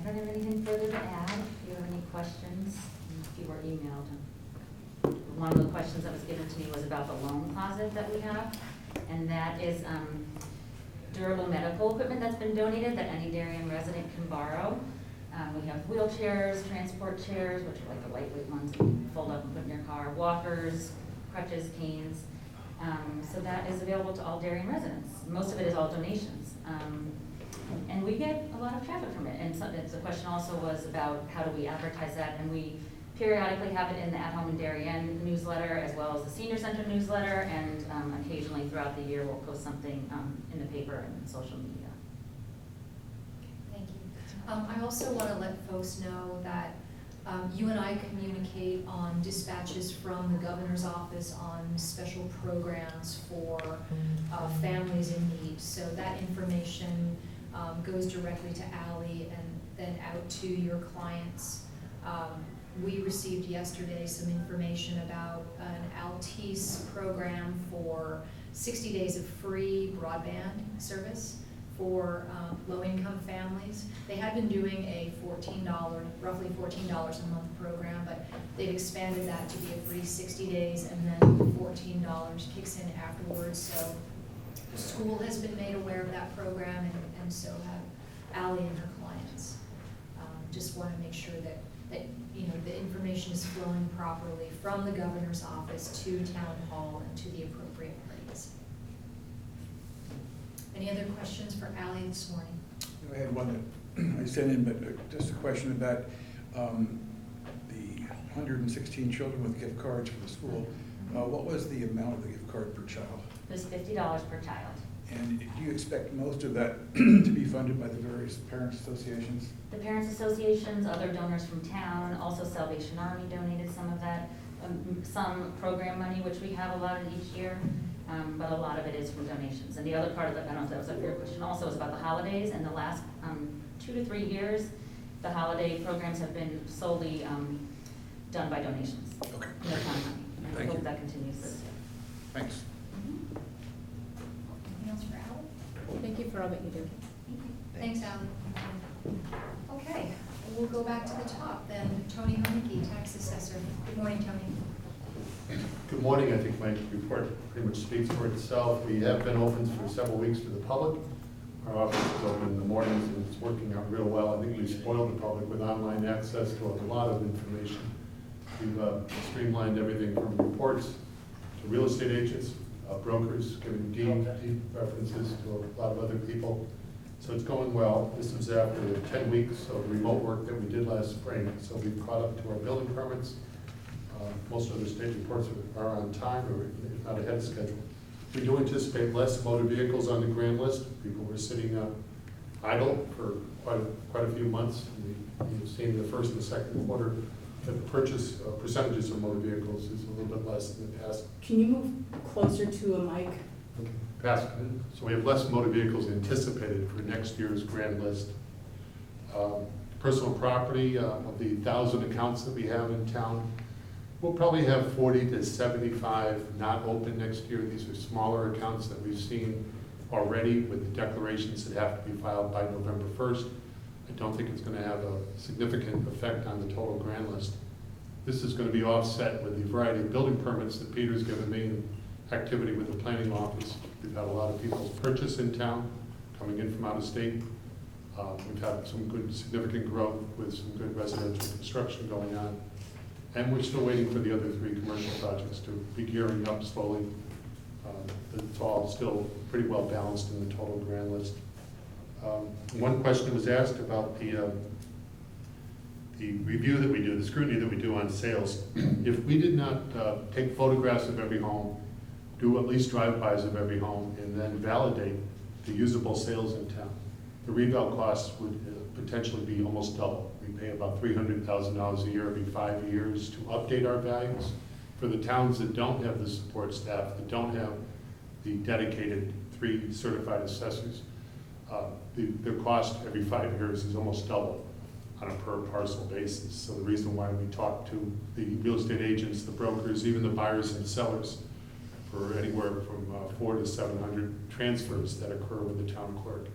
don't have anything further to add. If you have any questions, if you were emailed. One of the questions that was given to me was about the loan closet that we have, and that is durable medical equipment that's been donated that any Darien resident can borrow. We have wheelchairs, transport chairs, which are like the lightweight ones you fold up and put in your car, walkers, crutches, canes. So that is available to all Darien residents. Most of it is all donations. And we get a lot of traffic from it. And so the question also was about how do we advertise that, and we periodically have it in the At Home in Darien newsletter as well as the Senior Center newsletter, and occasionally throughout the year we'll post something in the paper and social media. Thank you. I also want to let folks know that you and I communicate on dispatches from the governor's office on special programs for families in need. So that information goes directly to Ally and then out to your clients. We received yesterday some information about an Altice program for 60 days of free broadband service for low-income families. They had been doing a roughly $14 a month program, but they've expanded that to be a free 60 days, and then $14 kicks in afterwards. So the school has been made aware of that program, and so have Ally and her clients. Just want to make sure that the information is flowing properly from the governor's office to town hall and to the appropriate parties. Any other questions for Ally this morning? I had one that I sent in, but just a question about the 116 children with gift cards for the school. What was the amount of the gift card per child? It was $50 per child. And do you expect most of that to be funded by the various parents' associations? The parents' associations, other donors from town, also Salvation Army donated some of that, some program money, which we have allotted each year, but a lot of it is from donations. And the other part of it, I don't know if that was a fair question, also is about the holidays. And the last 2 to 3 years, the holiday programs have been solely done by donations. Okay. No town money. And I Thank hope you. that continues this year. Thanks. Anything else for Ally? Thank you for all that you do. Thanks, Ally. Okay, we'll go back to the top then. Tony Honicki, tax assessor. Good morning, Tony. Good morning. I think my report pretty much speaks for itself. We have been open for several weeks to the public. Our office is open in the mornings and it's working out real well. I think we spoiled the public with online access to a lot of information. We've streamlined everything from reports to real estate agents, brokers, giving deed references to a lot of other people. So it's going well. This is after 10 weeks of remote work that we did last spring. So we've caught up to our building permits. Most of the state reports are on time, or if not ahead of schedule. We do anticipate less motor vehicles on the grand list. People were sitting idle for quite a few months. You've seen the first and the second quarter that the purchase percentages of motor vehicles is a little bit less than the past. Can you move closer to a mic? So we have less motor vehicles anticipated for next year's grand list. Personal property, of the 1,000 accounts that we have in town, we'll probably have 40 to 75 not open next year. These are smaller accounts that we've seen already with the declarations that have to be filed by November 1st. I don't think it's going to have a significant effect on the total grand list. This is going to be offset with the variety of building permits that Peter's given me and activity with the planning office. We've had a lot of people's purchase in town coming in from out of state. We've had some good significant growth with some good residential construction going on. And we're still waiting for the other 3 commercial projects to be gearing up slowly. It's all still pretty well balanced in the total grand list. One question was asked about the review that we do, the scrutiny that we do on sales. If we did not take photographs of every home, do at least drive-bys of every home, and then validate the usable sales in town, the reval costs would potentially be almost double. We pay about $300,000 a year every 5 years to update our values. For the towns that don't have the support staff, that don't have the dedicated 3 certified assessors, their cost every 5 years is almost double on a per parcel basis. So the reason why we talk to the real estate agents, the brokers, even the buyers and sellers for anywhere from 400 to 700 transfers that occur with the town clerk.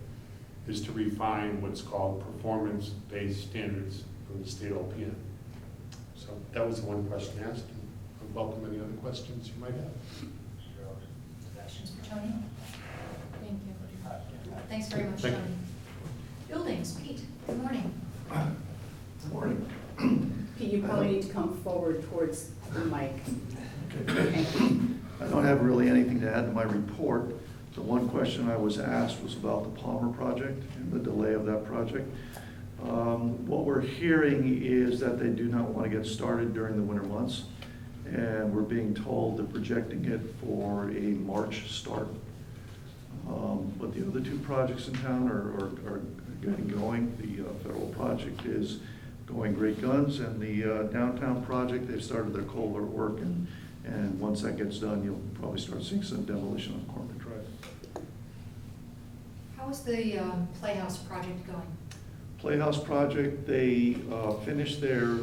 is to refine what's called performance-based standards from the state OPM. So that was the one question asked. I welcome any other questions you might have. Questions for Tony? Thank you. Thanks very much, Thank Tony. Buildings, Pete, good morning. Good morning. Pete, you probably need to come forward towards the mic. Okay. I don't have really anything to add to my report. The one question I was asked was about the Palmer project and the delay of that project. What we're hearing is that they do not want to get started during the winter months, and we're being told they're projecting it for a March start. But the other two projects in town are getting going. The federal project is going great guns, and the downtown project, they've started their culvert work, and once that gets done, you'll probably start seeing some demolition on Corporate Drive. How is the Playhouse project going? Playhouse project, they finished their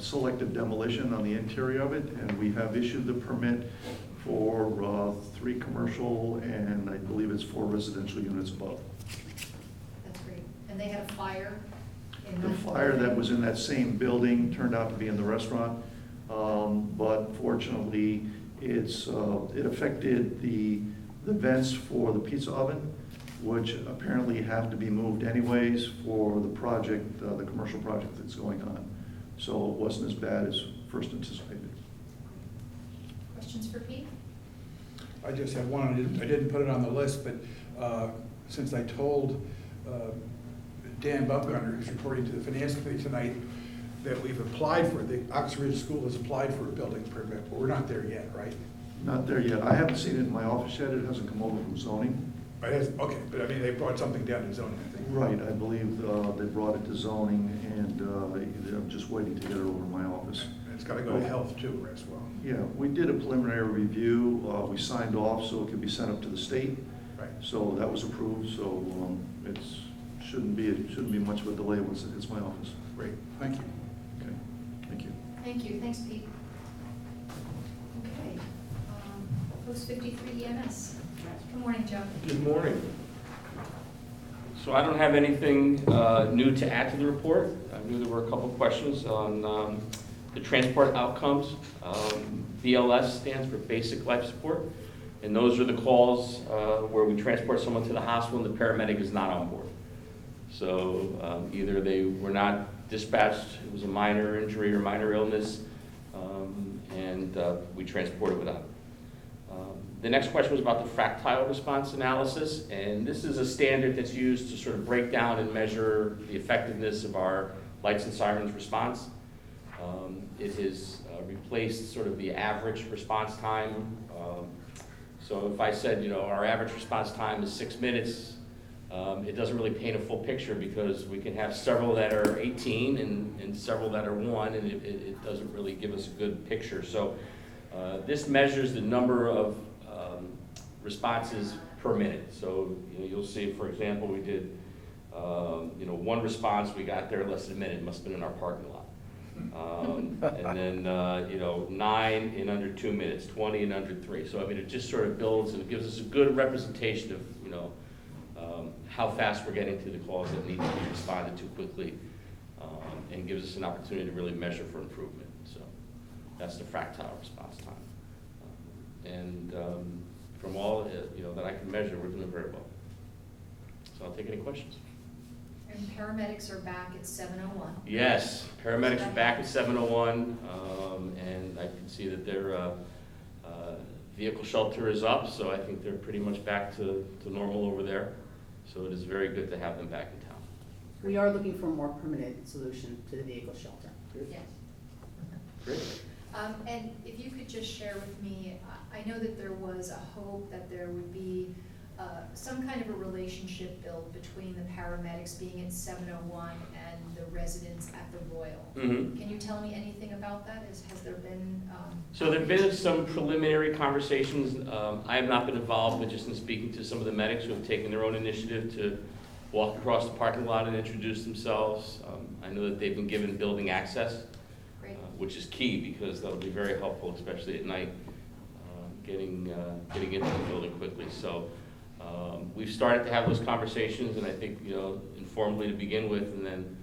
selective demolition on the interior of it, and we have issued the permit for 3 commercial and I believe it's 4 residential units above. That's great. And they had a fire in The that fire that building? was in that same building turned out to be in the restaurant, but fortunately, it affected the vents for the pizza oven, which apparently have to be moved anyways for the project, the commercial project that's going on. So it wasn't as bad as first anticipated. Questions for Pete? I just have one. I didn't put it on the list, but since I told Dan Bumgarner, who's reporting to the Finance Committee tonight, that we've applied for, the Oxford School has applied for a building permit, but we're not there yet, right? Not there yet. I haven't seen it in my office yet. It hasn't come over from zoning. It has, okay, but I mean, they brought something down to zoning, I think. Right, I believe they brought it to zoning, and I'm just waiting to get it over to my office. And it's gotta go to health too, as well. Yeah, we did a preliminary review. We signed off so it could be sent up to the state. Right. So that was approved, so it shouldn't be much of a delay once it hits my office. Great, thank you. Okay, thank you. Thank you. Thanks, Pete. Okay. Post 53 EMS. Good morning, Joe. Good morning. So I don't have anything new to add to the report. I knew there were a couple questions on the transport outcomes. BLS stands for Basic Life Support, and those are the calls where we transport someone to the hospital and the paramedic is not on board. So either they were not dispatched, it was a minor injury or minor illness, and we transported without. The next question was about the Fractile response analysis, and this is a standard that's used to sort of break down and measure the effectiveness of our lights and sirens response. It has replaced sort of the average response time. So if I said, our average response time is 6 minutes, it doesn't really paint a full picture because we can have several that are 18 and several that are 1, and it doesn't really give us a good picture. So this measures the number of responses per minute. So you'll see, for example, we did 1 response, we got there less than a minute, it must have been in our parking lot. And then 9 in under 2 minutes, 20 in under 3. So I mean, it just sort of builds and it gives us a good representation of how fast we're getting to the calls that need to be responded to quickly, and gives us an opportunity to really measure for improvement. So that's the Fractile response time. And from all that I can measure, we're doing very well. So I'll take any questions. And paramedics are back at 7:01. Yes, paramedics are back at 7:01, and I can see that their vehicle shelter is up, so I think they're pretty much back to normal over there. So it is very good to have them back in town. We are looking for a more permanent solution to the vehicle shelter. Yes. Great. And if you could just share with me, I know that there was a hope that there would be some kind of a relationship built between the paramedics being at 7:01 and the residents at the Royal. Mm-hmm. Can you tell me anything about that? Has there been? So there have been some preliminary conversations. I have not been involved, but just in speaking to some of the medics who have taken their own initiative to walk across the parking lot and introduce themselves. I know that they've been given building access, which is key because that'll be very helpful, especially at night, getting into the building quickly. So We've started to have those conversations, and I think, informally to begin with, and then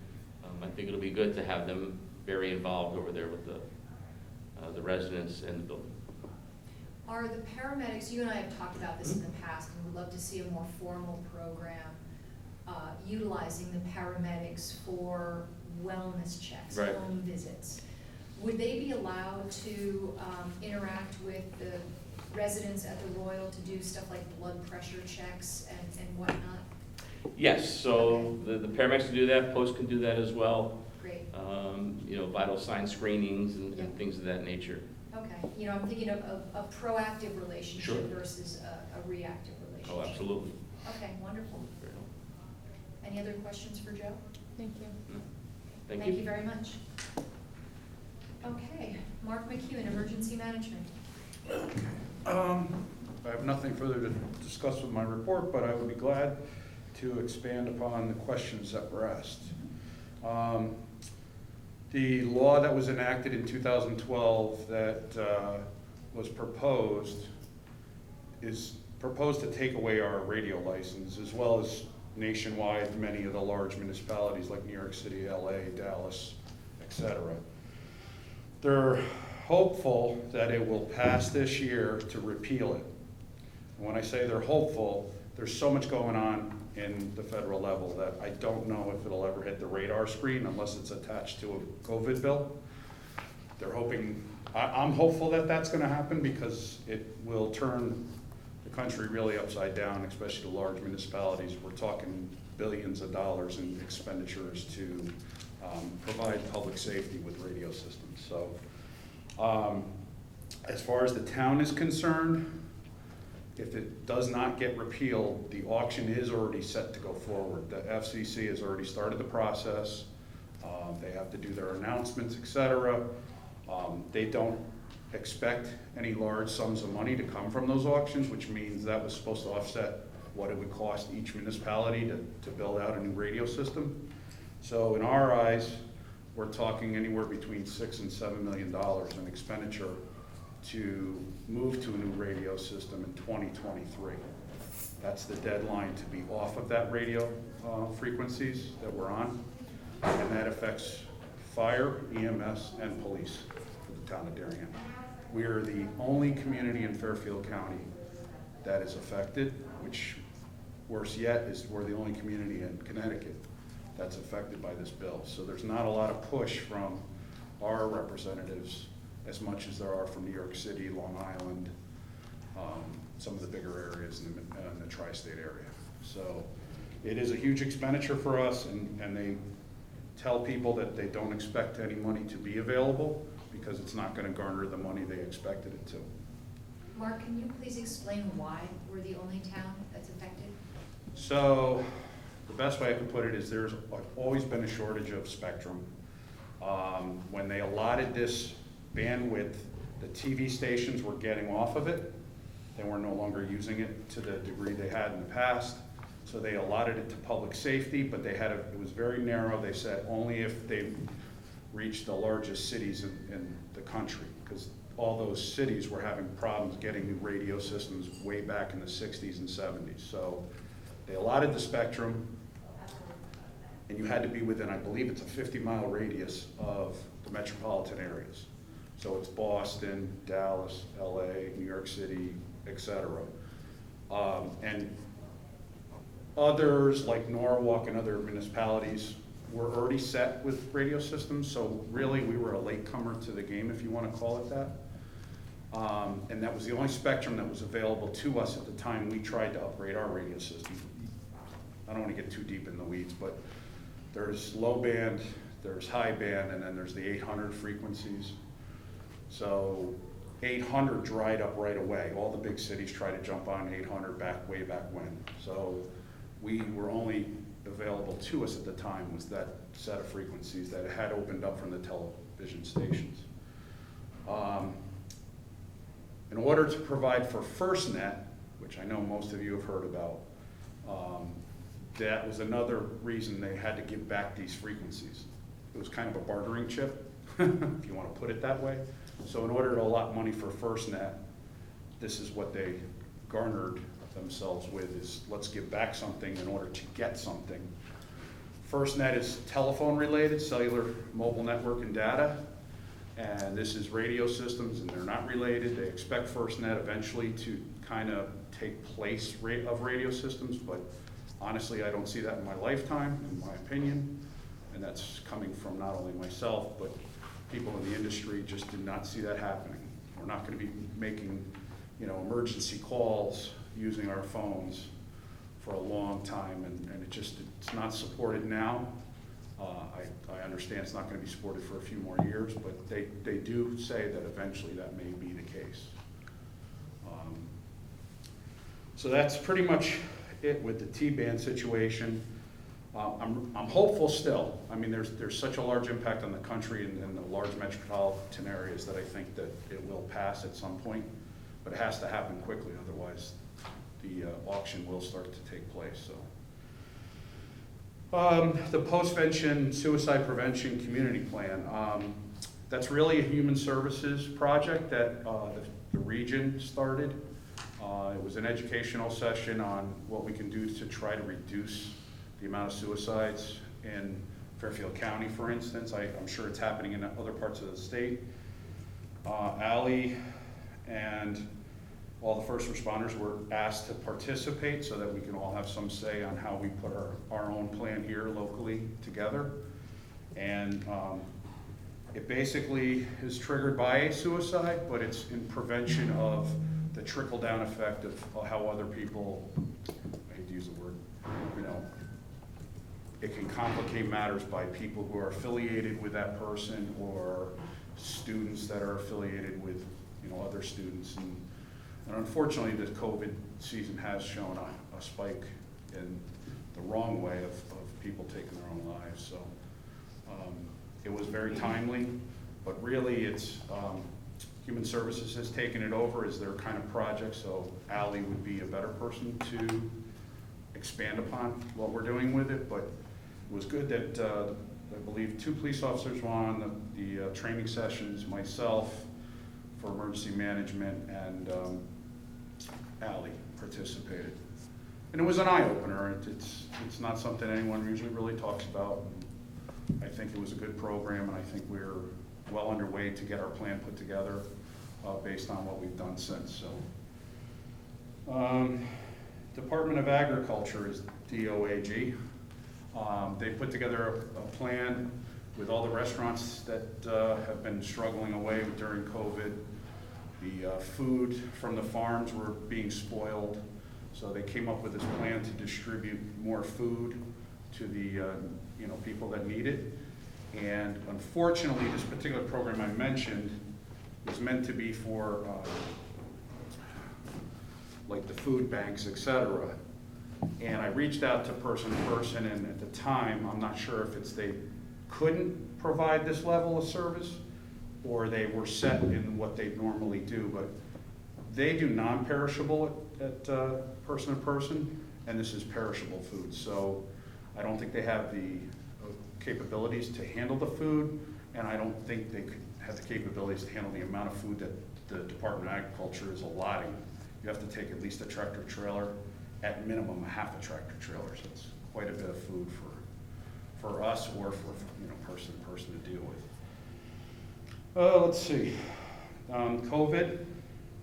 I think it'll be good to have them very involved over there with the residents and the building. Are the paramedics, you and I have talked about this in the past, and would love to see a more formal program utilizing the paramedics for wellness checks, Right. home visits. Would they be allowed to interact with the residents at the Royal to do stuff like blood pressure checks and whatnot? Yes, so the paramedics can do that, post can do that as well. Great, Vital sign screenings and Yep. things of that nature. okay. I'm thinking of a proactive relationship Sure. versus a reactive relationship. Oh, absolutely. Okay, wonderful. Very helpful. Any other questions for Joe? Thank you. Thank you you. very much. Okay, Mark McEwen, Emergency Management. I have nothing further to discuss with my report, but I would be glad to expand upon the questions that were asked. The law that was enacted in 2012 that was proposed is proposed to take away our radio license, as well as nationwide, many of the large municipalities like New York City, LA, Dallas, etc. They're hopeful that it will pass this year to repeal it. And when I say they're hopeful, there's so much going on in the federal level that I don't know if it'll ever hit the radar screen unless it's attached to a COVID bill. They're hoping, I'm hopeful that that's gonna happen because it will turn the country really upside down, especially the large municipalities. We're talking billions of dollars in expenditures to provide public safety with radio systems. So as far as the town is concerned, if it does not get repealed, the auction is already set to go forward. The FCC has already started the process. They have to do their announcements, et cetera. They don't expect any large sums of money to come from those auctions, which means that was supposed to offset what it would cost each municipality to build out a new radio system. So in our eyes, we're talking anywhere between $6 and $7 million in expenditure to move to a new radio system in 2023. That's the deadline to be off of that radio frequencies that we're on, and that affects fire, EMS, and police for the town of Darien. We are the only community in Fairfield County that is affected, which worse yet is we're the only community in Connecticut that's affected by this bill. So there's not a lot of push from our representatives as much as there are from New York City, Long Island, some of the bigger areas in the tri-state area. So it is a huge expenditure for us, and they tell people that they don't expect any money to be available because it's not going to garner the money they expected it to. Mark, can you please explain why we're the only town that's affected? So the best way I could put it is there's always been a shortage of spectrum. When they allotted this bandwidth, the TV stations were getting off of it. They were no longer using it to the degree they had in the past. So they allotted it to public safety, but it was very narrow. They said only if they reached the largest cities in the country, because all those cities were having problems getting new radio systems way back in the 60s and 70s. So they allotted the spectrum, and you had to be within, I believe it's a 50-mile radius of the metropolitan areas. So it's Boston, Dallas, LA, New York City, et cetera. And others like Norwalk and other municipalities were already set with radio systems, so really we were a latecomer to the game, if you want to call it that. And that was the only spectrum that was available to us at the time we tried to upgrade our radio system. I don't want to get too deep in the weeds, but there's low band, there's high band, and then there's the 800 frequencies. So 800 dried up right away. All the big cities tried to jump on 800 way back when. So we were only available to us at the time was that set of frequencies that had opened up from the television stations. In order to provide for FirstNet, which I know most of you have heard about, that was another reason they had to give back these frequencies. It was kind of a bartering chip, if you want to put it that way. So in order to allot money for FirstNet, this is what they garnered themselves with is, let's give back something in order to get something. FirstNet is telephone related, cellular, mobile network and data. And this is radio systems, and they're not related. They expect FirstNet eventually to kind of take place of radio systems, but honestly, I don't see that in my lifetime, in my opinion. And that's coming from not only myself, but people in the industry just did not see that happening. We're not going to be making, emergency calls using our phones for a long time, and it's not supported now. I understand it's not going to be supported for a few more years, but they do say that eventually that may be the case. So that's pretty much it with the T-band situation. I'm hopeful still. I mean, there's such a large impact on the country and the large metropolitan areas that I think that it will pass at some point, but it has to happen quickly, otherwise the auction will start to take place. So, the Postvention Suicide Prevention Community Plan. That's really a human services project that the region started. It was an educational session on what we can do to try to reduce the amount of suicides in Fairfield County, for instance. I'm sure it's happening in other parts of the state. Ally and all the first responders were asked to participate so that we can all have some say on how we put our own plan here locally together. And it basically is triggered by a suicide, but it's in prevention of the trickle-down effect of how other people, I hate to use the word, it can complicate matters by people who are affiliated with that person or students that are affiliated with other students. And unfortunately, the COVID season has shown a spike in the wrong way of people taking their own lives. So it was very timely, but really it's Human Services has taken it over as their kind of project, so Ally would be a better person to expand upon what we're doing with it. But it was good that I believe 2 police officers were on the training sessions, myself for emergency management, and Ally participated. And it was an eye-opener. It's not something anyone usually really talks about. I think it was a good program, and I think we're well underway to get our plan put together based on what we've done since. So, Department of Agriculture is DOAG. They put together a plan with all the restaurants that have been struggling away during COVID. The food from the farms were being spoiled, so they came up with this plan to distribute more food to the people that need it. And unfortunately, this particular program I mentioned is meant to be for like the food banks, etc. And I reached out to person, and at the time, I'm not sure if it's they couldn't provide this level of service or they were set in what they normally do, but they do non-perishable at person, and this is perishable food. So I don't think they have the capabilities to handle the food, and I don't think they could have the capabilities to handle the amount of food that the Department of Agriculture is allotting. You have to take at least a tractor trailer, at minimum a half a tractor trailer, so it's quite a bit of food for us or for person to person to deal with. Let's see, COVID.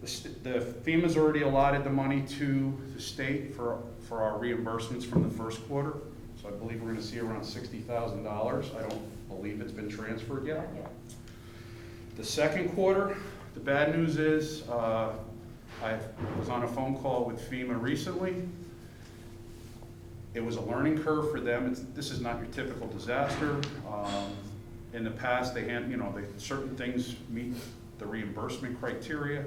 The FEMA's already allotted the money to the state for our reimbursements from the first quarter. So I believe we're going to see around $60,000. I don't believe it's been transferred yet. The second quarter, the bad news is I was on a phone call with FEMA recently. It was a learning curve for them. This is not your typical disaster. In the past, certain things meet the reimbursement criteria.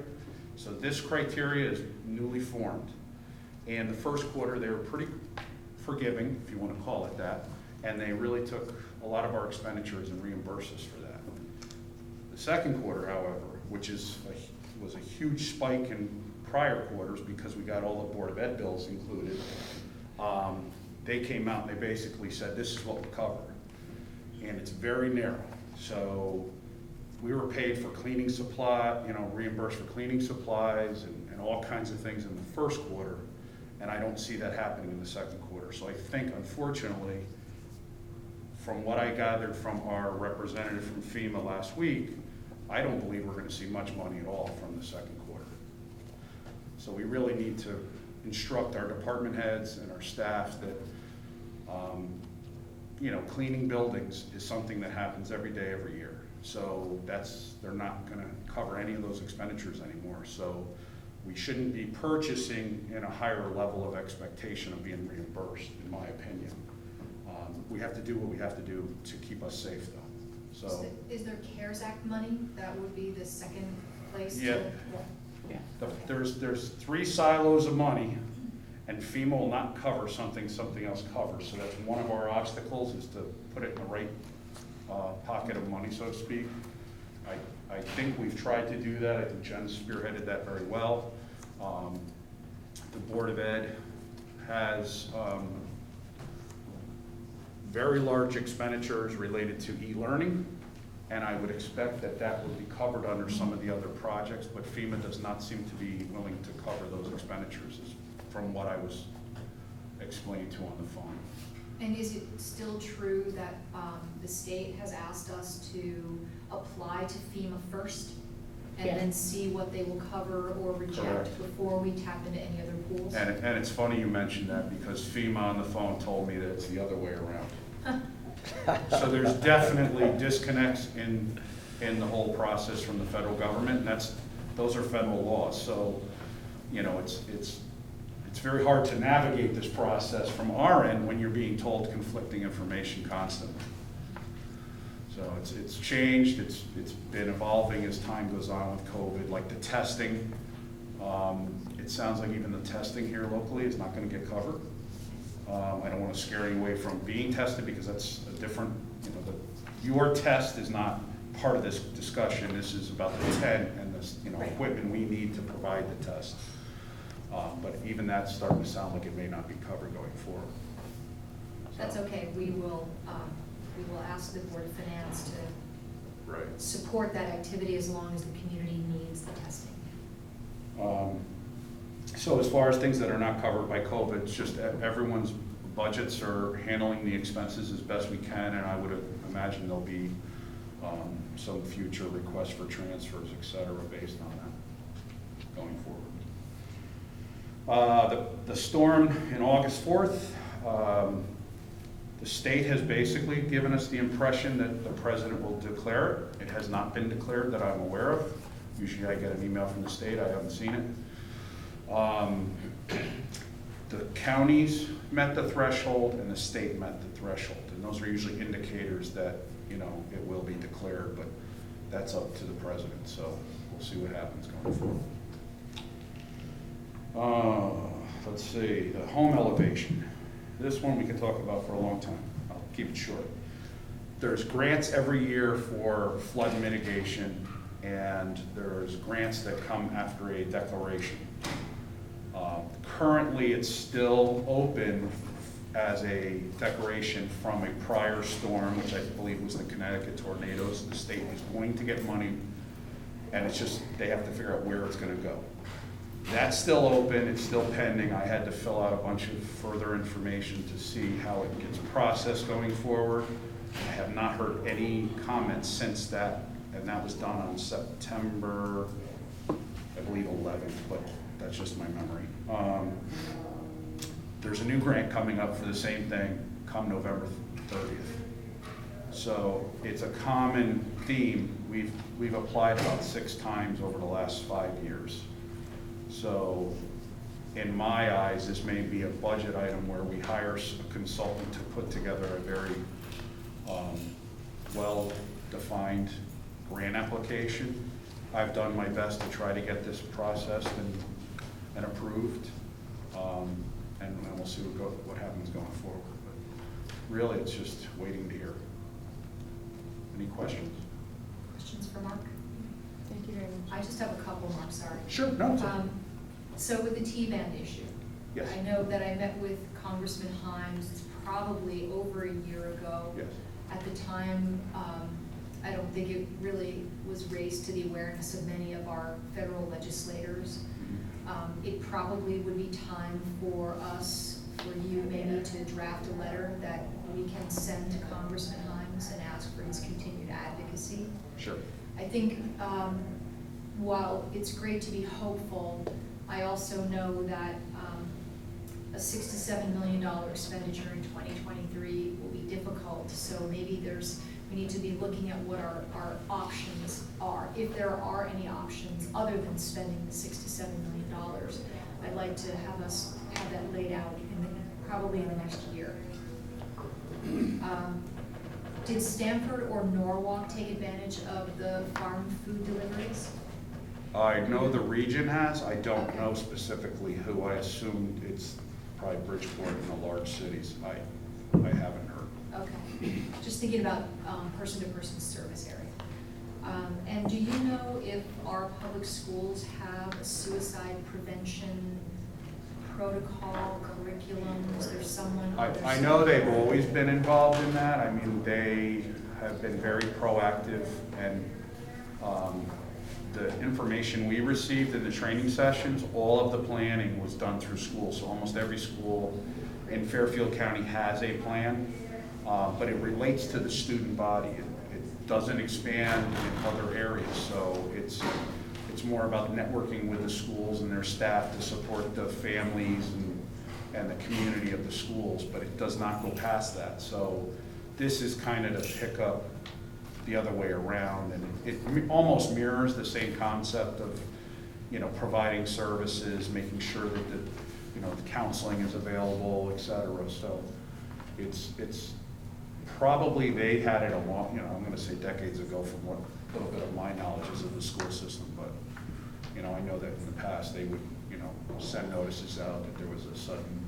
So this criteria is newly formed. And the first quarter, they were pretty forgiving, if you want to call it that, and they really took a lot of our expenditures and reimbursed us for that. The second quarter, however, which was a huge spike in prior quarters because we got all the Board of Ed bills included, they came out and they basically said, this is what we'll cover. And it's very narrow. So we were paid for cleaning supply, reimbursed for cleaning supplies and all kinds of things in the first quarter. and I don't see that happening in the second quarter. So I think, unfortunately, from what I gathered from our representative from FEMA last week, I don't believe we're gonna see much money at all from the second quarter. So we really need to instruct our department heads and our staff that, you know, cleaning buildings is something that happens every day, every year. So they're not gonna cover any of those expenditures anymore. So we shouldn't be purchasing in a higher level of expectation of being reimbursed, in my opinion. We have to do what we have to do to keep us safe, though. So Is there CARES Act money? That would be the second place to. Yeah. There's 3 silos of money, and FEMA will not cover something else covers. So that's one of our obstacles, is to put it in the right pocket of money, so to speak. I think we've tried to do that. I think Jen spearheaded that very well. The Board of Ed has very large expenditures related to e-learning, and I would expect that that would be covered under some of the other projects, but FEMA does not seem to be willing to cover those expenditures, from what I was explained to on the phone. And is it still true that the state has asked us to apply to FEMA first and then see what they will cover or reject Correct. before we tap into any other pools? And it's funny you mentioned that, because FEMA on the phone told me that it's the other way around. So there's definitely disconnects in the whole process from the federal government, and those are federal laws. So, you know, it's very hard to navigate this process from our end when you're being told conflicting information constantly. So it's changed, it's been evolving as time goes on with COVID, like the testing. It sounds like even the testing here locally is not gonna get covered. I don't wanna scare you away from being tested, because that's a different, you know, your test is not part of this discussion. This is about the tent and this, you know, equipment we need to provide the test. But even that's starting to sound like it may not be covered going forward. So- That's okay, we will ask the Board of Finance to Right. support that activity as long as the community needs the testing. So as far as things that are not covered by COVID, it's just everyone's budgets are handling the expenses as best we can, and I would imagine there'll be some future requests for transfers, et cetera, based on that going forward. The storm in August 4th, the state has basically given us the impression that the president will declare it. It has not been declared that I'm aware of. Usually I get an email from the state, I haven't seen it. The counties met the threshold and the state met the threshold, and those are usually indicators that, you know, it will be declared, but that's up to the president, so we'll see what happens going forward. Let's see, the home elevation. This one we can talk about for a long time. I'll keep it short. There's grants every year for flood mitigation, and there's grants that come after a declaration. Currently, it's still open as a declaration from a prior storm, which I believe was the Connecticut tornadoes. The state is going to get money, and it's just, they have to figure out where it's gonna go. That's still open, it's still pending. I had to fill out a bunch of further information to see how it gets processed going forward. I have not heard any comments since that, and that was done on September, I believe 11th, but that's just my memory. There's a new grant coming up for the same thing come November 30th. So it's a common theme. We've applied about 6 times over the last 5 years. So in my eyes, this may be a budget item where we hire a consultant to put together a very well-defined grant application. I've done my best to try to get this processed and approved, and we'll see what happens going forward. But really, it's just waiting to hear. Any questions? Questions for Mark? Thank you very much. I just have a couple, Mark, sorry. Sure, no, it's okay. So with the T-band issue. Yes. I know that I met with Congressman Himes, it's probably over a year ago. Yes. At the time, I don't think it really was raised to the awareness of many of our federal legislators. It probably would be time for us, for you maybe to draft a letter that we can send to Congressman Himes and ask for his continued advocacy. Sure. I think while it's great to be hopeful, I also know that a $6 to $7 million expenditure in 2023 will be difficult. So maybe we need to be looking at what our options are. If there are any options other than spending the $6 to $7 million, I'd like to have us have that laid out probably in the next year. Did Stamford or Norwalk take advantage of the farm food deliveries? I know the region has, I don't know specifically who. I assume it's probably Bridgeport and the large cities. I haven't heard. Okay, just thinking about person-to-person service area. And do you know if our public schools have a suicide prevention protocol, curriculum? Is there someone? I know they've always been involved in that. I mean, they have been very proactive, and the information we received in the training sessions, all of the planning was done through schools. So almost every school in Fairfield County has a plan, but it relates to the student body. It doesn't expand in other areas. So it's more about networking with the schools and their staff to support the families and the community of the schools, but it does not go past that. So this is kind of to pick up the other way around, and it almost mirrors the same concept of, providing services, making sure that the counseling is available, et cetera. So it's probably they had it a long, I'm going to say decades ago from what little bit of my knowledge is of the school system, but I know that in the past they would send notices out that there was a sudden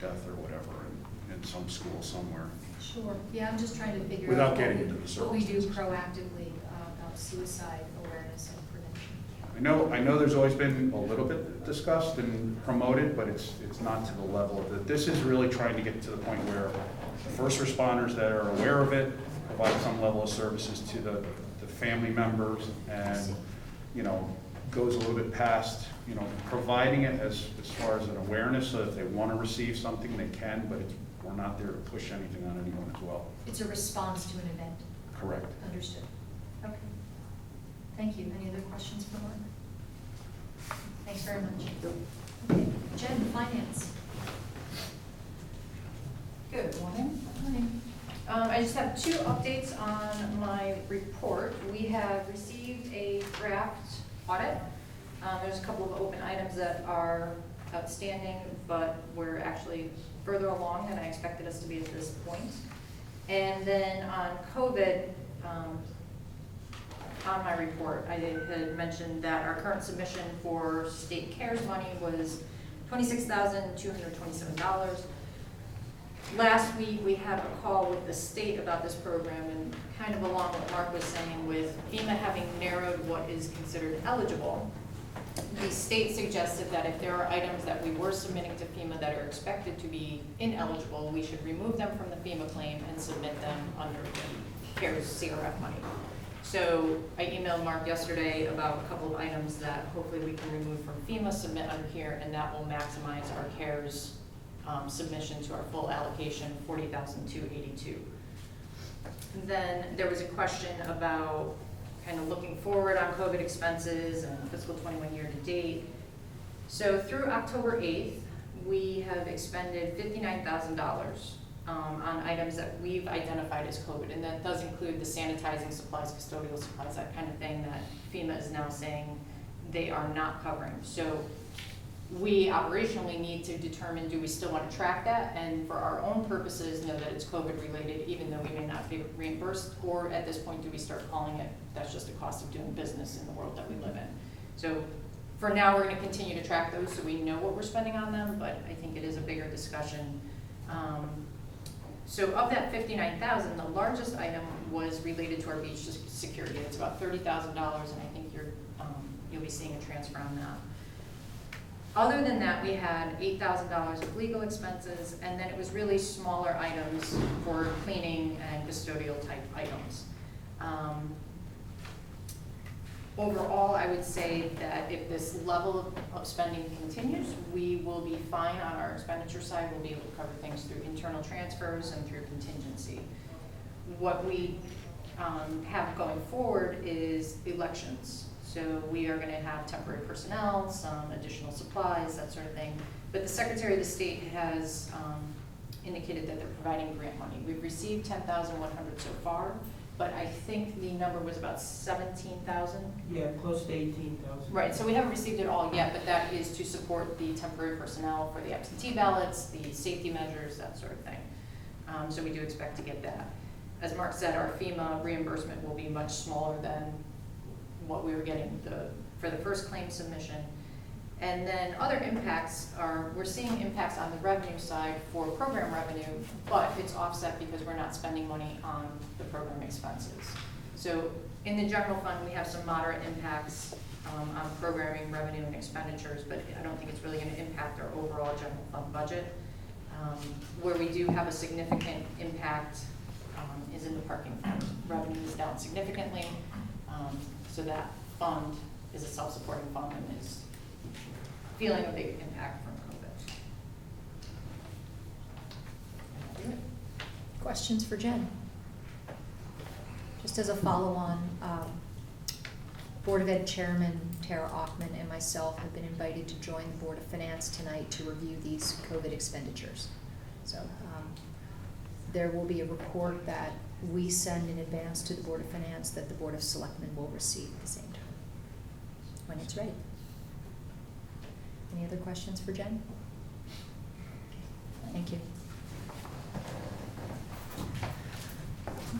death or whatever in some school somewhere. Sure. Yeah, I'm just trying to figure Without out getting into the what we do services. proactively about suicide awareness and prevention. I know there's always been a little bit discussed and promoted, but it's not to the level of that. This is really trying to get to the point where the first responders that are aware of it provide some level of services to the family members, and goes a little bit past providing it as far as an awareness, so if they want to receive something they can, but we're not there to push anything on anyone as well. It's a response to an event. Correct. Understood. Okay. Thank you. Any other questions for Mark? Thanks very much. Okay, Jen, finance. Good morning. Morning. I just have 2 updates on my report. We have received a draft audit. There's a couple of open items that are outstanding, but we're actually further along than I expected us to be at this point. And then on COVID, on my report, I had mentioned that our current submission for state CARES money was $26,227. Last week, we had a call with the state about this program, and kind of along what Mark was saying, with FEMA having narrowed what is considered eligible, the state suggested that if there are items that we were submitting to FEMA that are expected to be ineligible, we should remove them from the FEMA claim and submit them under the CARES CRF money. So I emailed Mark yesterday about a couple of items that hopefully we can remove from FEMA, submit under here, and that will maximize our CARES submission to our full allocation, $40,282. Then there was a question about kind of looking forward on COVID expenses and fiscal 21 year to date. So through October 8th, we have expended $59,000 on items that we've identified as COVID, and that does include the sanitizing supplies, custodial supplies, that kind of thing that FEMA is now saying they are not covering. So we operationally need to determine, do we still want to track that, and for our own purposes know that it's COVID related, even though we may not be reimbursed, or at this point do we start calling it, that's just a cost of doing business in the world that we live in. So for now, we're going to continue to track those so we know what we're spending on them, but I think it is a bigger discussion. So of that $59,000, the largest item was related to our beach security. It's about $30,000, and I think you'll be seeing a transfer on that. Other than that, we had $8,000 of legal expenses, and then it was really smaller items for cleaning and custodial type items. overall, I would say that if this level of spending continues, we will be fine on our expenditure side. We'll be able to cover things through internal transfers and through contingency. What we have going forward is elections. So we are going to have temporary personnel, some additional supplies, that sort of thing. But the Secretary of the State has indicated that they're providing grant money. We've received $10,100 so far, but I think the number was about 17,000. Yeah, close to 18,000. Right, so we haven't received it all yet, but that is to support the temporary personnel for the absentee ballots, the safety measures, that sort of thing. So we do expect to get that. As Mark said, our FEMA reimbursement will be much smaller than what we were getting for the first claim submission. And then other impacts are, we're seeing impacts on the revenue side for program revenue, but it's offset because we're not spending money on the program expenses. So in the general fund, we have some moderate impacts on programming revenue and expenditures, but I don't think it's really going to impact our overall general fund budget. Where we do have a significant impact is in the parking fund. Revenue is down significantly, so that fund is a self-supporting fund and is feeling a big impact from COVID. Questions for Jen? Just as a follow-on, Board of Ed Chairman Tara Ockman and myself have been invited to join the Board of Finance tonight to review these COVID expenditures. So there will be a report that we send in advance to the Board of Finance that the Board of Selectmen will receive at the same time when it's ready. Any other questions for Jen? Thank you.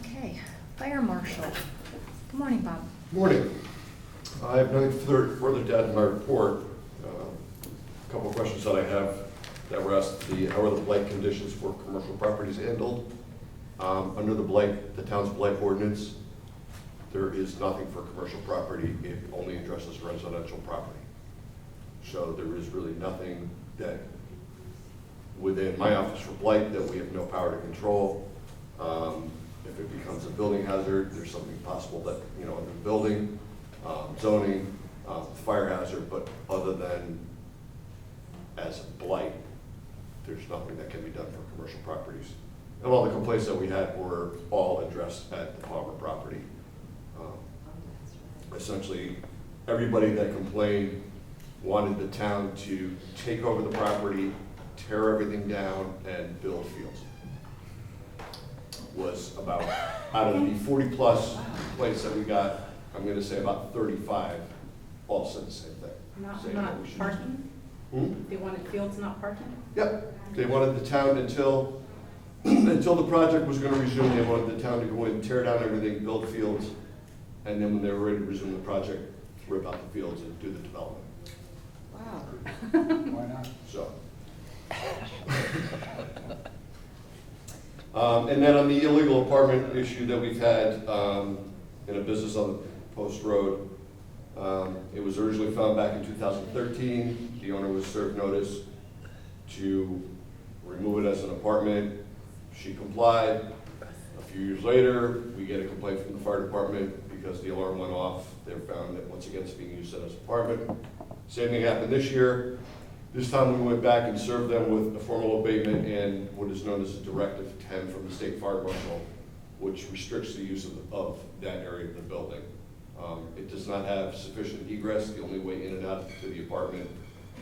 Okay, Fire Marshal. Good morning, Bob. Morning. I have nothing further to add in my report. A couple of questions that I have that were asked. How are the blight conditions for commercial properties handled? Under the town's blight ordinance, there is nothing for commercial property. It only addresses residential property. So there is really nothing that within my office for blight that we have no power to control. If it becomes a building hazard, there's something possible that, under the building, zoning, fire hazard, but other than as blight, there's nothing that can be done for commercial properties. And all the complaints that we had were all addressed at the Palmer property. Essentially, everybody that complained wanted the town to take over the property, tear everything down, and build fields. Was about, out of the 40-plus complaints that we got, I'm going to say about 35 all said the same thing. Not parking? They wanted fields, not parking? Yep. They wanted the town until the project was going to resume, they wanted the town to go in, tear down everything, build fields, and then when they were ready to resume the project, rip out the fields and do the development. Wow. Why not? So. And then on the illegal apartment issue that we've had in a business on the Post Road, it was originally found back in 2013. The owner was served notice to remove it as an apartment. She complied. A few years later, we get a complaint from the fire department because the alarm went off. They found that once again it's being used as an apartment. Same thing happened this year. This time we went back and served them with a formal abatement and what is known as a Directive 10 from the State Fire Marshal, which restricts the use of that area of the building. It does not have sufficient egress. The only way in and out to the apartment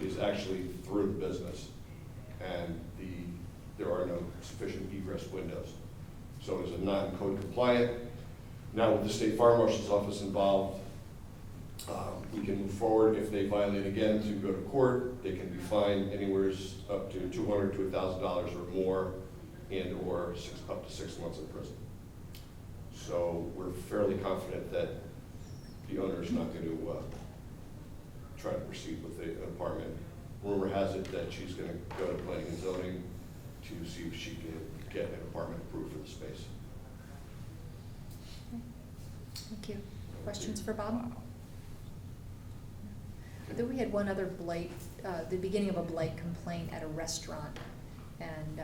is actually through the business, and there are no sufficient egress windows. So it is a non-code compliant. Now with the State Fire Marshal's office involved, we can move forward. If they violate again to go to court, they can be fined anywhere up to $200 to $1,000 or more, and or up to 6 months in prison. So we're fairly confident that the owner is not going to try to proceed with the apartment. Rumor has it that she's going to go to planning and zoning to see if she can get an apartment approved for the space. Thank you. Questions for Bob? Then we had one other blight, the beginning of a blight complaint at a restaurant, and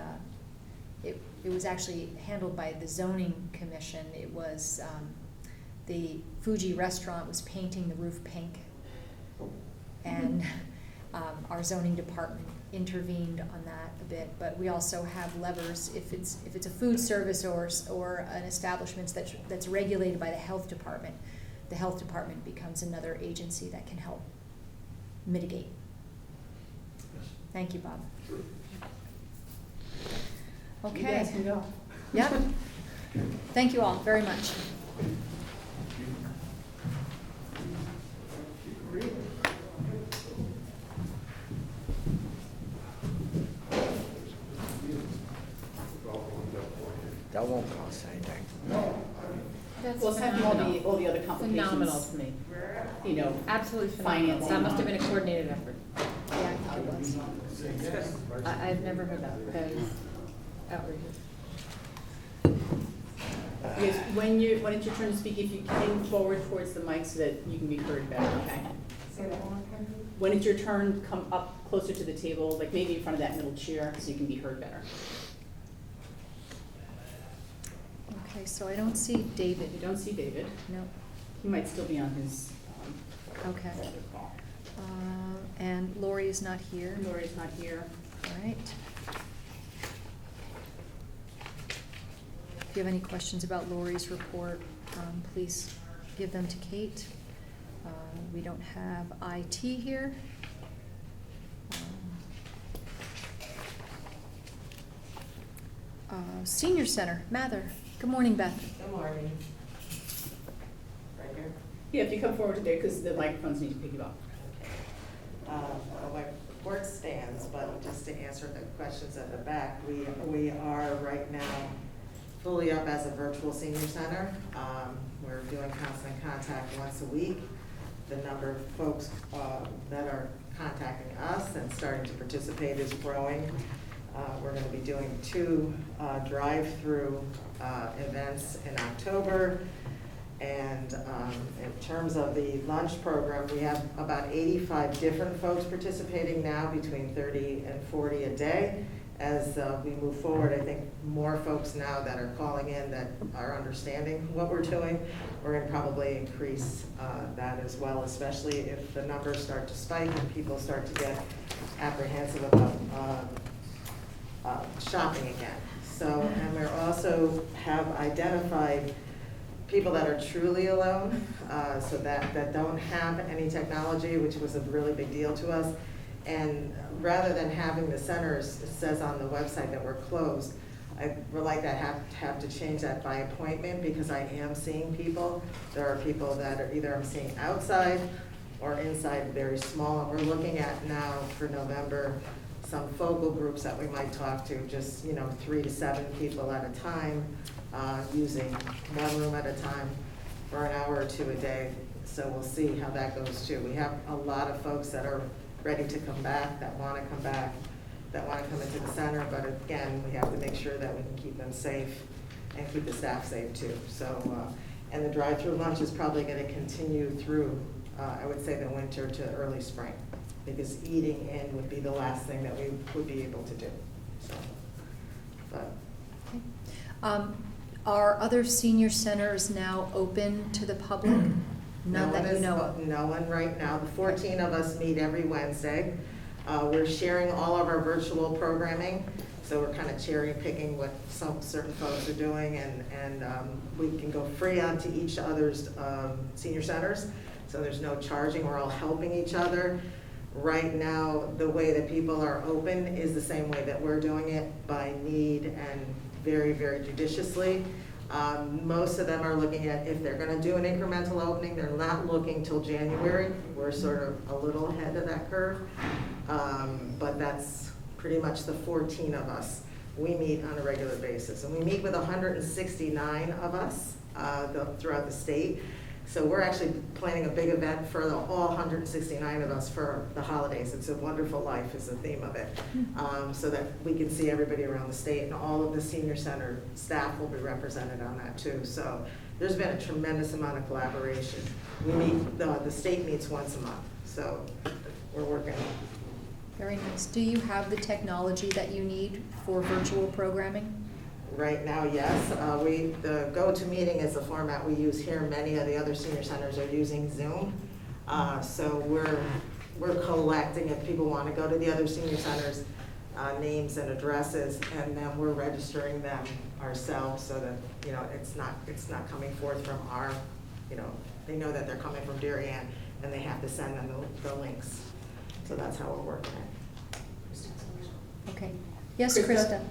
it was actually handled by the zoning commission. It was the Fuji restaurant was painting the roof pink. And our zoning department intervened on that a bit, but we also have levers if it's a food service or an establishment that's regulated by the health department. The health department becomes another agency that can help mitigate. Thank you, Bob. Okay. You guys can go. Yep. Thank you all very much. That won't cost anything. That's Well, aside from all the other complications. Phenomenal to me. You know. Absolutely phenomenal. Financing. That must have been a coordinated effort. Yeah, I think it was. I've never heard that. That is outrageous. Because when it's your turn to speak, if you came forward towards the mic so that you can be heard better, okay? Say that one more time. When it's your turn, come up closer to the table, like maybe in front of that middle chair, so you can be heard better. Okay, so I don't see David. You don't see David. No. He might still be on his Okay. other call. And Lori is not here. Lori's not here. All right. If you have any questions about Lori's report, please give them to Kate. We don't have IT here. Senior Center, Mather. Good morning, Beth. Good morning. Right here? Yeah, if you come forward today, because the microphones need to pick you up. Well, my report stands, but just to answer the questions at the back, we are right now fully up as a virtual senior center. We're doing constant contact once a week. The number of folks that are contacting us and starting to participate is growing. We're going to be doing 2 drive-through events in October. And in terms of the lunch program, we have about 85 different folks participating now, between 30 and 40 a day. As we move forward, I think more folks now that are calling in that are understanding what we're doing, we're going to probably increase that as well, especially if the numbers start to spike and people start to get apprehensive about shopping again. So, and we also have identified people that are truly alone, so that don't have any technology, which was a really big deal to us. And rather than having the centers, it says on the website that we're closed, I would like that have to change that by appointment, because I am seeing people. There are people that are either I'm seeing outside or inside, very small. And we're looking at now for November some focal groups that we might talk to, just 3 to 7 people at a time, using 1 room at a time for an hour or 2 a day. So we'll see how that goes too. We have a lot of folks that are ready to come back, that want to come back, that want to come into the center, but again, we have to make sure that we can keep them safe and keep the staff safe too. So, and the drive-through lunch is probably going to continue through, I would say, the winter to early spring, because eating in would be the last thing that we would be able to do. So, but. Okay. Are other senior centers now open to the public? None that you know of? No one right now. The 14 of us meet every Wednesday. We're sharing all of our virtual programming, so we're kind of cherry picking what some certain folks are doing, and we can go free onto each other's senior centers, so there's no charging. We're all helping each other. Right now, the way that people are open is the same way that we're doing it, by need and very, very judiciously. Most of them are looking at, if they're going to do an incremental opening, they're not looking till January. We're sort of a little ahead of that curve, but that's pretty much the 14 of us. We meet on a regular basis, and we meet with 169 of us throughout the state. So we're actually planning a big event for all 169 of us for the holidays. It's a Wonderful Life is the theme of it, so that we can see everybody around the state, and all of the senior center staff will be represented on that too. So there's been a tremendous amount of collaboration. We meet, the state meets once a month, so we're working. Very nice. Do you have the technology that you need for virtual programming? right now, yes. The go-to-meeting is the format we use here. Many of the other senior centers are using Zoom. So we're collecting, if people want to go to the other senior centers, names and addresses, and then we're registering them ourselves so that, you know, it's not coming forth from our, you know, they know that they're coming from Darien and they have to send them the links. So that's how we're working it. Okay. Yes, Krista?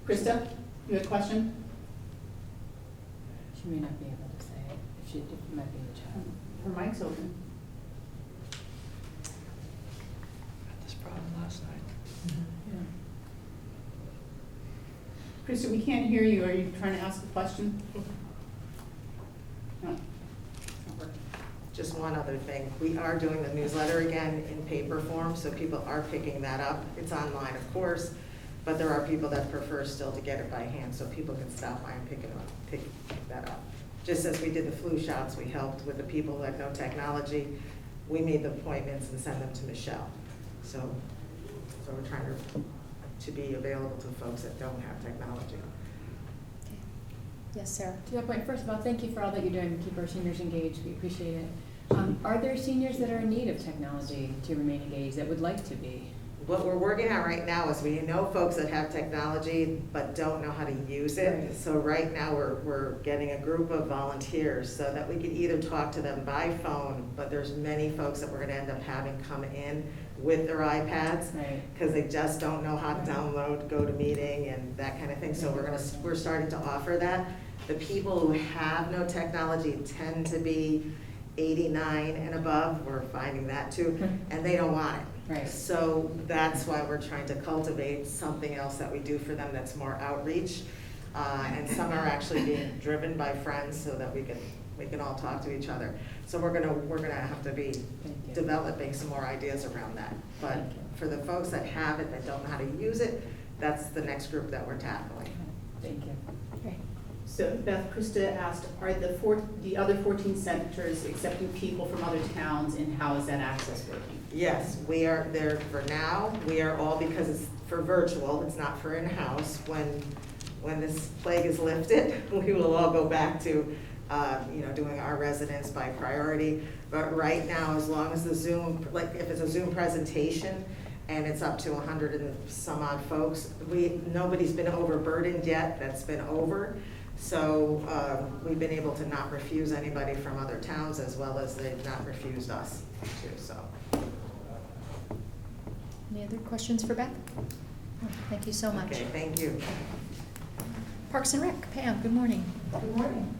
Krista? Krista, you have a question? She may not be able to say it, if she might be in the chat. Her mic's open. Had this problem last night. Krista, we can't hear you. Are you trying to ask a question? No. Just one other thing, we are doing the newsletter again in paper form, so people are picking that up. It's online, of course, but there are people that prefer still to get it by hand, so people can stop by and pick that up. Just as we did the flu shots, we helped with the people that know technology. We made the appointments and send them to Michelle. So we're trying to be available to folks that don't have technology. Okay. Yes, Sarah? To that point, first of all, thank you for all that you're doing to keep our seniors engaged. We appreciate it. Are there seniors that are in need of technology to remain engaged that would like to be? What we're working on right now is we know folks that have technology but don't know how to use it. Right. So right now we're getting a group of volunteers so that we could either talk to them by phone, but there's many folks that we're gonna end up having come in with their iPads Right. because they just don't know how to download GoToMeeting and that kind of thing. So we're starting to offer that. The people who have no technology tend to be 89 and above. We're finding that too, and they don't want it. Right. So that's why we're trying to cultivate something else that we do for them that's more outreach. And some are actually being driven by friends so that we can all talk to each other. So we're gonna have to be developing some more ideas around that. But for the folks that have it, that don't know how to use it, that's the next group that we're tackling. Thank you. Okay. So Beth, Krista asked, are the other 14 centers accepting people from other towns, and how is that access working? Yes, we are there for now. We are all, because it's for virtual, it's not for in-house. When this plague is lifted, we will all go back to, doing our residents by priority. But right now, as long as the Zoom, like if it's a Zoom presentation and it's up to 100 and some odd folks, nobody's been overburdened yet. That's been over. So we've been able to not refuse anybody from other towns, as well as they've not refused us too, so. Any other questions for Beth? Oh, thank you so much. Okay, thank you. Parks and Rec, Pam, good morning. Good morning.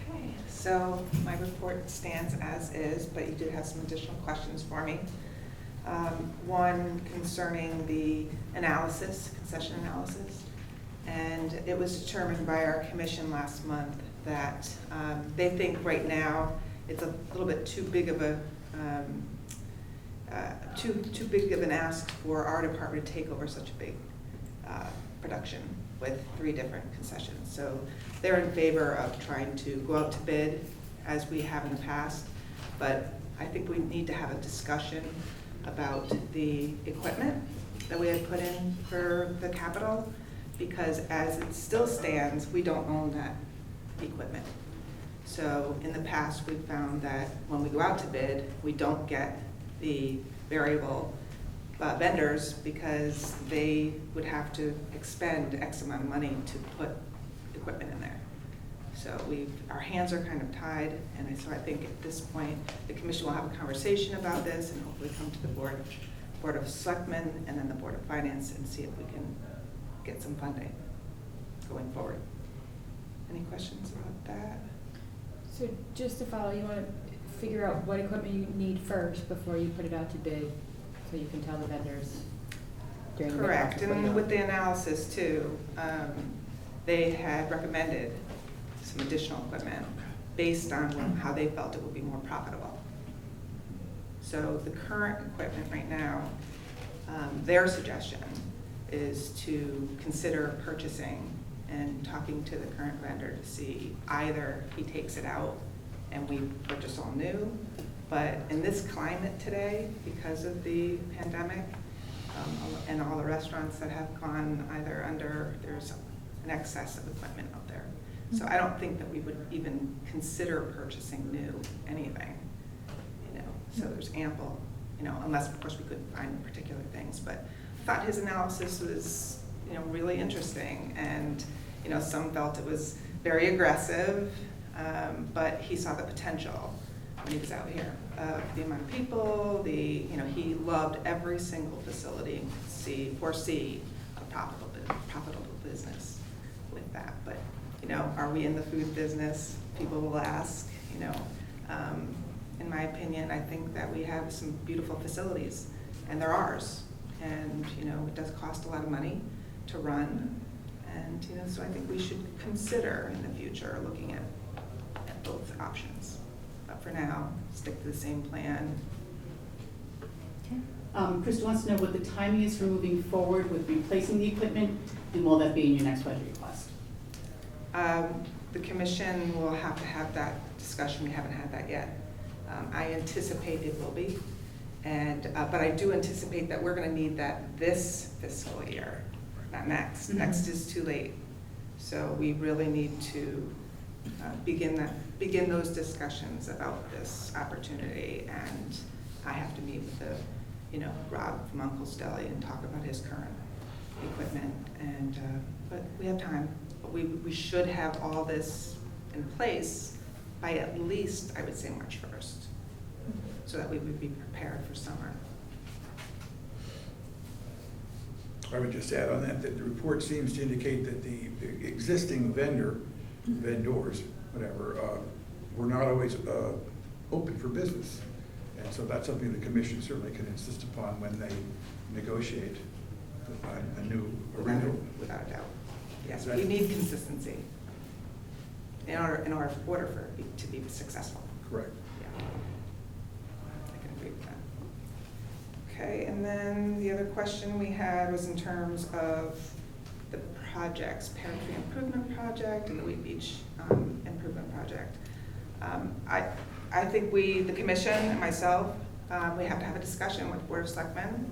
Okay, so my report stands as is, but you did have some additional questions for me. One concerning the analysis, concession analysis. And it was determined by our commission last month that they think right now it's a little bit too big of a too big of an ask for our department to take over such a big production with 3 different concessions. So they're in favor of trying to go out to bid as we have in the past, but I think we need to have a discussion about the equipment that we had put in for the capital, because as it still stands, we don't own that equipment. So in the past, we've found that when we go out to bid, we don't get the variable vendors because they would have to expend X amount of money to put equipment in there. So our hands are kind of tied, and so I think at this point, the commission will have a conversation about this and hopefully come to the Board of Selectmen and then the Board of Finance and see if we can get some funding going forward. Any questions about that? So just to follow, you want to figure out what equipment you need first before you put it out to bid, so you can tell the vendors during the bid Correct, process what you and want. with the analysis too, they had recommended some additional equipment based on how they felt it would be more profitable. So the current equipment right now, their suggestion is to consider purchasing and talking to the current vendor to see either he takes it out and we purchase all new, But in this climate today, because of the pandemic, and all the restaurants that have gone either under, there's an excess of equipment out there. So I don't think that we would even consider purchasing new anything, you know. So there's ample, you know, unless of course we could find particular things. But I thought his analysis was, you know, really interesting, and you know, some felt it was very aggressive, but he saw the potential when he was out here of the amount of people, you know, he loved every single facility and could foresee a profitable business with that. But you know, are we in the food business? People will ask, you know. In my opinion, I think that we have some beautiful facilities, and they're ours. And you know, it does cost a lot of money to run, and you know, so I think we should consider in the future looking at both options. But for now, stick to the same plan. Okay. Krista wants to know what the timing is for moving forward with replacing the equipment, and will that be in your next budget request? The commission will have to have that discussion. We haven't had that yet. I anticipate it will be, and but I do anticipate that we're going to need that this fiscal year, not next. Mm-hmm. Next is too late, so we really need to begin those discussions about this opportunity. And I have to meet with Rob from Uncle's Deli and talk about his current equipment. And but we have time. But we should have all this in place by at least, I would say, March 1st, so that we would be prepared for summer. I would just add on that the report seems to indicate that the existing vendors, whatever, were not always open for business. And so that's something the commission certainly can insist upon when they negotiate a new renewal. Without a doubt. Yes, we need consistency in order for it to be successful. Correct. Yeah. I can agree with that. Okay, and then the other question we had was in terms of the projects, Pantry Improvement Project and the Wheat Beach Improvement Project. I think the commission and myself, we have to have a discussion with Board of Selectmen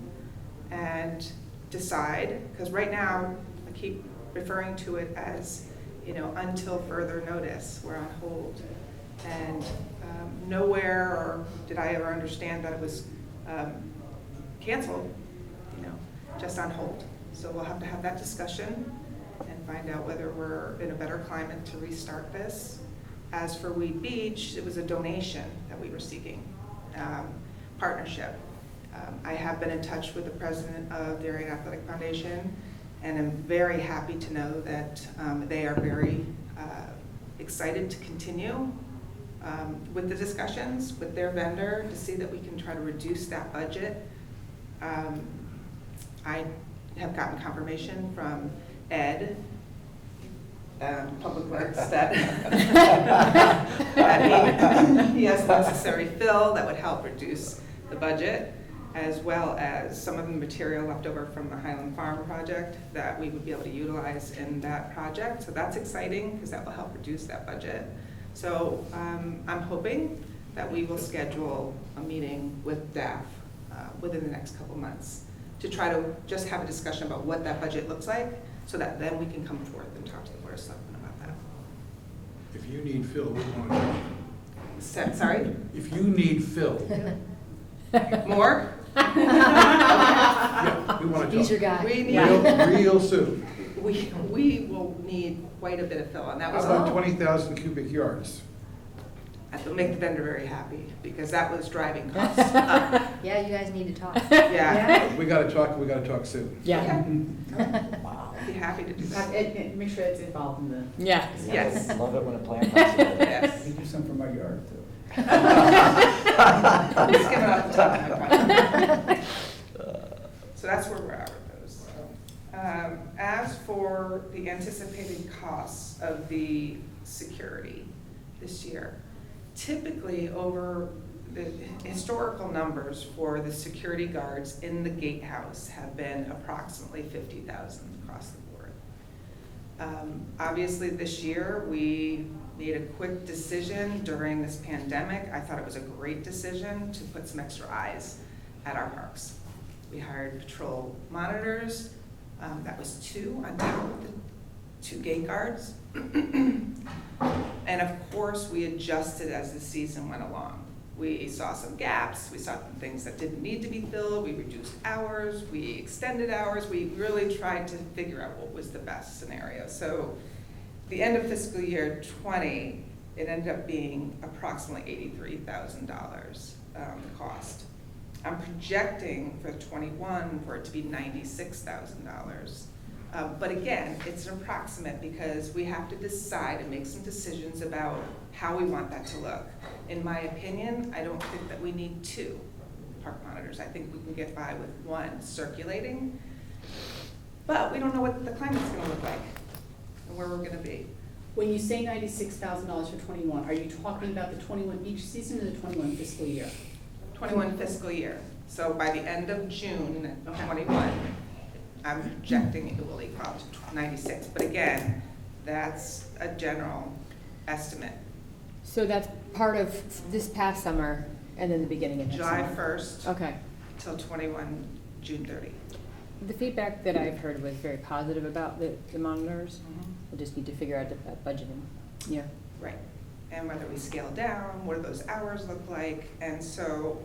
and decide, because right now I keep referring to it as, until further notice, we're on hold. And nowhere or did I ever understand that it was canceled, just on hold. So we'll have to have that discussion and find out whether we're in a better climate to restart this. As for Wheat Beach, it was a donation that we were seeking, partnership. I have been in touch with the president of the Area Athletic Foundation, and I'm very happy to know that they are very excited to continue with the discussions with their vendor to see that we can try to reduce that budget. I have gotten confirmation from Ed, Public Works, that he has the necessary fill that would help reduce the budget, as well as some of the material left over from the Highland Farm project that we would be able to utilize in that project. So that's exciting because that will help reduce that budget. So I'm hoping that we will schedule a meeting with DAF within the next couple months to try to just have a discussion about what that budget looks like, so that then we can come forth and talk to the Board of Selectmen about that. If you need Phil, we want to. Sorry? If you need Phil. More? Yeah, we want to talk. He's your guy. We need Real soon. We will need quite a bit of fill, and that was How about all. 20,000 cubic yards? That will make the vendor very happy, because that was driving costs up. Yeah, you guys need to talk. Yeah. We got to talk soon. Yeah. Wow. I'd be happy to do that. Make sure it's involved in the. Yeah. Yes. I love it when a plan comes together. Yes. We do some from our yard too. I'm just giving up the top of my point. So that's where we're at with those. As for the anticipated costs of the security this year, typically over the historical numbers for the security guards in the gatehouse have been approximately $50,000 across the board. Obviously, this year, we made a quick decision during this pandemic. I thought it was a great decision to put some extra eyes at our parks. We hired patrol monitors, that was 2 on top of the 2 gate guards. And of course, we adjusted as the season went along. We saw some gaps, we saw some things that didn't need to be filled, we reduced hours, we extended hours, we really tried to figure out what was the best scenario. So the end of fiscal year 20, it ended up being approximately $83,000, the cost. I'm projecting for 21 for it to be $96,000. But again, it's an approximate because we have to decide and make some decisions about how we want that to look. In my opinion, I don't think that we need 2 park monitors. I think we can get by with 1 circulating, but we don't know what the climate's gonna look like and where we're gonna be. When you say $96,000 for 21, are you talking about the 21 beach season or the 21 fiscal year? 21 fiscal year. So by the end of June of 21, I'm projecting it will equal out to 96. But again, that's a general estimate. So that's part of this past summer and then the beginning of next July summer? 1st Okay. till 21, June 30. The feedback that I've heard was very positive about the monitors. Mhm. We'll just need to figure out the budgeting. Yeah. Right. And whether we scale down, what do those hours look like? And so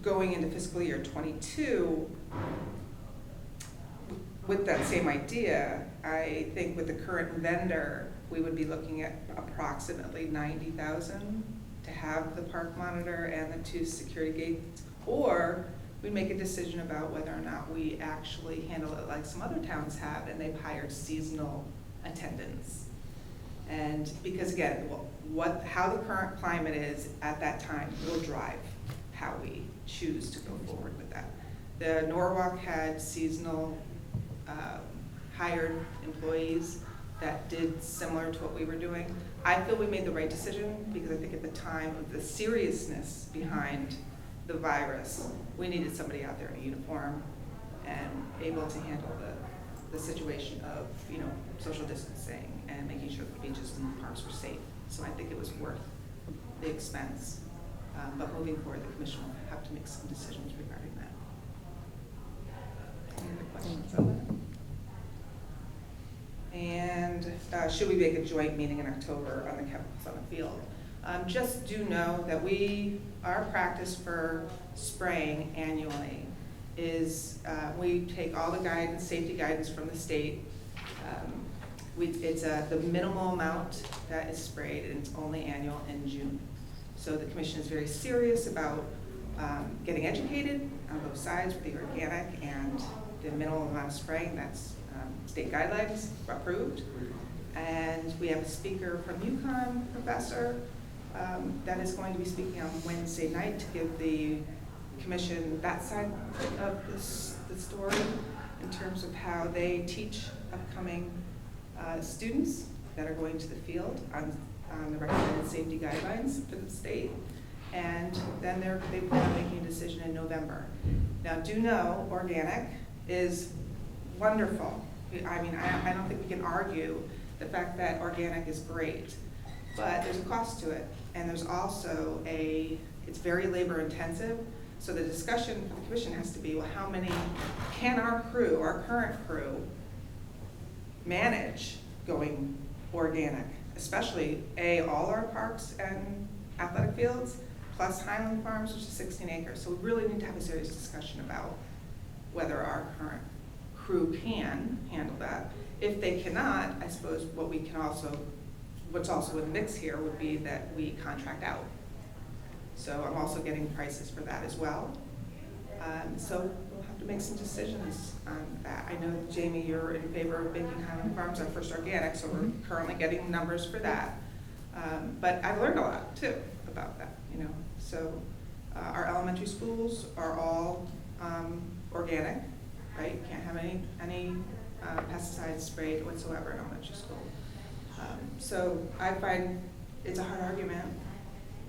going into fiscal year 22, with that same idea, I think with the current vendor, we would be looking at approximately $90,000 to have the park monitor and the 2 security gates. Or we make a decision about whether or not we actually handle it like some other towns have, and they've hired seasonal attendants. And because again, how the current climate is at that time will drive how we choose to go forward with that. The Norwalk had seasonal hired employees that did similar to what we were doing. I feel we made the right decision because I think at the time of the seriousness behind the virus, we needed somebody out there in a uniform and able to handle the situation of, social distancing and making sure the beaches and the parks were safe. So I think it was worth the expense. But moving forward, the commission will have to make some decisions regarding that. Any other questions on that? And should we make a joint meeting in October on the chemicals on the field? Just do know that our practice for spraying annually is we take all the guidance, safety guidance from the state. It's the minimal amount that is sprayed, and it's only annual in June. So the commission is very serious about getting educated on both sides with the organic and the minimal amount of spraying. That's state guidelines approved. And we have a speaker from UConn, professor, that is going to be speaking on Wednesday night to give the commission that side of the story in terms of how they teach upcoming students that are going to the field on the recommended safety guidelines for the state. And then they plan on making a decision in November. Now, do know organic is wonderful. I mean, I don't think we can argue the fact that organic is great, but there's a cost to it. And there's also it's very labor intensive. So the discussion for the commission has to be, well, how many can our current crew, manage going organic? Especially all our parks and athletic fields, plus Highland Farms, which is 16 acres. So we really need to have a serious discussion about whether our current crew can handle that. If they cannot, I suppose what's also in the mix here would be that we contract out. So I'm also getting prices for that as well. So we'll have to make some decisions on that. I know, Jamie, you're in favor of making Highland Farms our first organic, so we're currently getting numbers for that. But I've learned a lot too about that, So our elementary schools are all organic, right? Can't have any pesticides sprayed whatsoever in elementary school. So I find it's a hard argument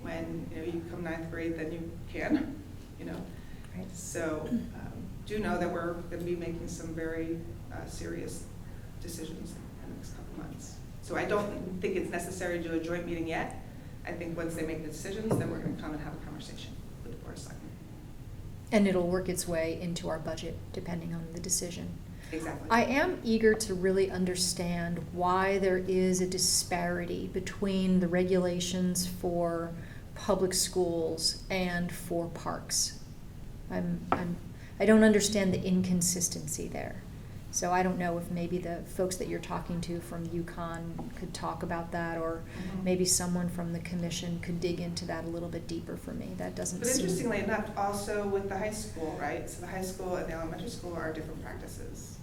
when you come 9th grade, then you can, Right. So do know that we're going to be making some very serious decisions in the next couple months. So I don't think it's necessary to do a joint meeting yet. I think once they make the decisions, then we're going to come and have a conversation with the Board of Selectmen. And it'll work its way into our budget, depending on the decision. Exactly. I am eager to really understand why there is a disparity between the regulations for public schools and for parks. I don't understand the inconsistency there. So I don't know if maybe the folks that you're talking to from UConn could talk about that, or maybe someone from the commission could dig into that a little bit deeper for me. That doesn't But seem... interestingly enough, also with the high school, right? So the high school and the elementary school are different practices.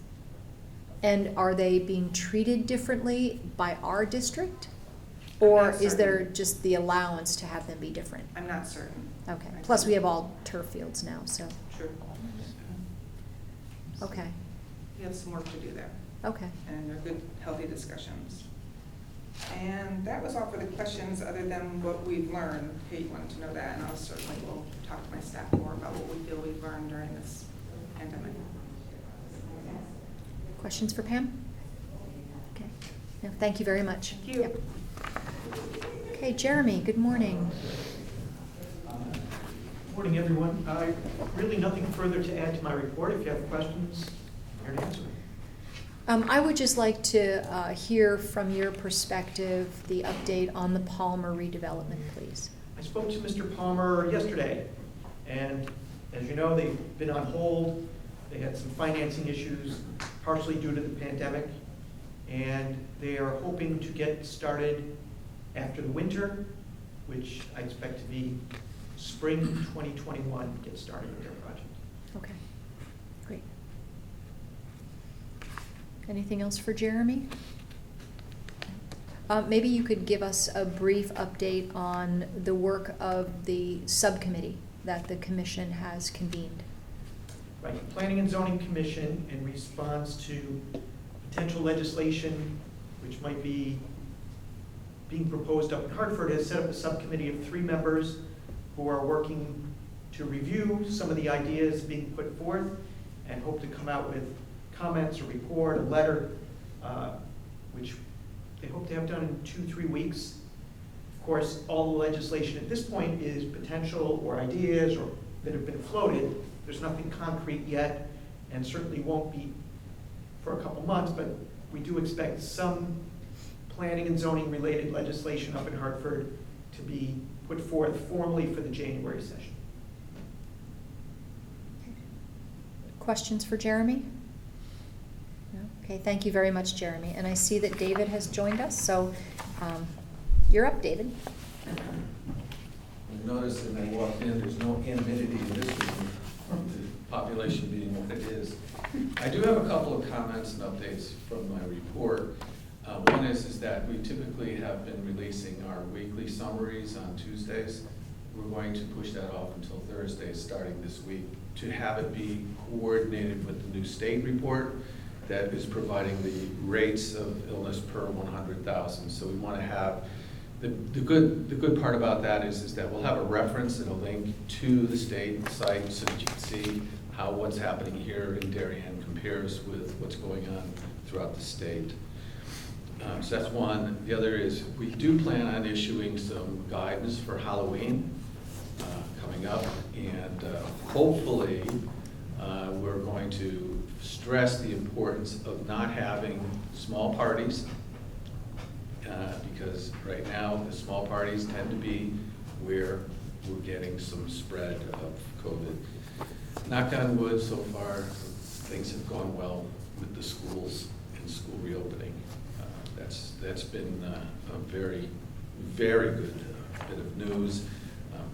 And are they being treated differently by our district? I'm Or not is there certain. just the allowance to have them be different? I'm not certain. Okay, I plus we think- have all turf fields now, so, True. okay, We have some work to do there, okay. and they're good, healthy discussions. And that was all for the questions, other than what we've learned. Kate wanted to know that, and I'll certainly will talk to my staff more about what we feel we've learned during this pandemic. Questions for Pam? Okay, no, thank you very much. Thank you. Yep. Okay, Jeremy, good morning. Morning, everyone. Really nothing further to add to my report. If you have questions, I'm here to answer them. I would just like to hear from your perspective the update on the Palmer redevelopment, please. I spoke to Mr. Palmer yesterday, and as you know, they've been on hold. They had some financing issues, partially due to the pandemic, and they are hoping to get started after the winter, which I expect to be spring 2021, get started with their project. Okay, great. Anything else for Jeremy? Maybe you could give us a brief update on the work of the subcommittee that the commission has convened. Right, the Planning and Zoning Commission, in response to potential legislation which might be being proposed up in Hartford, has set up a subcommittee of 3 members who are working to review some of the ideas being put forth and hope to come out with comments, a report, a letter, which they hope to have done in 2-3 weeks. Of course, all the legislation at this point is potential or ideas or that have been floated. There's nothing concrete yet, and certainly won't be for a couple months, but we do expect some planning and zoning related legislation up in Hartford to be put forth formally for the January session. Questions for Jeremy? No? Okay, thank you very much, Jeremy. And I see that David has joined us, so you're up, David. I noticed when I walked in, there's no anonymity in this room, the population being what it is. I do have a couple of comments and updates from my report. One is that we typically have been releasing our weekly summaries on Tuesdays. We're going to push that off until Thursday, starting this week, to have it be coordinated with the new state report that is providing the rates of illness per 100,000. So we want to have, the good part about that is that we'll have a reference and a link to the state site so that you can see how what's happening here in Darien compares with what's going on throughout the state. So that's one. The other is we do plan on issuing some guidance for Halloween coming up, and hopefully we're going to stress the importance of not having small parties because right now the small parties tend to be where we're getting some spread of COVID. Knock on wood, so far things have gone well with the schools and school reopening. That's been a very, very good bit of news.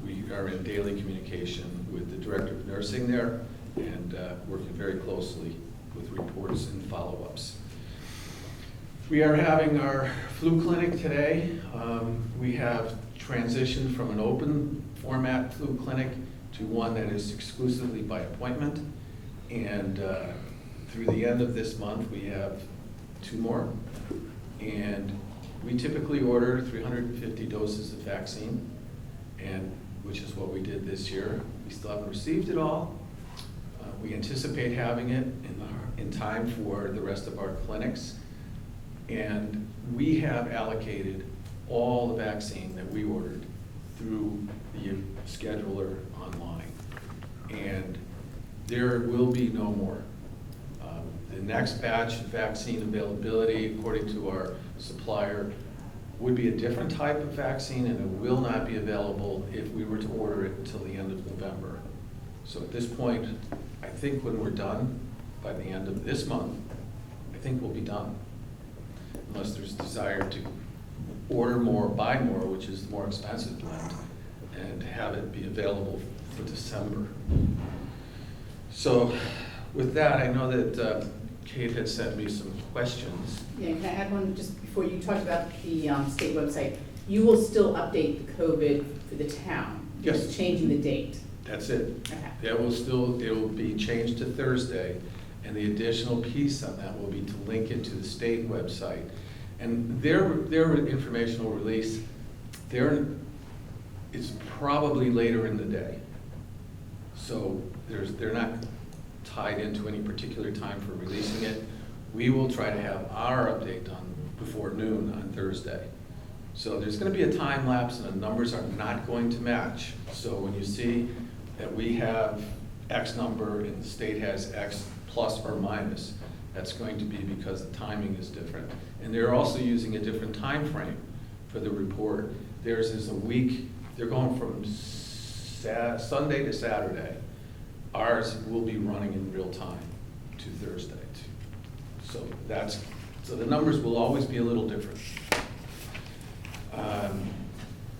We are in daily communication with the director of nursing there and working very closely with reports and follow-ups. We are having our flu clinic today. We have transitioned from an open format flu clinic to one that is exclusively by appointment. And through the end of this month, we have 2 more. And we typically order 350 doses of vaccine, and which is what we did this year. We still haven't received it all. We anticipate having it in time for the rest of our clinics. And we have allocated all the vaccine that we ordered through the scheduler online. And there will be no more. The next batch of vaccine availability, according to our supplier, would be a different type of vaccine, and it will not be available if we were to order it until the end of November. So at this point, I think when we're done, by the end of this month, I think we'll be done. Unless there's desire to order more, buy more, which is the more expensive blend, and have it be available for December. So with that, I know that Kate had sent me some questions. Yeah, can I add one just before you talked about the state website? You will still update the COVID for the town? Yes. Just changing the date? That's it. Okay. That will still, it will be changed to Thursday, and the additional piece on that will be to link it to the state website. And their informational release, it's probably later in the day. So they're not tied into any particular time for releasing it. We will try to have our update done before noon on Thursday. So there's going to be a time lapse, and the numbers are not going to match. So when you see that we have X number and the state has X plus or minus, that's going to be because the timing is different. And they're also using a different time frame for the report. Theirs is a week. They're going from Sunday to Saturday. Ours will be running in real time to Thursday. So the numbers will always be a little different.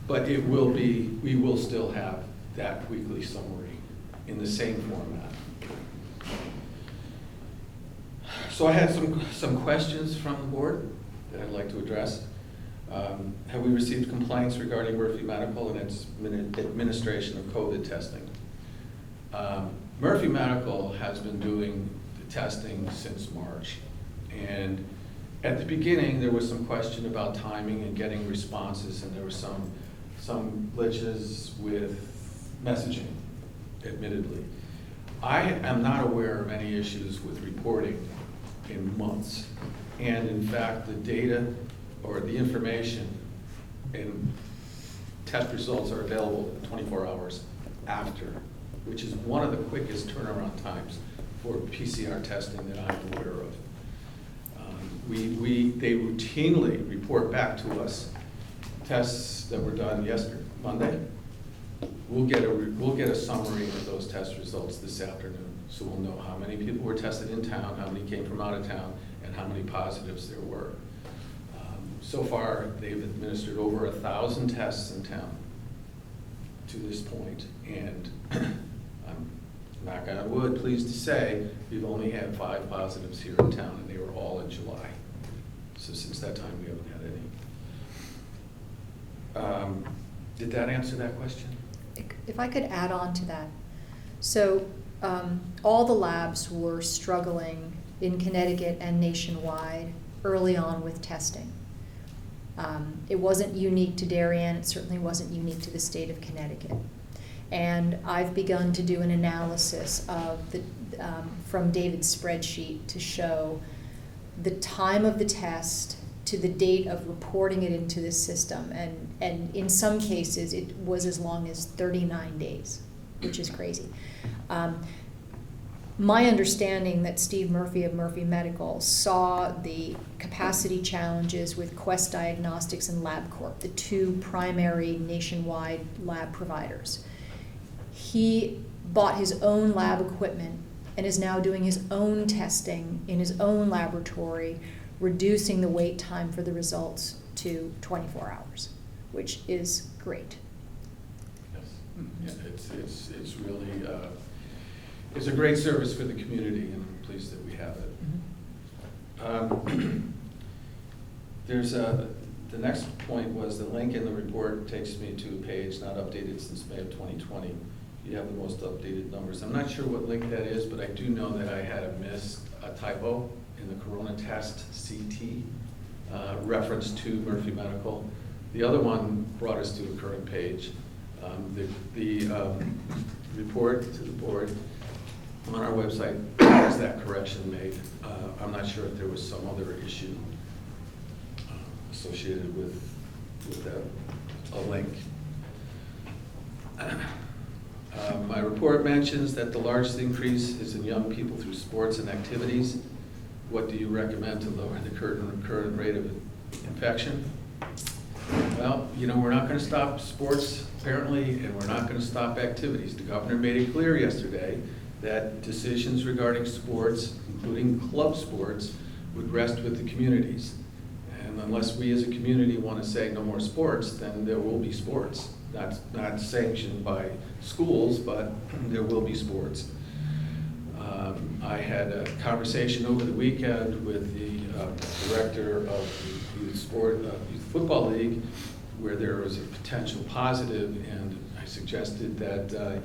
But it will be, we will still have that weekly summary in the same format. So I had some questions from the board that I'd like to address. Have we received complaints regarding Murphy Medical and its administration of COVID testing? Murphy Medical has been doing the testing since March. And at the beginning, there was some question about timing and getting responses, and there were some glitches with messaging, admittedly. I am not aware of any issues with reporting in months. And in fact, the data or the information and test results are available 24 hours after, which is one of the quickest turnaround times for PCR testing that I'm aware of. They routinely report back to us tests that were done Monday. We'll get a summary of those test results this afternoon, so we'll know how many people were tested in town, how many came from out of town, and how many positives there were. So far, they've administered over 1,000 tests in town to this point, and I'm knock on wood, pleased to say, we've only had 5 positives here in town, and they were all in July. So since that time, we haven't had any. Did that answer that question? If I could add on to that. So all the labs were struggling in Connecticut and nationwide early on with testing. It wasn't unique to Darien. It certainly wasn't unique to the state of Connecticut. And I've begun to do an analysis of from David's spreadsheet to show the time of the test to the date of reporting it into the system. And in some cases, it was as long as 39 days, which is crazy. My understanding that Steve Murphy of Murphy Medical saw the capacity challenges with Quest Diagnostics and LabCorp, the 2 primary nationwide lab providers. He bought his own lab equipment and is now doing his own testing in his own laboratory, reducing the wait time for the results to 24 hours, which is great. Yes. Yeah, it's really, it's a great service for the community, and I'm pleased that we have it. There's the next point was the link in the report takes me to a page not updated since May of 2020. You have the most updated numbers. I'm not sure what link that is, but I do know that I had a typo in the Corona test CT reference to Murphy Medical. The other one brought us to a current page. The report to the board on our website has that correction made. I'm not sure if there was some other issue associated with a link. My report mentions that the largest increase is in young people through sports and activities. What do you recommend to lower the current rate of infection? Well, you know, we're not going to stop sports, apparently, and we're not going to stop activities. The governor made it clear yesterday that decisions regarding sports, including club sports, would rest with the communities. And unless we as a community want to say no more sports, then there will be sports. Not sanctioned by schools, but there will be sports. I had a conversation over the weekend with the director of the Youth Football League, where there was a potential positive, and I suggested that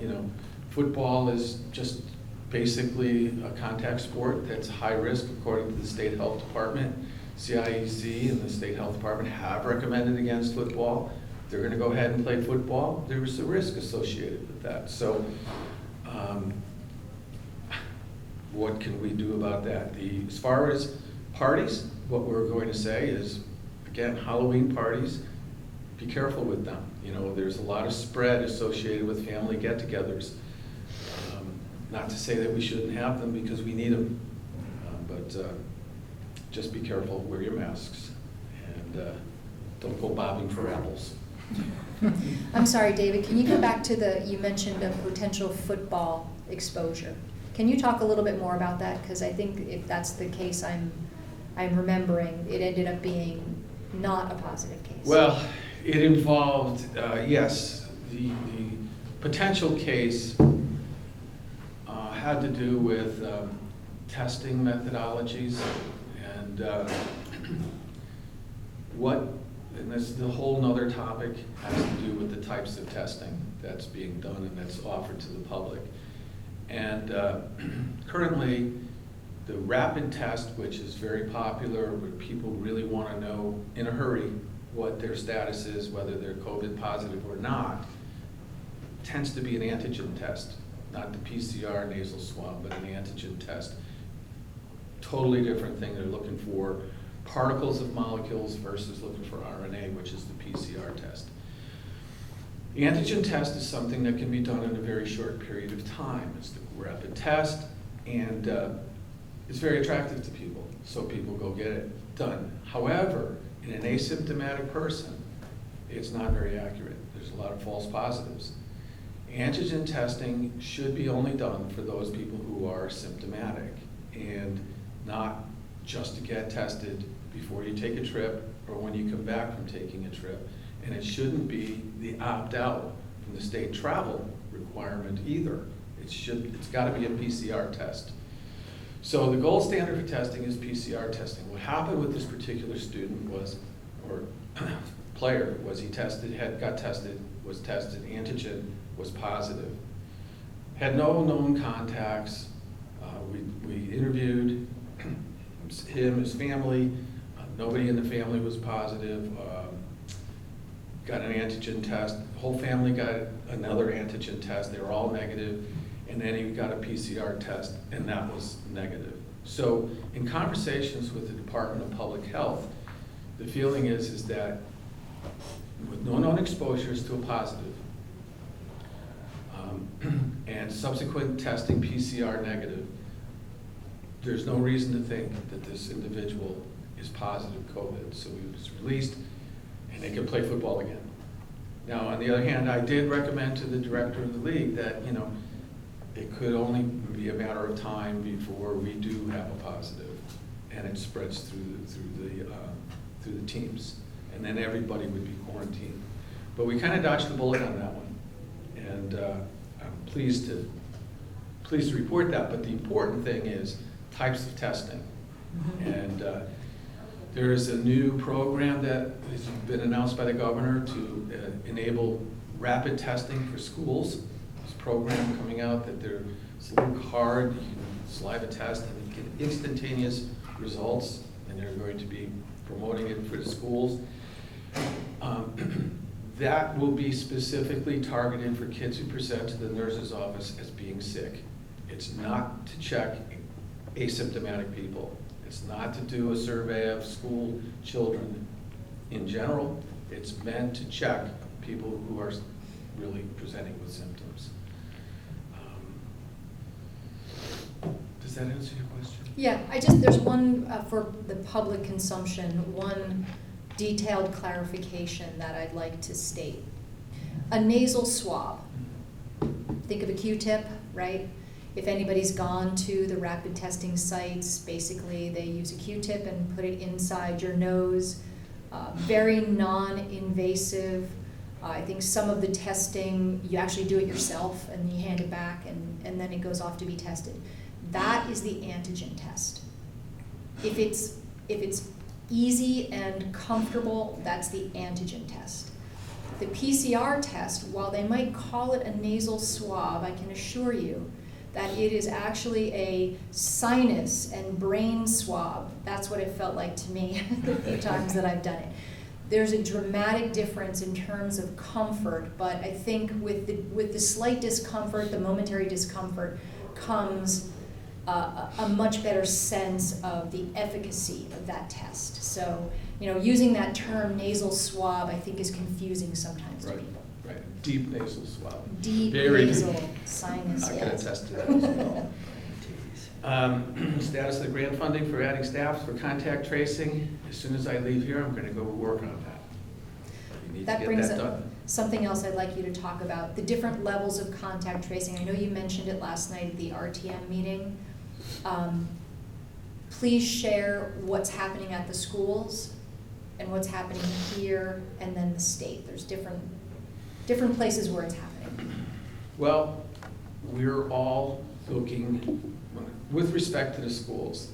football is just basically a contact sport that's high risk according to the state health department. CIEC and the state health department have recommended against football. They're going to go ahead and play football. There is a risk associated with that. So what can we do about that? As far as parties, what we're going to say is, again, Halloween parties, be careful with them. You know, there's a lot of spread associated with family get-togethers. Not to say that we shouldn't have them, because we need them, but just be careful, wear your masks, and don't go bobbing for apples. I'm sorry, David, can you go back to you mentioned a potential football exposure. Can you talk a little bit more about that? Because I think if that's the case, I'm remembering, it ended up being not a positive case. Well, it involved, yes, the potential case had to do with testing methodologies, and and this is a whole nother topic, has to do with the types of testing that's being done and that's offered to the public. And currently, the rapid test, which is very popular, where people really want to know in a hurry what their status is, whether they're COVID positive or not, tends to be an antigen test, not the PCR nasal swab, but an antigen test. Totally different thing. They're looking for particles of molecules versus looking for RNA, which is the PCR test. The antigen test is something that can be done in a very short period of time. It's the rapid test, and it's very attractive to people, so people go get it done. However, in an asymptomatic person, it's not very accurate. There's a lot of false positives. Antigen testing should be only done for those people who are symptomatic, and not just to get tested before you take a trip or when you come back from taking a trip. And it shouldn't be the opt-out from the state travel requirement either. It's got to be a PCR test. So the gold standard for testing is PCR testing. What happened with this particular student was, or player, was he got tested, was tested, antigen was positive. Had no known contacts. We interviewed him, his family. Nobody in the family was positive. Got an antigen test. The whole family got another antigen test. They were all negative. And then he got a PCR test, and that was negative. So in conversations with the Department of Public Health, the feeling is that with no known exposures to a positive, and subsequent testing PCR negative, there's no reason to think that this individual is positive COVID. So he was released, and they can play football again. Now, on the other hand, I did recommend to the director of the league that, it could only be a matter of time before we do have a positive, and it spreads through the teams, and then everybody would be quarantined. But we kind of dodged the bullet on that one, and I'm pleased to report that. But the important thing is types of testing, and there is a new program that has been announced by the governor to enable rapid testing for schools. Program coming out that it's a little card, you can saliva test and get instantaneous results, and they're going to be promoting it for the schools. That will be specifically targeted for kids who present to the nurse's office as being sick. It's not to check asymptomatic people. It's not to do a survey of school children. in general. It's meant to check people who are really presenting with symptoms. Does that answer your question? Yeah, there's one, for the public consumption, one detailed clarification that I'd like to state. A nasal swab. Think of a Q-tip, right? If anybody's gone to the rapid testing sites, basically they use a Q-tip and put it inside your nose. Very non-invasive. I think some of the testing, you actually do it yourself and you hand it back and then it goes off to be tested. That is the antigen test. If it's easy and comfortable, that's the antigen test. The PCR test, while they might call it a nasal swab, I can assure you that it is actually a sinus and brain swab. That's what it felt like to me the few times that I've done it. There's a dramatic difference in terms of comfort, but I think with the slight discomfort, the momentary discomfort, comes a much better sense of the efficacy of that test. So, using that term nasal swab, I think is confusing sometimes to people. Right, deep nasal swab. Deep Very nasal deep. sinus. I can yes. attest to that as well. Status of the grant funding for adding staff for contact tracing. As soon as I leave here, I'm gonna go work on that. We need That to brings get that up done. something else I'd like you to talk about, the different levels of contact tracing. I know you mentioned it last night at the RTM meeting. Please share what's happening at the schools and what's happening here and then the state. There's different places where it's happening. Well, we're all looking, with respect to the schools,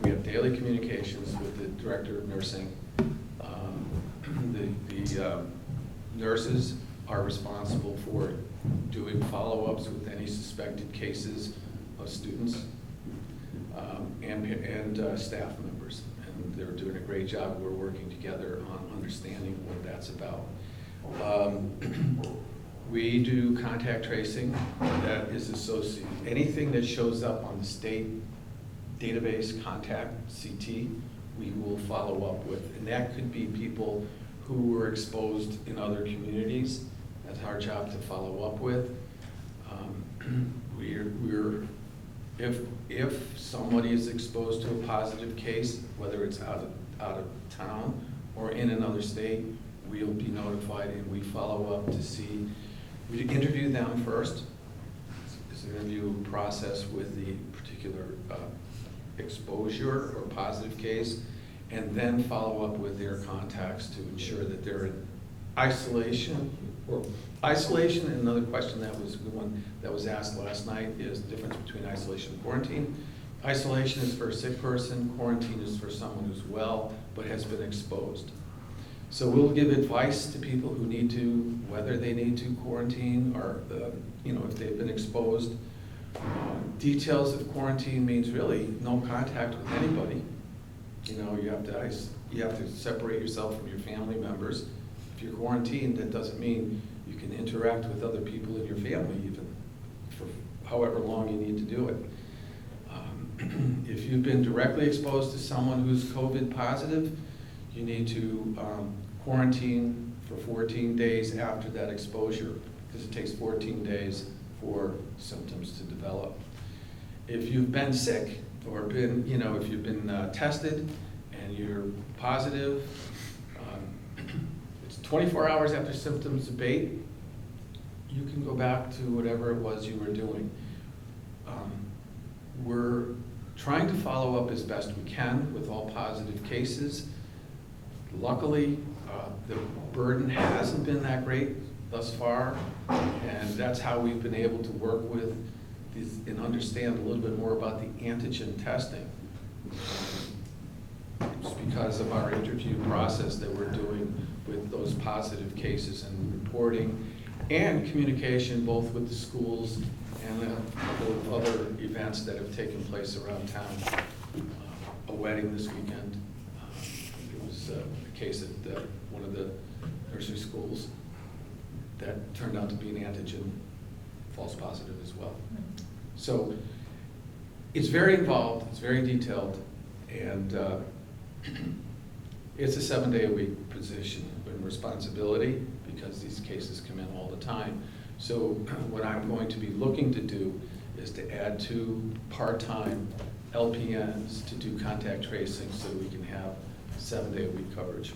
we have daily communications with the director of nursing. The nurses are responsible for doing follow-ups with any suspected cases of students and staff members. And they're doing a great job. We're working together on understanding what that's about. We do contact tracing that is associated, anything that shows up on the state database, contact, CT, we will follow up with. And that could be people who were exposed in other communities. That's our job to follow up with. If somebody is exposed to a positive case, whether it's out of town or in another state, we'll be notified and we follow up to see. We interview them first. It's an interview process with the particular exposure or positive case, and then follow up with their contacts to ensure that they're in isolation. And another question that was the one that was asked last night is the difference between isolation and quarantine. Isolation is for a sick person, quarantine is for someone who's well but has been exposed. So we'll give advice to people who need to, whether they need to quarantine or, if they've been exposed. Details of quarantine means really no contact with anybody. You have to separate yourself from your family members. If you're quarantined, that doesn't mean you can interact with other people in your family even for however long you need to do it. If you've been directly exposed to someone who's COVID positive, you need to quarantine for 14 days after that exposure, because it takes 14 days for symptoms to develop. If you've been sick or if you've been tested and you're positive, it's 24 hours after symptoms abate, you can go back to whatever it was you were doing. We're trying to follow up as best we can with all positive cases. Luckily, the burden hasn't been that great thus far, and that's how we've been able to work with these and understand a little bit more about the antigen testing. It's because of our interview process that we're doing with those positive cases and reporting and communication both with the schools and a couple of other events that have taken place around town. A wedding this weekend. It was a case at one of the nursery schools that turned out to be an antigen false positive as well. So it's very involved, it's very detailed, and It's a 7-day-a-week position and responsibility because these cases come in all the time. So what I'm going to be looking to do is to add 2 part-time LPNs to do contact tracing so we can have 7-day-a-week coverage.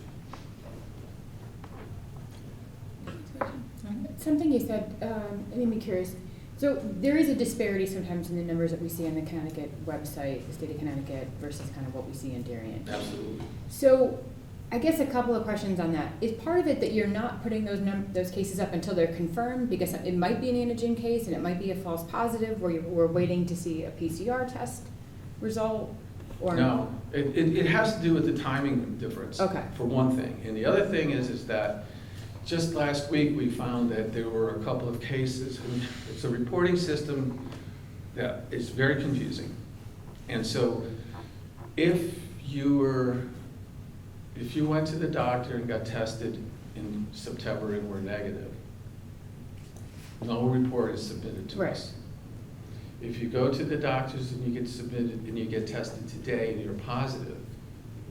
Something you said, it made me curious. So there is a disparity sometimes in the numbers that we see on the Connecticut website, the state of Connecticut, versus kind of what we see in Darien. Absolutely. So I guess a couple of questions on that. Is part of it that you're not putting those cases up until they're confirmed? Because it might be an antigen case and it might be a false positive where we're waiting to see a PCR test result? Or no, it has to do with the timing difference, okay, for one thing. And the other thing is that just last week we found that there were a couple of cases. It's a reporting system that is very confusing. And so if you went to the doctor and got tested in September and were negative, no report is submitted to us. If you go to the doctors and you get submitted and you get tested today and you're positive,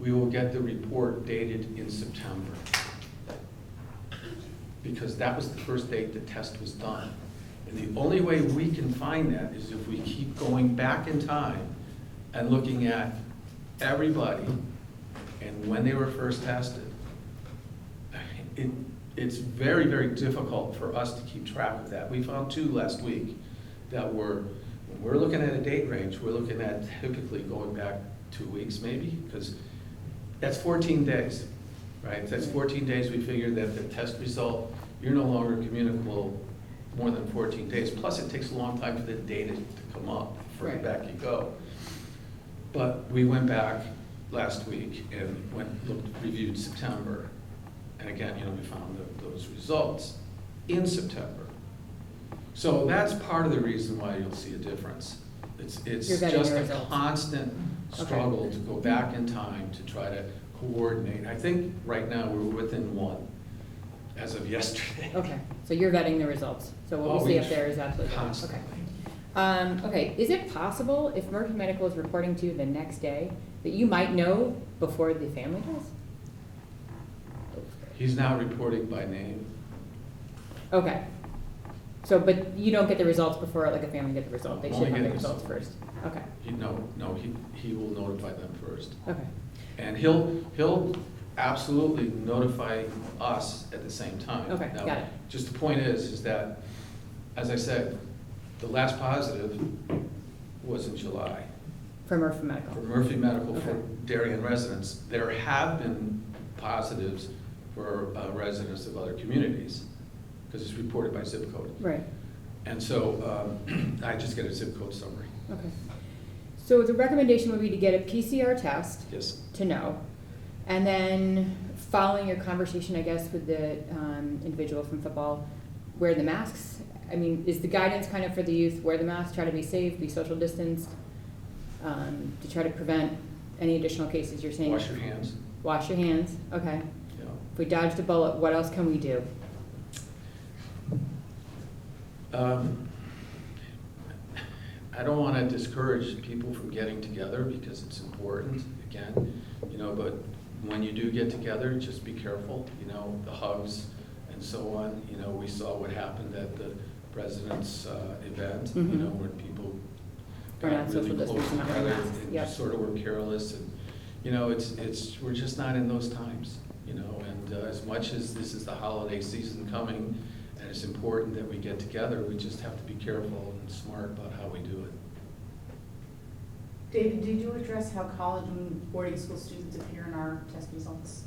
we will get the report dated in September. Because that was the first date the test was done. And the only way we can find that is if we keep going back in time and looking at everybody and when they were first tested. It's very, very difficult for us to keep track of that. We found 2 last week that were, when we're looking at a date range, we're looking at typically going back 2 weeks maybe, because that's 14 days. Right, that's 14 days. We figured that the test result, you're no longer communicable more than 14 days. Plus, it takes a long time for the data to come up. Further back you go. But we went back last week and reviewed September, and again, we found those results in September. So that's part of the reason why you'll see a difference. It's just a constant struggle to go back in time to try to coordinate. I think right now we're within 1 as of yesterday. Okay, so you're vetting the results. So what we see up there is absolutely constantly. Okay. Okay, is it possible if Murphy Medical is reporting to you the next day that you might know before the family does? He's now reporting by name. Okay. So, but you don't get the results before like a family get the result. They should have the results first. Okay. He will notify them first. Okay. And he'll absolutely notify us at the same time. Okay, now, got it. Just the point is that, as I said, the last positive was in July. For Murphy Medical. For Murphy Medical, okay. For Darien residents. There have been positives for residents of other communities, because it's reported by zip code. Right. And so I just get a zip code summary. Okay. So the recommendation would be to get a PCR test. Yes. To know. And then following your conversation, I guess, with the individual from football, wear the masks. I mean, is the guidance kind of for the youth, wear the mask, try to be safe, be social distanced, to try to prevent any additional cases you're saying? Wash your hands. Wash your hands, okay. Yeah. If we dodged a bullet, what else can we do? I don't want to discourage people from getting together because it's important, again, but when you do get together, just be careful, the hugs and so on. We saw what happened at the president's event, when people got really close together and just sort of were careless. And, we're just not in those times, and as much as this is the holiday season coming, and it's important that we get together, we just have to be careful and smart about how we do it. David, did you address how college and boarding school students appear in our test results?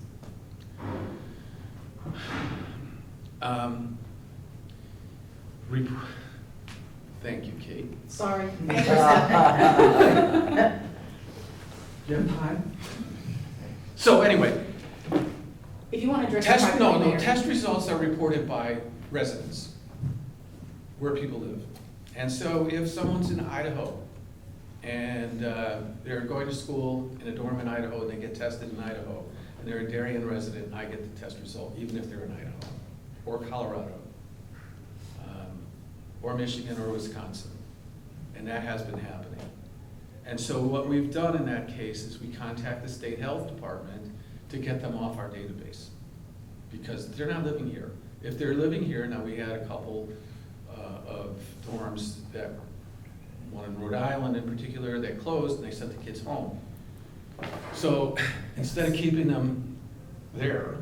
Thank you, Kate. Sorry. Do you have time? So anyway. If you want to address test results are reported by residents, where people live. And so if someone's in Idaho and they're going to school in a dorm in Idaho and they get tested in Idaho, and they're a Darien resident, I get the test result, even if they're in Idaho, or Colorado, or Michigan, or Wisconsin. And that has been happening. And so what we've done in that case is we contact the state health department to get them off our database, because they're not living here. If they're living here, now we had a couple of dorms that, one in Rhode Island in particular, that closed and they sent the kids home. So instead of keeping them there,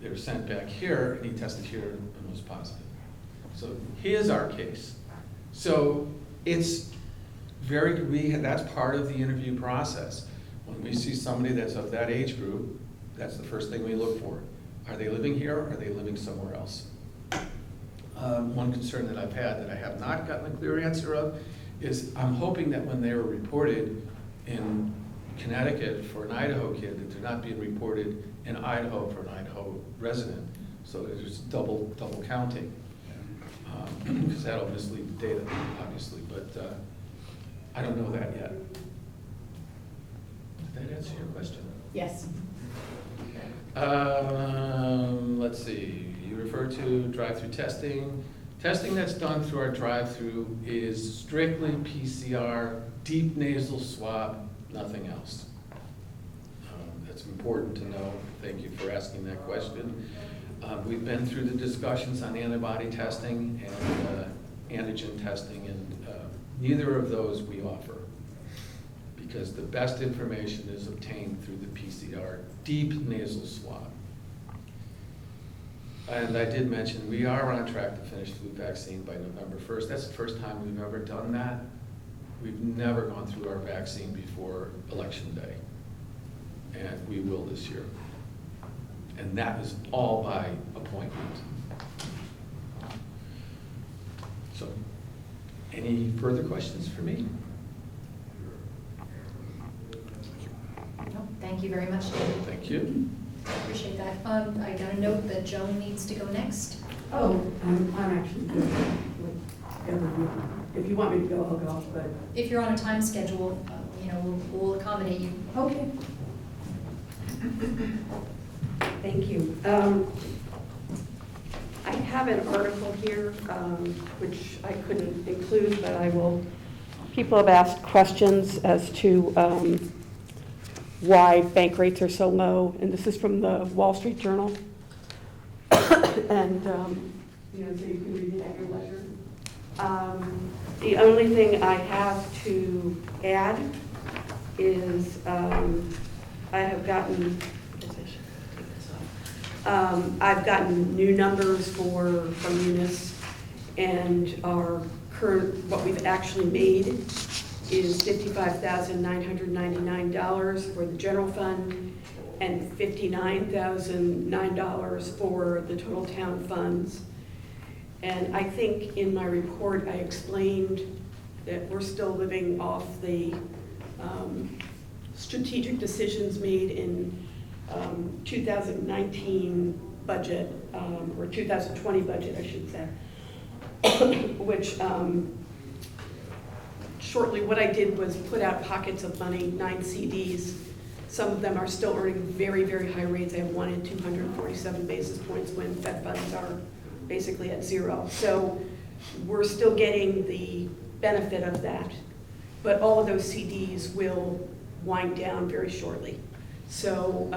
they were sent back here, and he tested here and was positive. So here's our case. So it's that's part of the interview process. When we see somebody that's of that age group, that's the first thing we look for. Are they living here, or are they living somewhere else? One concern that I've had that I have not gotten a clear answer of is I'm hoping that when they were reported in Connecticut for an Idaho kid, that they're not being reported in Idaho for an Idaho resident. So there's double counting, because that'll mislead the data, obviously, but I don't know that yet. Did that answer your question? Yes. Let's see, you refer to drive-through testing. Testing that's done through our drive-through is strictly PCR, deep nasal swab, nothing else. That's important to know. Thank you for asking that question. We've been through the discussions on antibody testing and antigen testing, and neither of those we offer, because the best information is obtained through the PCR, deep nasal swab. And I did mention we are on track to finish flu vaccine by November 1st. That's the first time we've ever done that. We've never gone through our vaccine before Election Day, and we will this year. And that is all by appointment. So, any further questions for me? No, thank you very much, David. Thank you. Appreciate that. I got a note that Joan needs to go next. Oh, I'm actually good with everything. If you want me to go, I'll go, but. If you're on a time schedule, we'll accommodate you. Okay. Thank you. I have an article here, which I couldn't include, but I will. People have asked questions as to why bank rates are so low, and this is from the Wall Street Journal. And, so you can read it at your leisure. The only thing I have to add is I have gotten, I've gotten new numbers from Eunice, and our current, what we've actually made is $55,999 for the general fund and $59,009 for the total town funds. And I think in my report I explained that we're still living off the strategic decisions made in 2019 budget, or 2020 budget, I should say, which shortly what I did was put out pockets of money, 9 CDs. Some of them are still earning very, very high rates. I have one at 247 basis points when Fed funds are basically at 0. So we're still getting the benefit of that. But all of those CDs will wind down very shortly. So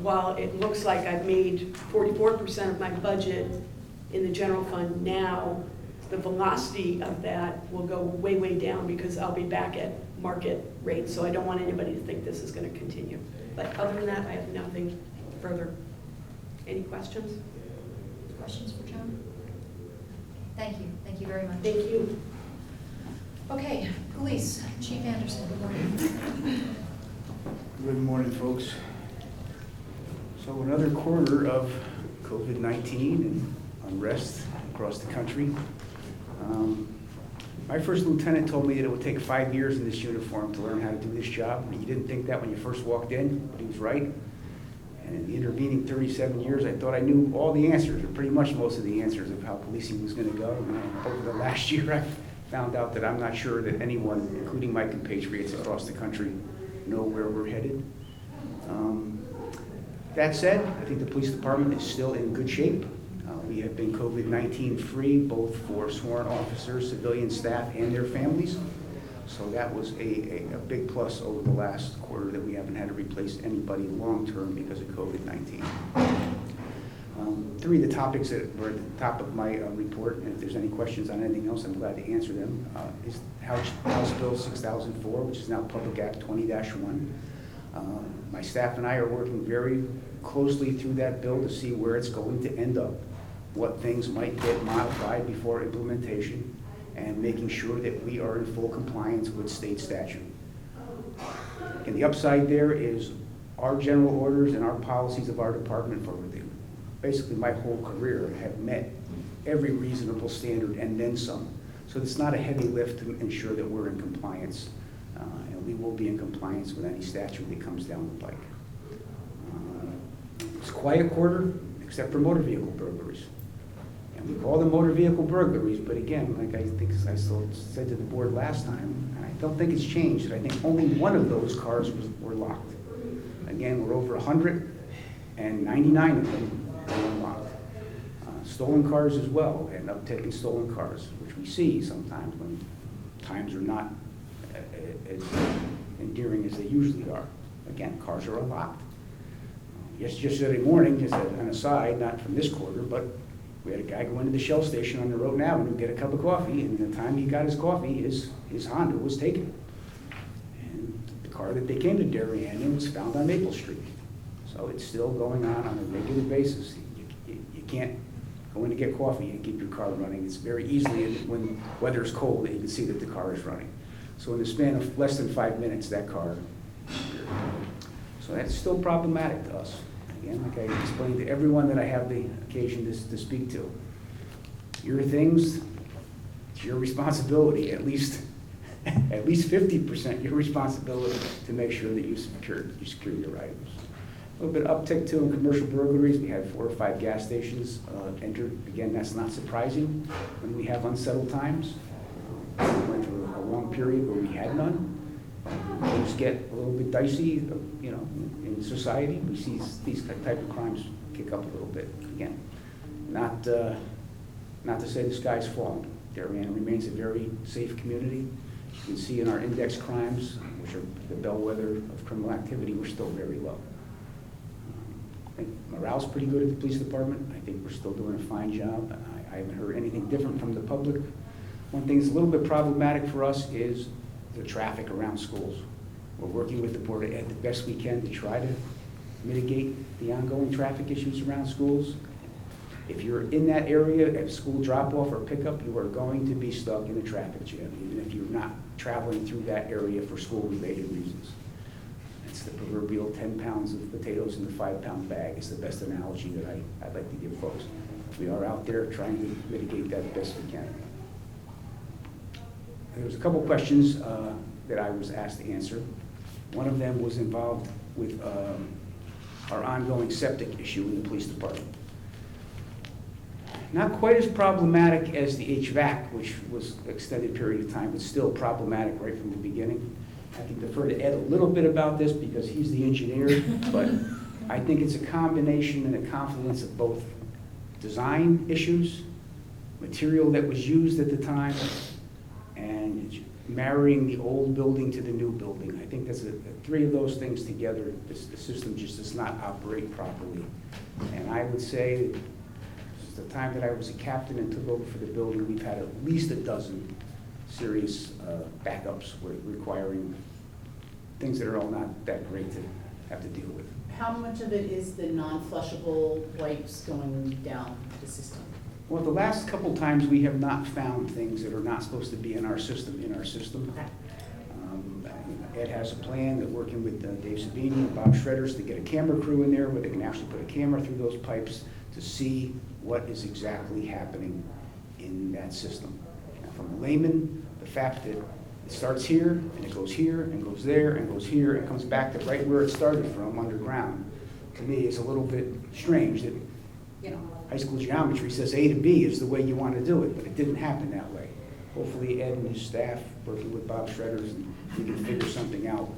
while it looks like I've made 44% of my budget in the general fund now, the velocity of that will go way, way down because I'll be back at market rates. So I don't want anybody to think this is going to continue. But other than that, I have nothing further. Any questions? Questions for Joan? Thank you. Thank you very much. Thank you. Okay, police. Chief Anderson, good morning. Good morning, folks. So another quarter of COVID-19 and unrest across the country. My first lieutenant told me that it would take 5 years in this uniform to learn how to do this job. You didn't think that when you first walked in, but he was right. And in the intervening 37 years, I thought I knew all the answers, or pretty much most of the answers of how policing was going to go. And over the last year, I found out that I'm not sure that anyone, including my compatriots across the country, know where we're headed. That said, I think the police department is still in good shape. We have been COVID-19 free, both for sworn officers, civilian staff, and their families. So that was a big plus over the last quarter, that we haven't had to replace anybody long-term because of COVID-19. Three of the topics that were at the top of my report, and if there's any questions on anything else, I'm glad to answer them, is House Bill 6004, which is now Public Act 20-1. My staff and I are working very closely through that bill to see where it's going to end up, what things might get modified before implementation, and making sure that we are in full compliance with state statute. And the upside there is our general orders and our policies of our department for basically my whole career have met every reasonable standard and then some. So it's not a heavy lift to ensure that we're in compliance, and we will be in compliance with any statute that comes down the pike. It's a quiet quarter, except for motor vehicle burglaries. And we call them motor vehicle burglaries, but again, like I think I said to the board last time, and I don't think it's changed, I think only one of those cars were locked. Again, we're over 100, and 99 of them were unlocked. Stolen cars as well, and uptick in stolen cars, which we see sometimes when times are not as endearing as they usually are. Again, cars are unlocked. Yesterday morning, just an aside, not from this quarter, but we had a guy go into the Shell station on the Roden Avenue, get a cup of coffee, and the time he got his coffee, his Honda was taken. And the car that they came to Darien in was found on Maple Street. So it's still going on a regular basis. You can't go in to get coffee and keep your car running. It's very easily, when weather's cold, that you can see that the car is running. So in the span of less than 5 minutes, that car disappeared. So that's still problematic to us. Again, like I explained to everyone that I have the occasion to speak to, your things, it's your responsibility, at least 50% your responsibility to make sure that you secure your items. A little bit uptick too in commercial burglaries. We had 4 or 5 gas stations entered. Again, that's not surprising when we have unsettled times. We went through a long period where we had none. Things get a little bit dicey, you know, in society. We see these type of crimes kick up a little bit. Again, not to say the sky's falling. Darien remains a very safe community. You can see in our index crimes, which are the bellwether of criminal activity, we're still very low. I think morale's pretty good at the police department. I think we're still doing a fine job. I haven't heard anything different from the public. One thing that's a little bit problematic for us is the traffic around schools. We're working with the Board of Ed the best we can to try to mitigate the ongoing traffic issues around schools. If you're in that area at school drop-off or pickup, you are going to be stuck in a traffic jam, even if you're not traveling through that area for school-related reasons. It's the proverbial 10 pounds of potatoes in the 5-pound bag is the best analogy that I'd like to give folks. We are out there trying to mitigate that best we can. There was a couple questions that I was asked to answer. One of them was involved with our ongoing septic issue in the police department. Not quite as problematic as the HVAC, which was an extended period of time, but still problematic right from the beginning. I can defer to Ed a little bit about this because he's the engineer, but I think it's a combination and a confluence of both design issues, material that was used at the time, and marrying the old building to the new building. I think that's 3 of those things together, the system just does not operate properly. And I would say, since the time that I was a captain and took over for the building, we've had at least a dozen serious backups requiring things that are all not that great to have to deal with. How much of it is the non-flushable wipes going down the system? Well, the last couple times we have not found things that are not supposed to be in our system. Okay. Ed has a plan that working with Dave Sabini and Bob Shredders to get a camera crew in there where they can actually put a camera through those pipes to see what is exactly happening in that system. Now, from a layman, the fact that it starts here and it goes here and goes there and goes here and comes back to right where it started from underground, to me is a little bit strange that, you know, high school geometry says A to B is the way you want to do it, but it didn't happen that way. Hopefully Ed and his staff, working with Bob Shredders, and we can figure something out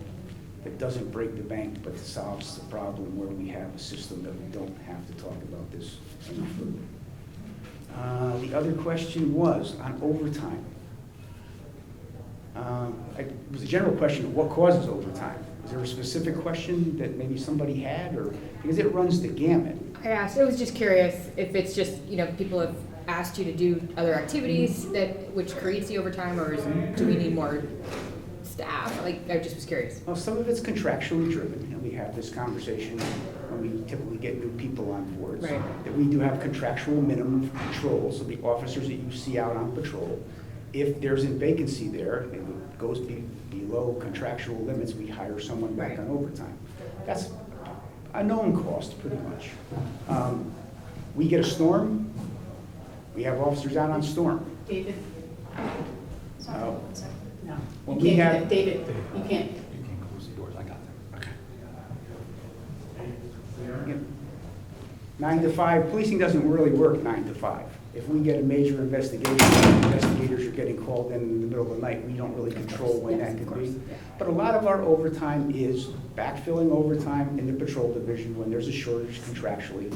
that doesn't break the bank, but solves the problem where we have a system that we don't have to talk about this any further. The other question was on overtime. It was a general question of what causes overtime. Is there a specific question that maybe somebody had, or, because it runs the gamut. I was just curious if it's just, people have asked you to do other activities which creates the overtime, or do we need more staff? I just was curious. Well, some of it's contractually driven, and we have this conversation when we typically get new people on board. Right. That we do have contractual minimum patrols, so the officers that you see out on patrol, if there's a vacancy there, and it goes below contractual limits, we hire someone back on overtime. That's a known cost, pretty much. We get a storm, we have officers out on storm. David? Uh, No. When You we can't do have- that. David, you can't. You can close the doors, I got them. Okay. 9 to 5, policing doesn't really work 9 to 5. If we get a major investigation, investigators are getting called in the middle of the night, we don't really control when that could be. But a lot of our overtime is backfilling overtime in the patrol division when there's a shortage contractually.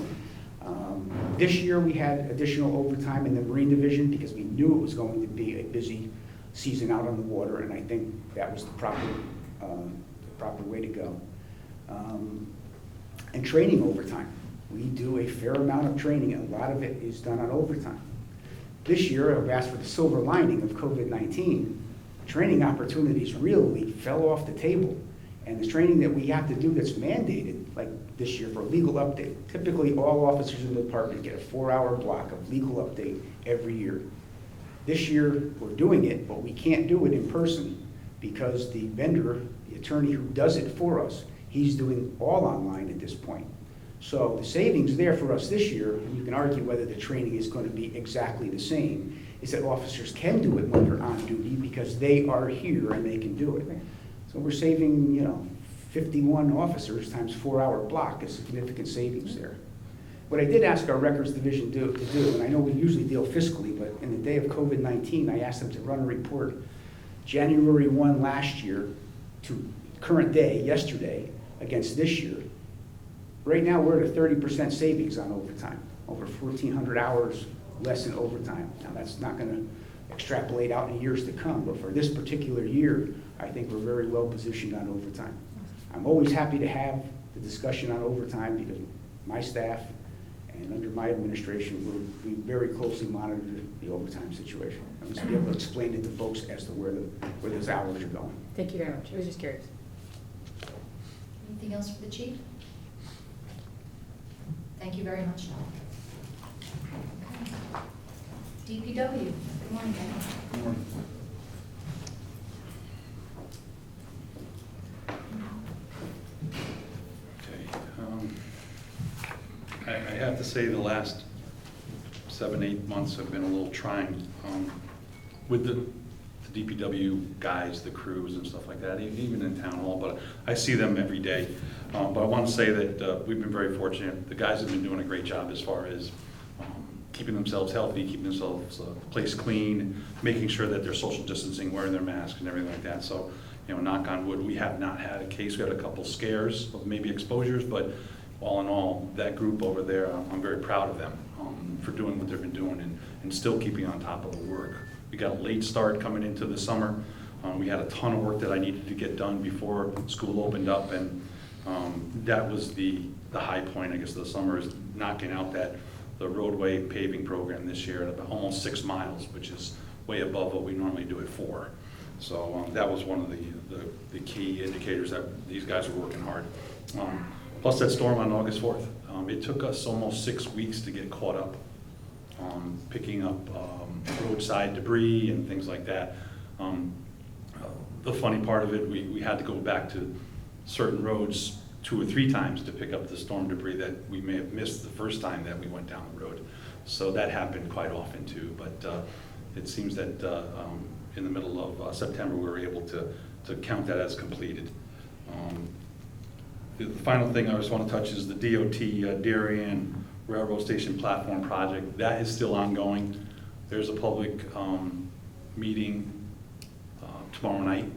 This year, we had additional overtime in the Marine Division because we knew it was going to be a busy season out on the water, and I think that was the proper way to go. And training overtime. We do a fair amount of training, and a lot of it is done on overtime. This year, I've asked for the silver lining of COVID-19. Training opportunities really fell off the table. And the training that we have to do that's mandated, like this year for a legal update, typically all officers in the department get a 4-hour block of legal update every year. This year, we're doing it, but we can't do it in person because the vendor, the attorney who does it for us, he's doing all online at this point. So the savings there for us this year, and you can argue whether the training is going to be exactly the same, is that officers can do it when they're on duty because they are here and they can do it. So we're saving, 51 officers times 4-hour block is significant savings there. What I did ask our records division to do, and I know we usually deal fiscally, but in the day of COVID-19, I asked them to run a report January 1 last year to current day, yesterday, against this year. Right now, we're at a 30% savings on overtime, over 1,400 hours less in overtime. Now, that's not going to extrapolate out in years to come, but for this particular year, I think we're very well positioned on overtime. I'm always happy to have the discussion on overtime because my staff and under my administration, we very closely monitor the overtime situation. I'm just be able to explain it to folks as to where those hours are going. Thank you very much. I was just curious. Anything else for the chief? Thank you very much, Tom. Okay. DPW, good morning, Dan. Good morning. I have to say the last 7-8 months have been a little trying with the DPW guys, the crews and stuff like that, even in town hall, but I see them every day. But I want to say that we've been very fortunate. The guys have been doing a great job as far as keeping themselves healthy, keeping themselves place clean, making sure that they're social distancing, wearing their masks and everything like that. So, knock on wood, we have not had a case. We had a couple scares of maybe exposures, but all in all, that group over there, I'm very proud of them for doing what they've been doing and still keeping on top of the work. We got a late start coming into the summer. We had a ton of work that I needed to get done before school opened up, and that was the high point, I guess, of the summer, is knocking out the roadway paving program this year at almost 6 miles, which is way above what we normally do at 4. So that was one of the key indicators that these guys were working hard. Plus that storm on August 4th. It took us almost 6 weeks to get caught up picking up roadside debris and things like that. The funny part of it, we had to go back to certain roads 2 or 3 times to pick up the storm debris that we may have missed the first time that we went down the road. So that happened quite often too, but it seems that in the middle of September we were able to count that as completed. The final thing I just want to touch is the DOT Darien Railroad Station Platform Project. That is still ongoing. There's a public meeting tomorrow night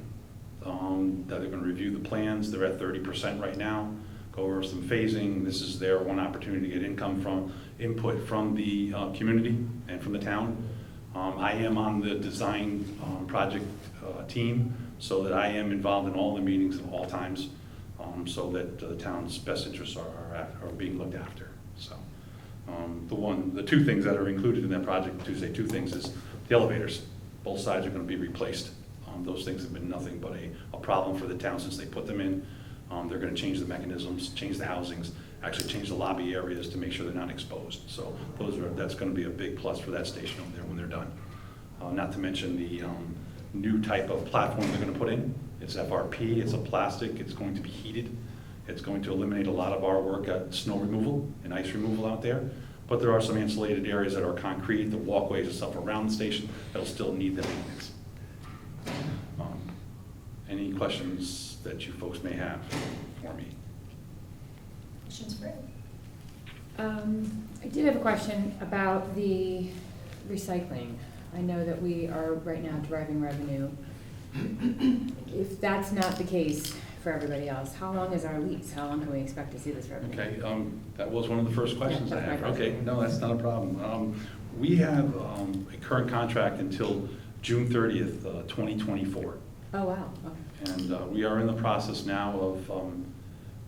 that they're going to review the plans. They're at 30% right now. Go over some phasing. This is their one opportunity to get input from the community and from the town. I am on the design project team, so that I am involved in all the meetings at all times, so that the town's best interests are being looked after. So the two things that are included in that project, to say two things, is the elevators. Both sides are going to be replaced. Those things have been nothing but a problem for the town since they put them in. They're going to change the mechanisms, change the housings, actually change the lobby areas to make sure they're not exposed. So that's going to be a big plus for that station over there when they're done. Not to mention the new type of platform they're going to put in. It's FRP, it's a plastic, it's going to be heated. It's going to eliminate a lot of our work at snow removal and ice removal out there. But there are some insulated areas that are concrete, the walkways and stuff around the station that'll still need the maintenance. Any questions that you folks may have for me? Questions for Ed? I did have a question about the recycling. I know that we are right now deriving revenue. If that's not the case for everybody else, how long is our lease? How long can we expect to see this revenue? Okay, that was one of the first questions I had. That's my Okay, no, that's not a problem. We have a current contract until June 30th, 2024. Oh, wow, okay. And we are in the process now of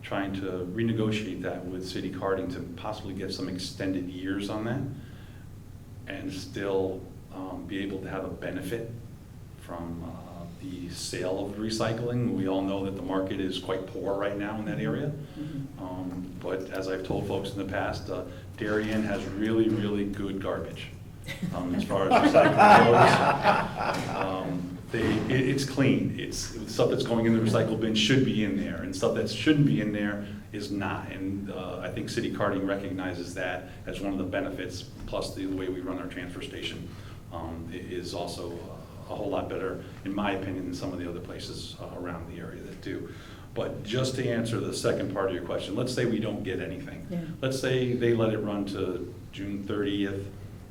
trying to renegotiate that with City Carding to possibly get some extended years on that and still be able to have a benefit from the sale of the recycling. We all know that the market is quite poor right now in that area. But as I've told folks in the past, Darien has really, really good garbage as far as recycling goes. It's clean. It's stuff that's going in the recycle bin should be in there, and stuff that shouldn't be in there is not. And I think City Carding recognizes that as one of the benefits, plus the way we run our transfer station is also a whole lot better, in my opinion, than some of the other places around the area that do. But just to answer the second part of your question, let's say we don't get anything. Yeah. Let's say they let it run to June 30th,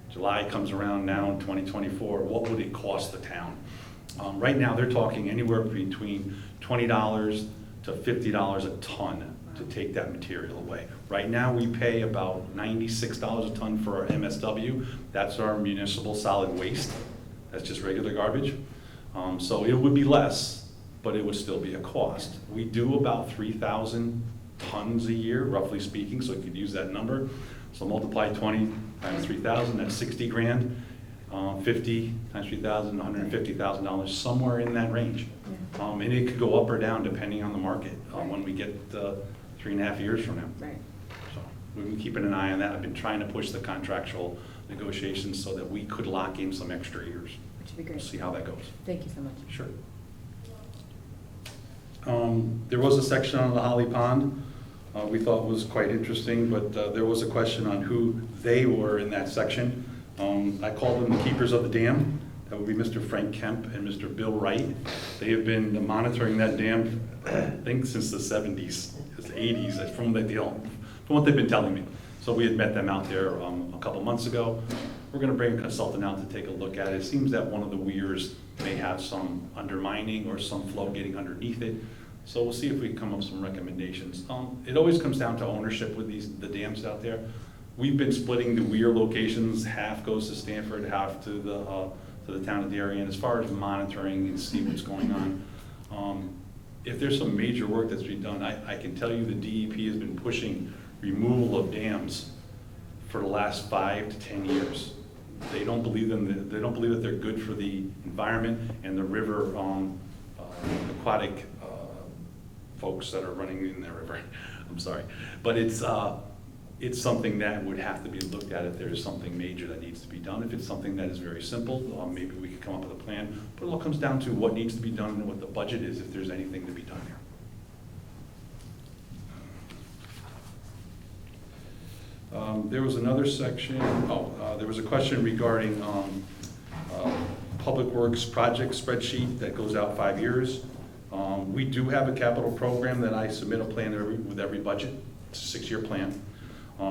July comes around now in 2024, what would it cost the town? Right now, they're talking anywhere between $20 to $50 a ton to take that material away. Right now, we pay about $96 a ton for our MSW. That's our municipal solid waste. That's just regular garbage. So it would be less, but it would still be a cost. We do about 3,000 tons a year, roughly speaking, so you could use that number. So multiply 20 times 3,000, that's 60 grand. 50 times 3,000, $150,000, somewhere in that range. Yeah. And it could go up or down depending on the market when we get 3.5 years from now. Right. So we've been keeping an eye on that. I've been trying to push the contractual negotiations so that we could lock in some extra years. Which would be great. We'll see how that goes. Thank you so much. Sure. There was a section on the Holly Pond we thought was quite interesting, but there was a question on who they were in that section. I called them the keepers of the dam. That would be Mr. Frank Kemp and Mr. Bill Wright. They have been monitoring that dam, I think, since the 70s, the 80s, from what they've been telling me. So we had met them out there a couple months ago. We're going to bring a consultant out to take a look at it. It seems that one of the weirs may have some undermining or some flow getting underneath it. So we'll see if we can come up with some recommendations. It always comes down to ownership with the dams out there. We've been splitting the weir locations. Half goes to Stanford, half to the town of Darien, as far as monitoring and see what's going on. If there's some major work that's being done, I can tell you the DEP has been pushing removal of dams for the last 5 to 10 years. They don't believe them. They don't believe that they're good for the environment and the river aquatic folks that are running in the river. I'm sorry, but it's something that would have to be looked at if there's something major that needs to be done. If it's something that is very simple, maybe we could come up with a plan. But it all comes down to what needs to be done and what the budget is, if there's anything to be done here. There was another section, there was a question regarding Public Works project spreadsheet that goes out 5 years. We do have a capital program that I submit a plan with every budget. It's a 6-year plan.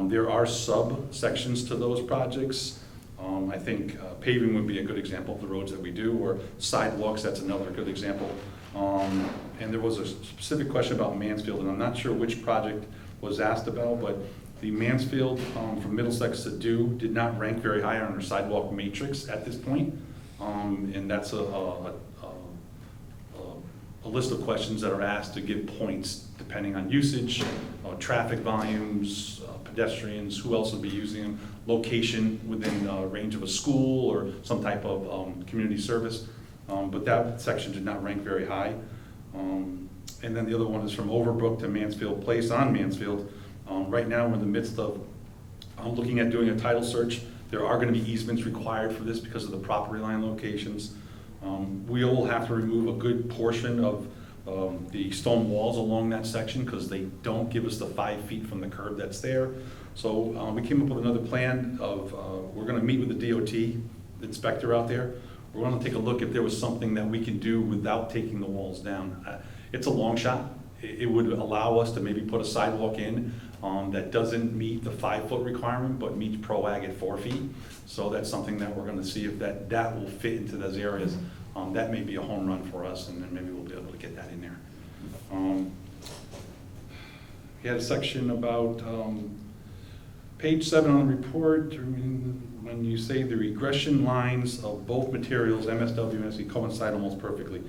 There are sub-sections to those projects. I think paving would be a good example of the roads that we do, or sidewalks, that's another good example. And there was a specific question about Mansfield, and I'm not sure which project was asked about, but The Mansfield from Middlesex to Do did not rank very high on our sidewalk matrix at this point. And that's a list of questions that are asked to give points depending on usage, traffic volumes, pedestrians, who else would be using them, location within range of a school or some type of community service. But that section did not rank very high. And then the other one is from Overbrook to Mansfield Place on Mansfield. Right now we're in the midst of looking at doing a title search. There are going to be easements required for this because of the property line locations. We will have to remove a good portion of the stone walls along that section because they don't give us the 5 feet from the curb that's there. So we came up with another plan of, we're going to meet with the DOT inspector out there. We're going to take a look if there was something that we can do without taking the walls down. It's a long shot. It would allow us to maybe put a sidewalk in that doesn't meet the 5 foot requirement, but meets ProAg at 4 feet. So that's something that we're going to see if that will fit into those areas. That may be a home run for us, and then maybe we'll be able to get that in there. We had a section about page 7 on the report. When you say the regression lines of both materials, MSW and SE, coincide almost perfectly.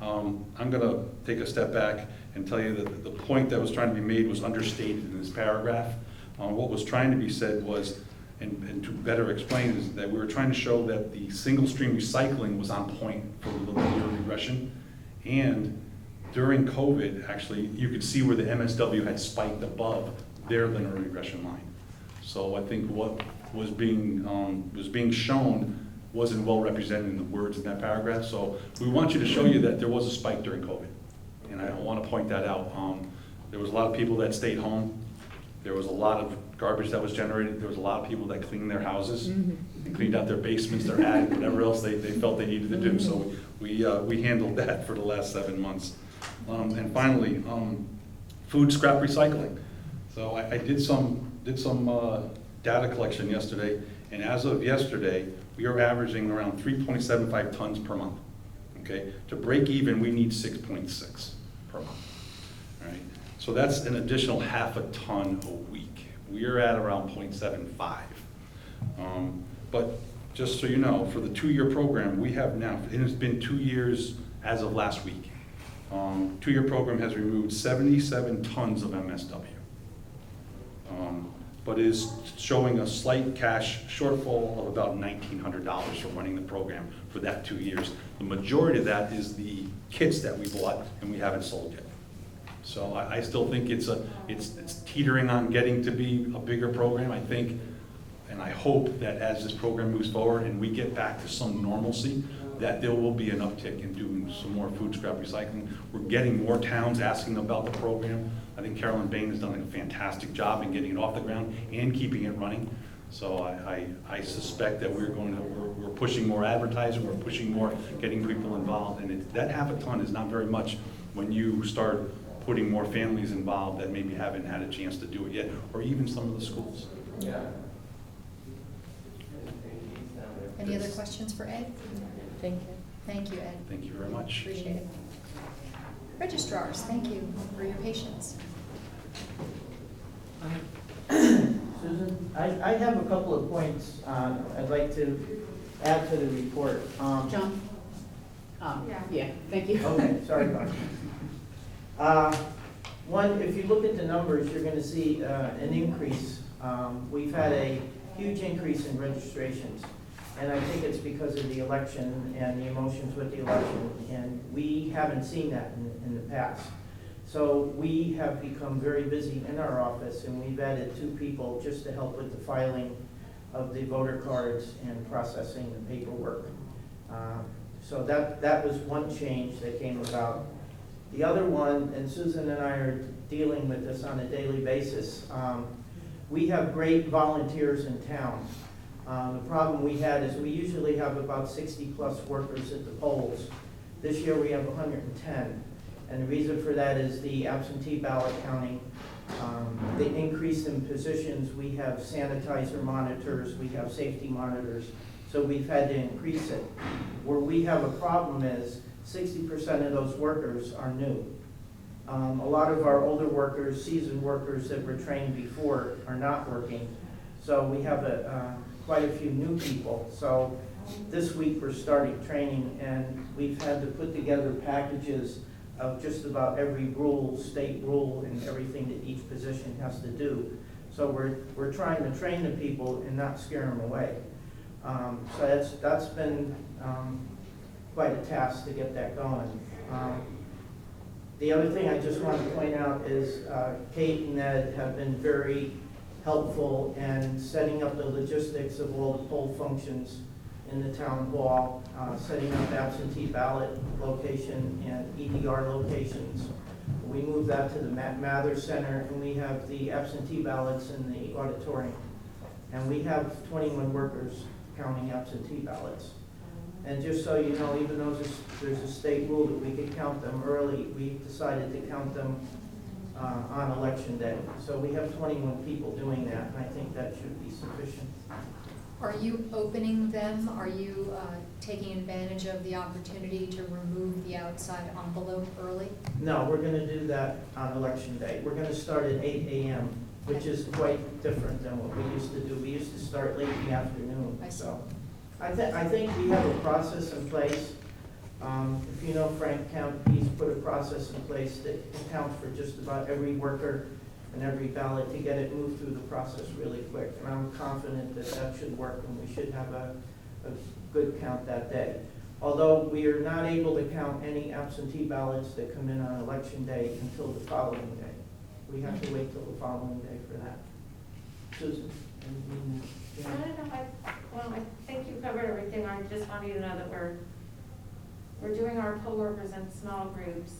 I'm going to take a step back and tell you that the point that was trying to be made was understated in this paragraph. What was trying to be said was, and to better explain, is that we were trying to show that the single stream recycling was on point for the linear regression. And during COVID, actually, you could see where the MSW had spiked above their linear regression line. So I think what was being shown wasn't well represented in the words in that paragraph. So we want you to show you that there was a spike during COVID. And I want to point that out. There was a lot of people that stayed home. There was a lot of garbage that was generated. There was a lot of people that cleaned their houses and cleaned out their basements, their attic, whatever else they felt they needed to do. So we handled that for the last 7 months. And finally, food scrap recycling. So I did some data collection yesterday, and as of yesterday, we are averaging around 3.75 tons per month. Okay, to break even, we need 6.6 per month. All right, so that's an additional half a ton a week. We are at around 0.75. But just so you know, for the 2-year program, we have now, it has been 2 years as of last week. 2-year program has removed 77 tons of MSW. But is showing a slight cash shortfall of about $1,900 for running the program for that 2 years. The majority of that is the kits that we bought and we haven't sold yet. So I still think it's teetering on getting to be a bigger program. I think, and I hope that as this program moves forward and we get back to some normalcy, that there will be an uptick in doing some more food scrap recycling. We're getting more towns asking about the program. I think Carolyn Bain has done a fantastic job in getting it off the ground and keeping it running. So I suspect that we're pushing more advertising, we're pushing more getting people involved, and that half a ton is not very much when you start putting more families involved that maybe haven't had a chance to do it yet, or even some of the schools. Yeah. Any other questions for Ed? Thank you. Thank you, Ed. Thank you very much. Appreciate it. Registrars, thank you for your patience. Susan, I have a couple of points I'd like to add to the report. John? Yeah, thank you. Okay, sorry about that. One, if you look at the numbers, you're going to see an increase. We've had a huge increase in registrations. And I think it's because of the election and the emotions with the election, and we haven't seen that in the past. So we have become very busy in our office, and we've added 2 people just to help with the filing of the voter cards and processing the paperwork. So that was one change that came about. The other one, and Susan and I are dealing with this on a daily basis, we have great volunteers in town. The problem we had is we usually have about 60+ workers at the polls. This year we have 110. And the reason for that is the absentee ballot counting. The increase in positions, we have sanitizer monitors, we have safety monitors, so we've had to increase it. Where we have a problem is 60% of those workers are new. A lot of our older workers, seasoned workers that were trained before are not working. So we have quite a few new people. So this week we're starting training, and we've had to put together packages of just about every rule, state rule, and everything that each position has to do. So we're trying to train the people and not scare them away. So that's been quite a task to get that going. The other thing I just want to point out is Kate and Ed have been very helpful in setting up the logistics of all the poll functions in the town hall, setting up absentee ballot location and EDR locations. We moved that to the Mather Center, and we have the absentee ballots in the auditorium. And we have 21 workers counting absentee ballots. And just so you know, even though there's a state rule that we could count them early, we decided to count them on election day. So we have 21 people doing that, and I think that should be sufficient. Are you opening them? Are you taking advantage of the opportunity to remove the outside envelope early? No, we're gonna do that on election day. We're gonna start at 8 a.m., which is quite different than what we used to do. We used to start late in the afternoon. So I think we have a process in place. If you know Frank Kemp, he's put a process in place that accounts for just about every worker and every ballot to get it moved through the process really quick. And I'm confident that that should work, and we should have a good count that day. Although we are not able to count any absentee ballots that come in on election day until the following day. We have to wait till the following day for that. Susan? I don't know, I think you covered everything. I just want you to know that we're doing our poll workers in small groups.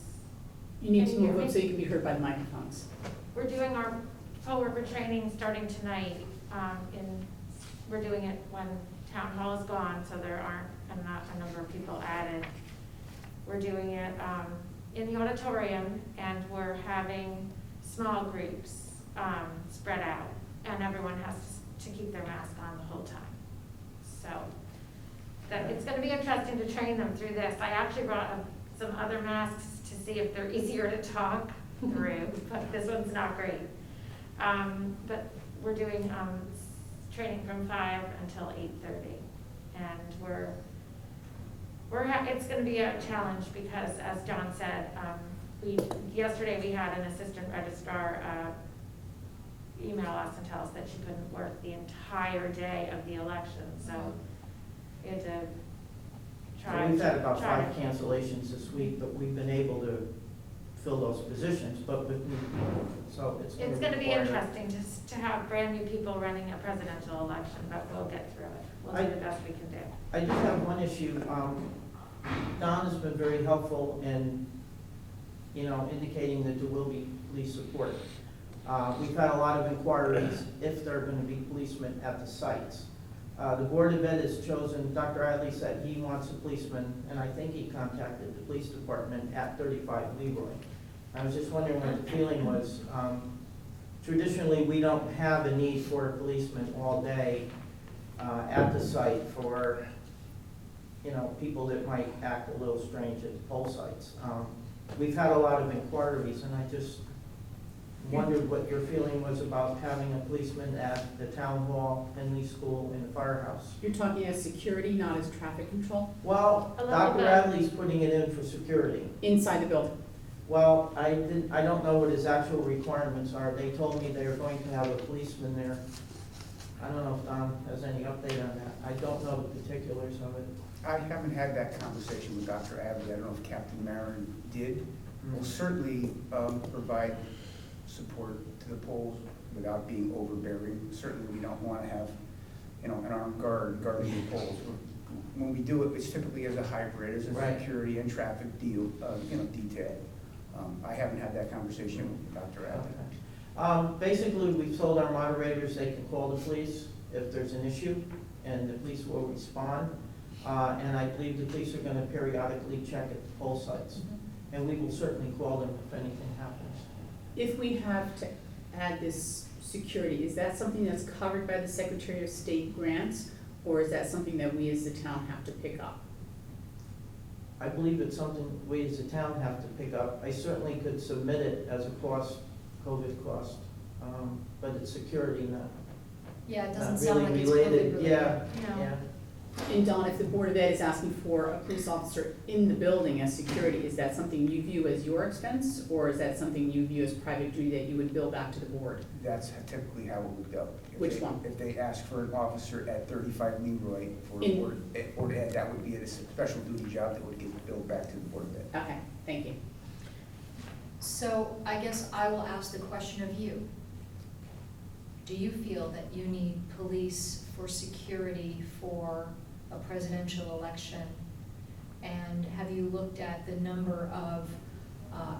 You need to move up so you can be heard by the microphones. We're doing our poll worker training starting tonight. We're doing it when town hall is gone, so there aren't a number of people added. We're doing it in the auditorium, and we're having small groups spread out, and everyone has to keep their mask on the whole time. So it's going to be interesting to train them through this. I actually brought some other masks to see if they're easier to talk through, but this one's not great. But we're doing training from 5 until 8:30, and it's going to be a challenge because, as John said, yesterday we had an assistant registrar email us and tell us that she couldn't work the entire day of the election, so we had to try. We've had about 5 cancellations this week, but we've been able to fill those positions, but with new people, so it's going to be interesting to have brand new people running a presidential election, but we'll get through it. We'll do the best we can do. I do have one issue. Don has been very helpful in, indicating that there will be police support. We've had a lot of inquiries if there are going to be policemen at the sites. The Board of Ed has chosen, Dr. Adley said he wants a policeman, and I think he contacted the police department at 35 Leroy. I was just wondering what the feeling was. Traditionally, we don't have a need for a policeman all day at the site for, people that might act a little strange at the poll sites. We've had a lot of inquiries, and I just wondered what your feeling was about having a policeman at the town hall, Henley School, and the firehouse. You're talking as security, not as traffic control? Well, Dr. Adley's putting it in for security. Inside the building? Well, I don't know what his actual requirements are. They told me they were going to have a policeman there. I don't know if Don has any update on that. I don't know the particulars of it. I haven't had that conversation with Dr. Adley. I don't know if Captain Marin did. We'll certainly provide support to the polls without being overbearing. Certainly we don't want to have, an armed guard guarding the polls. When we do it, it's typically as a hybrid, as a security and traffic detail. I haven't had that conversation with Dr. Adley. Okay. Basically, we've told our moderators they can call the police if there's an issue, and the police will respond. And I believe the police are going to periodically check at the poll sites. And we will certainly call them if anything happens. If we have to add this security, is that something that's covered by the Secretary of State grants, or is that something that we as the town have to pick up? I believe it's something we as a town have to pick up. I certainly could submit it as a cost, COVID cost, but it's security, not Yeah, it not doesn't sound like really it's related. COVID related. Yeah, No. yeah. And Dawn, if the Board of Ed is asking for a police officer in the building as security, is that something you view as your expense, or is that something you view as private duty that you would bill back to the board? That's typically how it would go. Which one? If they ask for an officer at 35 Leroy for In- Board of Ed, that would be a special duty job that would get billed back to the Board of Ed. Okay, thank you. So I guess I will ask the question of you. Do you feel that you need police for security for a presidential election? And have you looked at the number of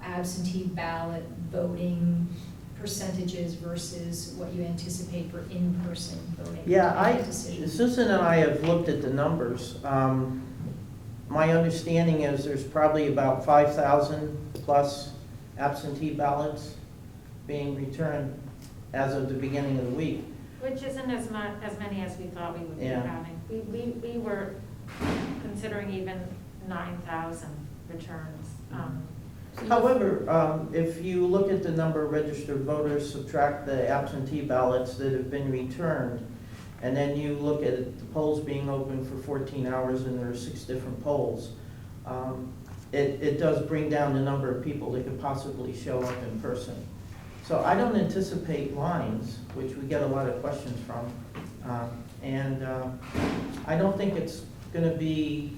absentee ballot voting percentages versus what you anticipate for in-person voting? Yeah, Decision? Susan and I have looked at the numbers. My understanding is there's probably about 5,000 plus absentee ballots being returned as of the beginning of the week. Which isn't as many as we thought we would be Yeah. having. We were considering even 9,000 returns. However, if you look at the number of registered voters, subtract the absentee ballots that have been returned, and then you look at the polls being open for 14 hours and there are 6 different polls, it does bring down the number of people that could possibly show up in person. So I don't anticipate lines, which we get a lot of questions from, and I don't think it's going to be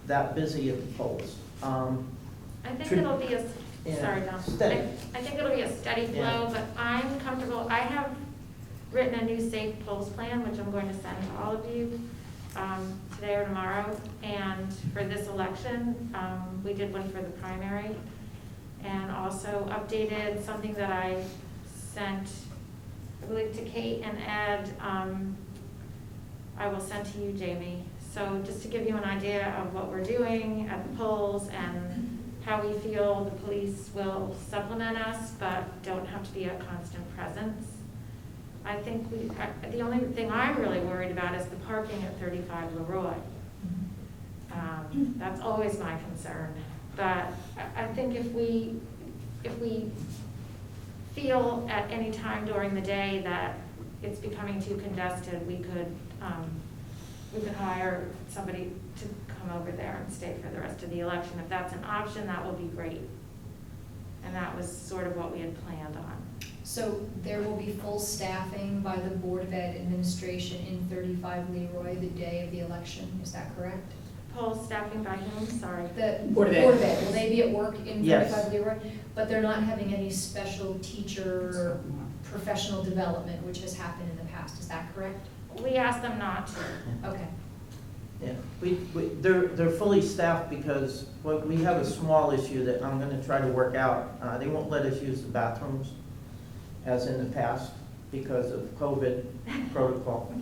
that busy at the polls. I think it'll be a, sorry, Don. steady. I think it'll be a steady flow, Yeah. but I'm comfortable. I have written a new safe polls plan, which I'm going to send to all of you today or tomorrow. And for this election, we did one for the primary, and also updated something that I sent, I believe, to Kate and Ed. I will send to you, Jamie. So just to give you an idea of what we're doing at the polls and how we feel the police will supplement us, but don't have to be a constant presence. I think the only thing I'm really worried about is the parking at 35 Leroy. That's always my concern. But I think if we feel at any time during the day that it's becoming too congested, we could hire somebody to come over there and stay for the rest of the election. If that's an option, that will be great. And that was sort of what we had planned on. So there will be full staffing by the Board of Ed administration in 35 Leroy the day of the election, is that correct? Poll staffing by whom, sorry? The Board of Ed. Board of Ed, will they be at work in Yes. 35 Leroy? But they're not having any special teacher professional development, which has happened in the past, is that correct? We asked them not to. Okay. Yeah, they're fully staffed because we have a small issue that I'm gonna try to work out. They won't let us use the bathrooms as in the past because of COVID protocol,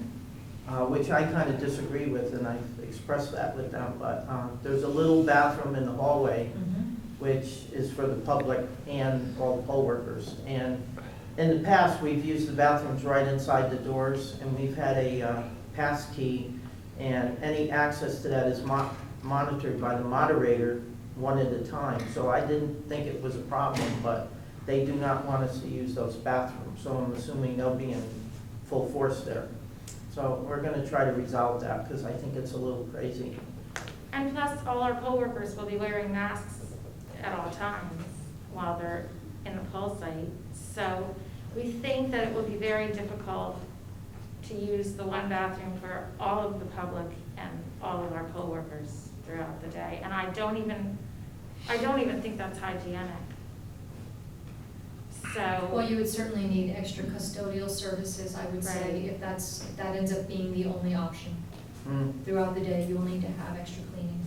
which I kind of disagree with, and I've expressed that with them. But there's a little bathroom in the hallway, which is for the public and all the poll workers. And in the past, we've used the bathrooms right inside the doors, and we've had a pass key, and any access to that is monitored by the moderator one at a time. So I didn't think it was a problem, but they do not want us to use those bathrooms. So I'm assuming they'll be in full force there. So we're gonna try to resolve that, because I think it's a little crazy. And plus, all our poll workers will be wearing masks at all times while they're in the poll site. So we think that it will be very difficult to use the one bathroom for all of the public and all of our poll workers throughout the day. And I don't even think that's hygienic. So. Well, you would certainly need extra custodial services, I would say, if that ends up being the only option. Throughout the day, you'll need to have extra cleaning.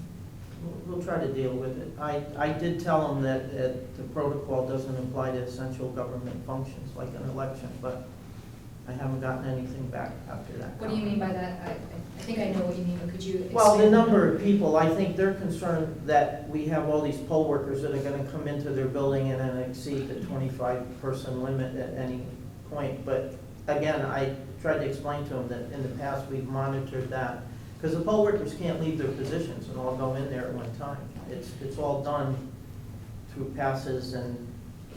We'll try to deal with it. I did tell them that the protocol doesn't apply to essential government functions like an election, but I haven't gotten anything back after that. What do you mean by that? I think I know what you mean, but could you expand? Well, the number of people, I think they're concerned that we have all these poll workers that are gonna come into their building and then exceed the 25-person limit at any point. But again, I tried to explain to them that in the past, we've monitored that Because the poll workers can't leave their positions and all go in there at one time. It's all done through passes and,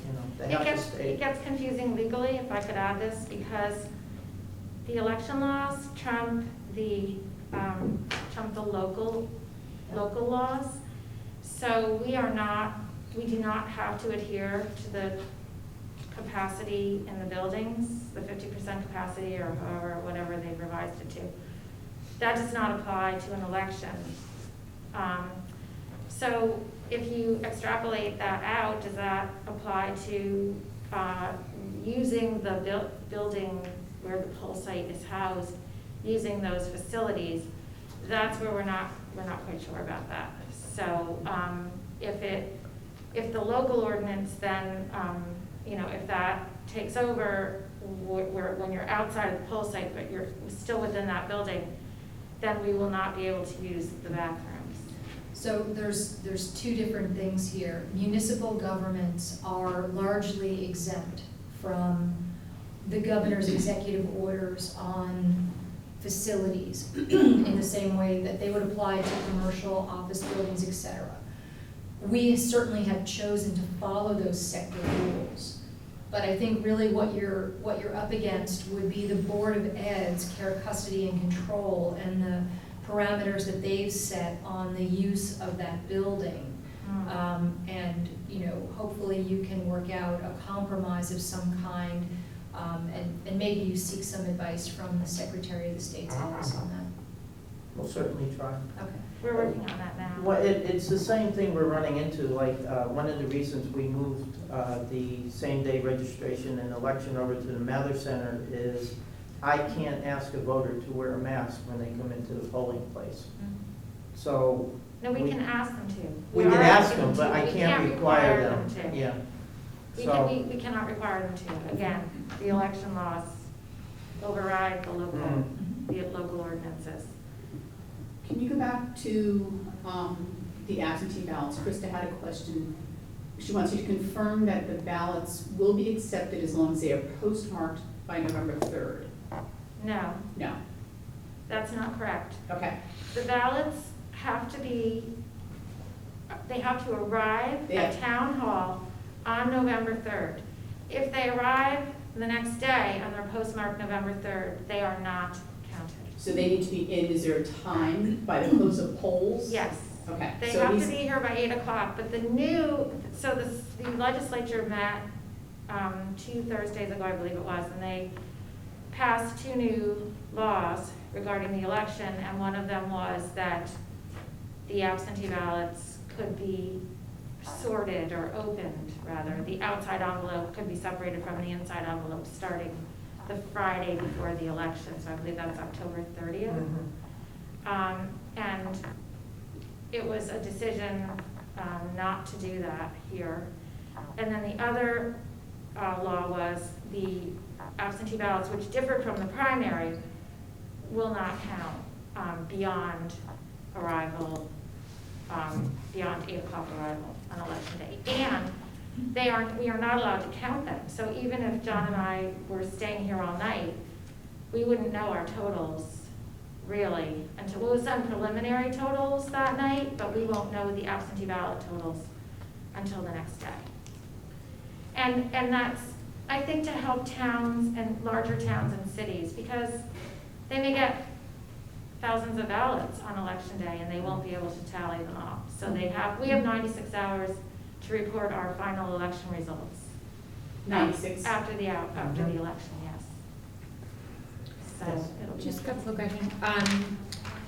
you know, they have to stay. It gets confusing legally, if I could add this, because the election laws trump the local laws. So we do not have to adhere to the capacity in the buildings, the 50% capacity or however, whatever they've revised it to. That does not apply to an election. So if you extrapolate that out, does that apply to using the building where the poll site is housed, using those facilities? That's where we're not quite sure about that. So if the local ordinance then, if that takes over when you're outside of the poll site, but you're still within that building, then we will not be able to use the bathrooms. So there's two different things here. Municipal governments are largely exempt from the governor's executive orders on facilities in the same way that they would apply to commercial office buildings, etc. We certainly have chosen to follow those sector rules. But I think really what you're up against would be the Board of Ed's care, custody, and control and the parameters that they've set on the use of that building. And hopefully you can work out a compromise of some kind, and maybe you seek some advice from the Secretary of the State's office on that. We'll certainly try. Okay, we're working on that now. Well, it's the same thing we're running into, like, one of the reasons we moved the same-day registration and election over to the Mather Center is I can't ask a voter to wear a mask when they come into the polling place. So. No, we can ask them to. We can ask them, but I can't require them. to. Yeah. We cannot require them to. Again, the election laws override the local ordinances. Can you go back to the absentee ballots? Krista had a question. She wants you to confirm that the ballots will be accepted as long as they are postmarked by November 3rd. No. No. That's not correct. Okay. The ballots have to arrive at Town Hall on November 3rd. If they arrive the next day and they're postmarked November 3rd, they are not counted. So they need to be in, is there a time by the close of polls? Yes. Okay. They so have to be here by 8 o'clock, but the legislature met 2 Thursdays ago, I believe it was, and they passed 2 new laws regarding the election, and one of them was that the absentee ballots could be sorted or opened, rather. The outside envelope could be separated from the inside envelope starting the Friday before the election, so I believe that's October 30th. And it was a decision not to do that here. And then the other law was the absentee ballots, which differed from the primary, will not count beyond arrival, beyond 8 o'clock arrival on election day. And we are not allowed to count them. So even if John and I were staying here all night, we wouldn't know our totals really until we'll send preliminary totals that night, but we won't know the absentee ballot totals until the next day. And that's, I think, to help towns and larger towns and cities, because they may get thousands of ballots on election day and they won't be able to tally them all. So we have 96 hours to report our final election results. 96? After the election, yes. So it'll Just a couple of questions.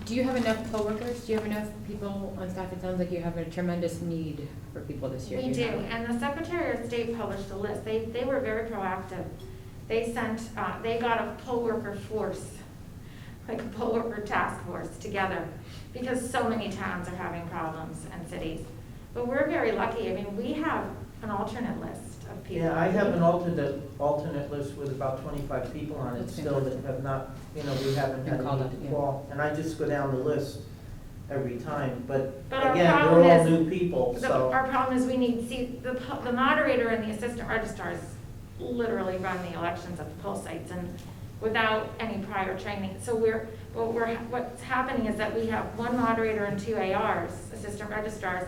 Do you have enough poll workers? Do you have enough people on staff? It sounds like you have a tremendous need for people this year. We do, and the Secretary of State published a list. They were very proactive. They got a poll worker force, like a poll worker task force together, because so many towns are having problems and cities. But we're very lucky. I mean, we have an alternate list of people. Yeah, I have an alternate list with about 25 people on it still that have not, we haven't had a need to call. And I just go down the list every time, but again, they're all new people, so. Our problem is the moderator and the assistant registrars literally run the elections at the poll sites, and without any prior training. So what's happening is that we have one moderator and 2 ARs, assistant registrars,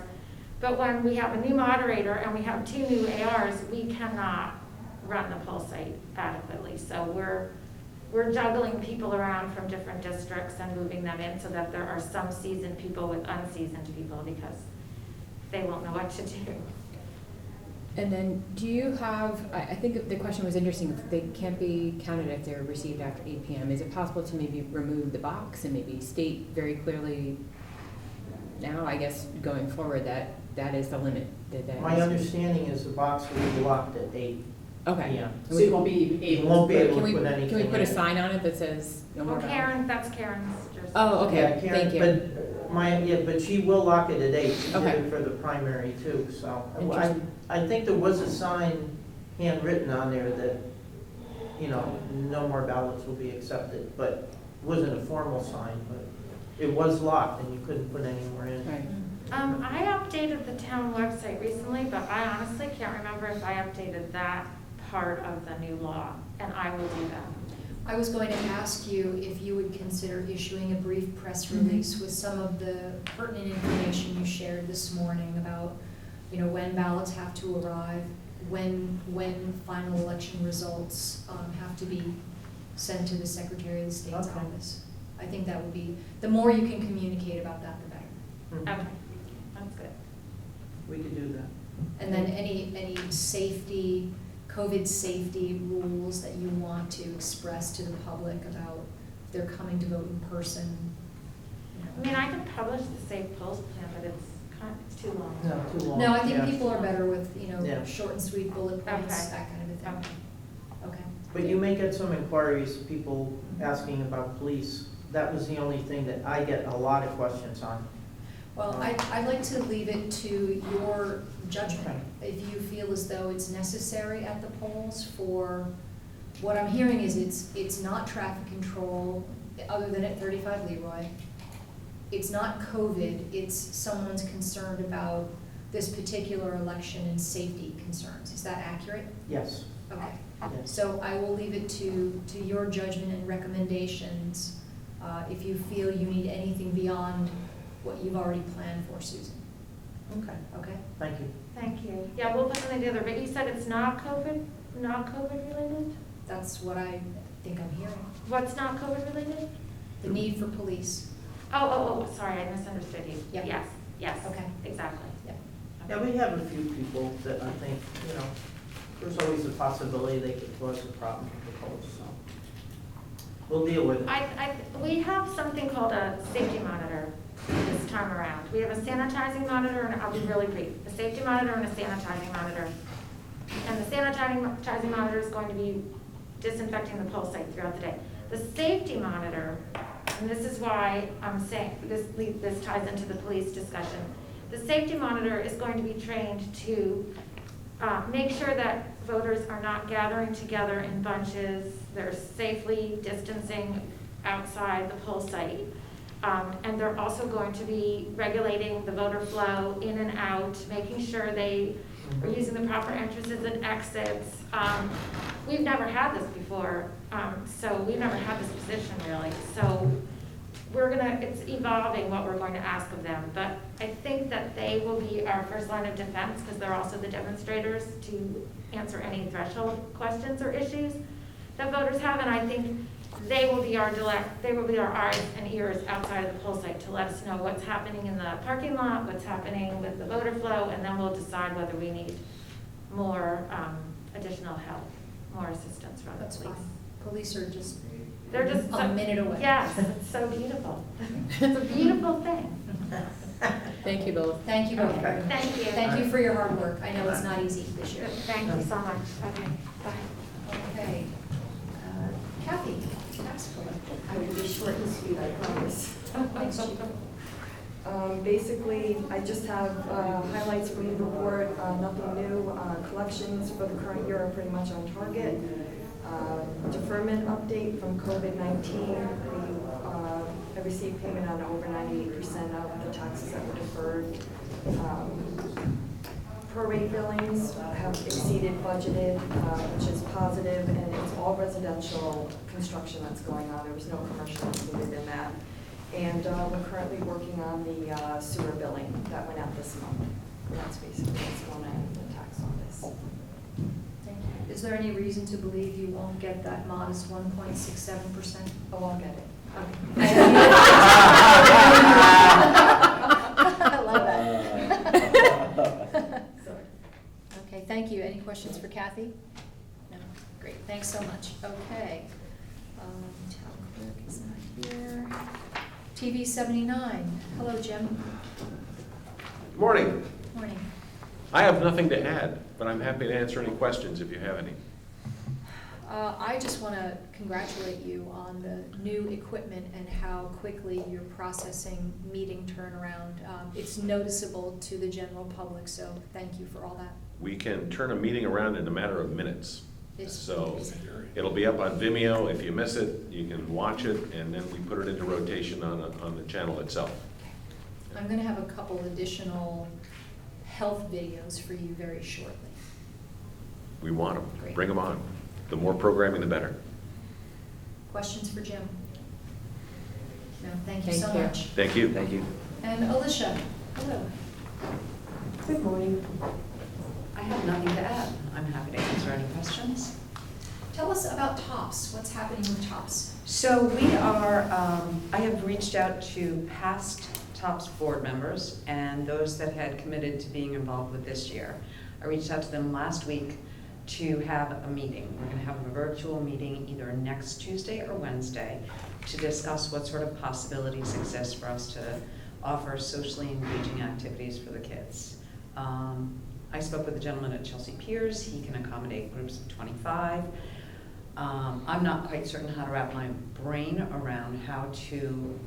but when we have a new moderator and we have 2 new ARs, we cannot run the poll site adequately. So we're juggling people around from different districts and moving them in so that there are some seasoned people with unseasoned people because they won't know what to do. And then do you have, I think the question was interesting, if they can't be counted if they're received after 8 p.m., is it possible to maybe remove the box and maybe state very clearly now, I guess, going forward that that is the limit? My understanding is the box will be locked at 8 Okay. p.m. So you won't be able to put anything Can we put a in. sign on it that says no more? Karen, that's Karen's. Oh, okay, Yeah, Karen, thank you. But she will lock it at 8. She Okay. did it for the primary too, so. Interesting. I think there was a sign handwritten on there that, no more ballots will be accepted, but it wasn't a formal sign, but it was locked and you couldn't put any more in. Right. I updated the town website recently, but I honestly can't remember if I updated that part of the new law, and I will do that. I was going to ask you if you would consider issuing a brief press release with some of the pertinent information you shared this morning about, when ballots have to arrive, when final election results have to be sent to the Secretary of the State's office. I think that would be, the more you can communicate about that, the better. Okay, that's good. We could do that. And then any safety, COVID safety rules that you want to express to the public about if they're coming to vote in person. I mean, I could publish the Safe Polls plan, but it's too long. No, too long. No, I think Yeah. people are better with, Yeah. short and sweet bullet points, Okay. that kind of a thing. Okay. But you may get some inquiries, people asking about police. That was the only thing that I get a lot of questions on. Well, I'd like to leave it to your judgment. If you feel as though it's necessary at the polls for, what I'm hearing is it's not traffic control, other than at 35 Leroy. It's not COVID, it's someone's concerned about this particular election and safety concerns. Is that accurate? Yes. Okay. Yes. So I will leave it to your judgment and recommendations if you feel you need anything beyond what you've already planned for, Susan. Okay. Okay? Thank you. Thank you. Yeah, we'll put something together, but you said it's not COVID related? That's what I think I'm hearing. What's not COVID related? The need for police. Oh, sorry, I misunderstood you. Yep. Yes. Okay. Exactly. Yep. Yeah, we have a few people that I think, there's always a possibility they could cause a problem with the polls, so. We'll deal with it. We have something called a safety monitor this time around. We have a sanitizing monitor, and I'll be really brief. A safety monitor and a sanitizing monitor. And the sanitizing monitor is going to be disinfecting the poll site throughout the day. The safety monitor, and this is why I'm saying, this ties into the police discussion. The safety monitor is going to be trained to make sure that voters are not gathering together in bunches, they're safely distancing outside the poll site. And they're also going to be regulating the voter flow in and out, making sure they are using the proper entrances and exits. We've never had this before, so we've never had this position really. So it's evolving what we're going to ask of them, but I think that they will be our first line of defense because they're also the demonstrators to answer any threshold questions or issues that voters have, and I think they will be our eyes and ears outside of the poll site to let us know what's happening in the parking lot, what's happening with the voter flow, and then we'll decide whether we need more additional help, more assistance from the police. Fine. Police are just They're just a minute away. Yes, it's so beautiful. It's a beautiful thing. Thank you both. Thank you both. Okay. Thank you. Thank you for your hard work. I know it's not easy this year. Thank you so much. Okay, bye. Okay. Kathy, tax collector. I will be short and sweet, I promise. Thanks, Chief. Basically, I just have highlights from the report, nothing new. Collections for the current year are pretty much on target. Deferment update from COVID-19. We received payment on over 98% of the taxes that were deferred. prorate billings have exceeded budgeted, which is positive, and it's all residential construction that's going on. There was no commercial included in that. And we're currently working on the sewer billing that went out this month. And that's basically what's going on in the tax office. Thank you. Is there any reason to believe you won't get that modest 1.67%? Oh, I'll get it. I love that. Okay, thank you. Any questions for Kathy? No? Great, thanks so much. Okay. Town clerk is not here. TV 79. Hello, Jim. Morning. Morning. I have nothing to add, but I'm happy to answer any questions if you have any. I just want to congratulate you on the new equipment and how quickly you're processing meeting turnaround. It's noticeable to the general public, so thank you for all that. We can turn a meeting around in a matter of minutes. It's So amazing. it'll be up on Vimeo. If you miss it, you can watch it, and then we put it into rotation on the channel itself. I'm going to have a couple additional health videos for you very shortly. We want them. Great. Bring them on. The more programming, the better. Questions for Jim? No, thank you Thank so you. much. Thank you. Thank you. And Alicia, hello. Good morning. I have nothing to add. I'm happy to answer any questions. Tell us about TOPS. What's happening with TOPS? So we are, I have reached out to past TOPS board members and those that had committed to being involved with this year. I reached out to them last week to have a meeting. We're going to have a virtual meeting either next Tuesday or Wednesday to discuss what sort of possibilities exist for us to offer socially engaging activities for the kids. I spoke with a gentleman at Chelsea Piers. He can accommodate groups of 25. I'm not quite certain how to wrap my brain around how to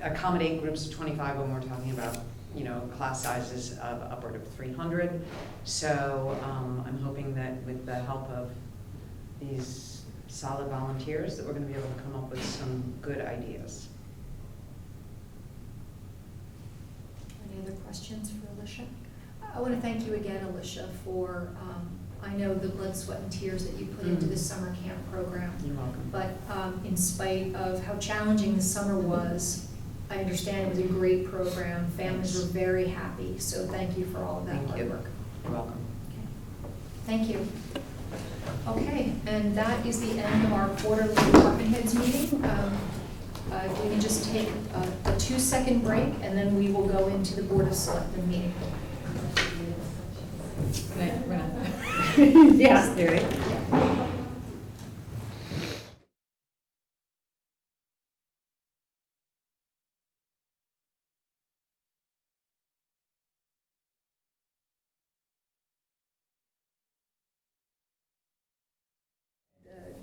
accommodate groups of 25 when we're talking about, you know, class sizes of upward of 300. So I'm hoping that with the help of these solid volunteers that we're going to be able to come up with some good ideas. Any other questions for Alicia? I want to thank you again, Alicia, for, I know the blood, sweat, and tears that you put into the summer camp program. You're welcome. But in spite of how challenging the summer was, I understand it was a great program. Families were very happy, so thank you for all of that hard work. You're welcome. Thank you. Okay, and that is the end of our quarterly department heads meeting. If we can just take a 2-second break, and then we will go into the Board of Selectmen meeting. Yes, there it is.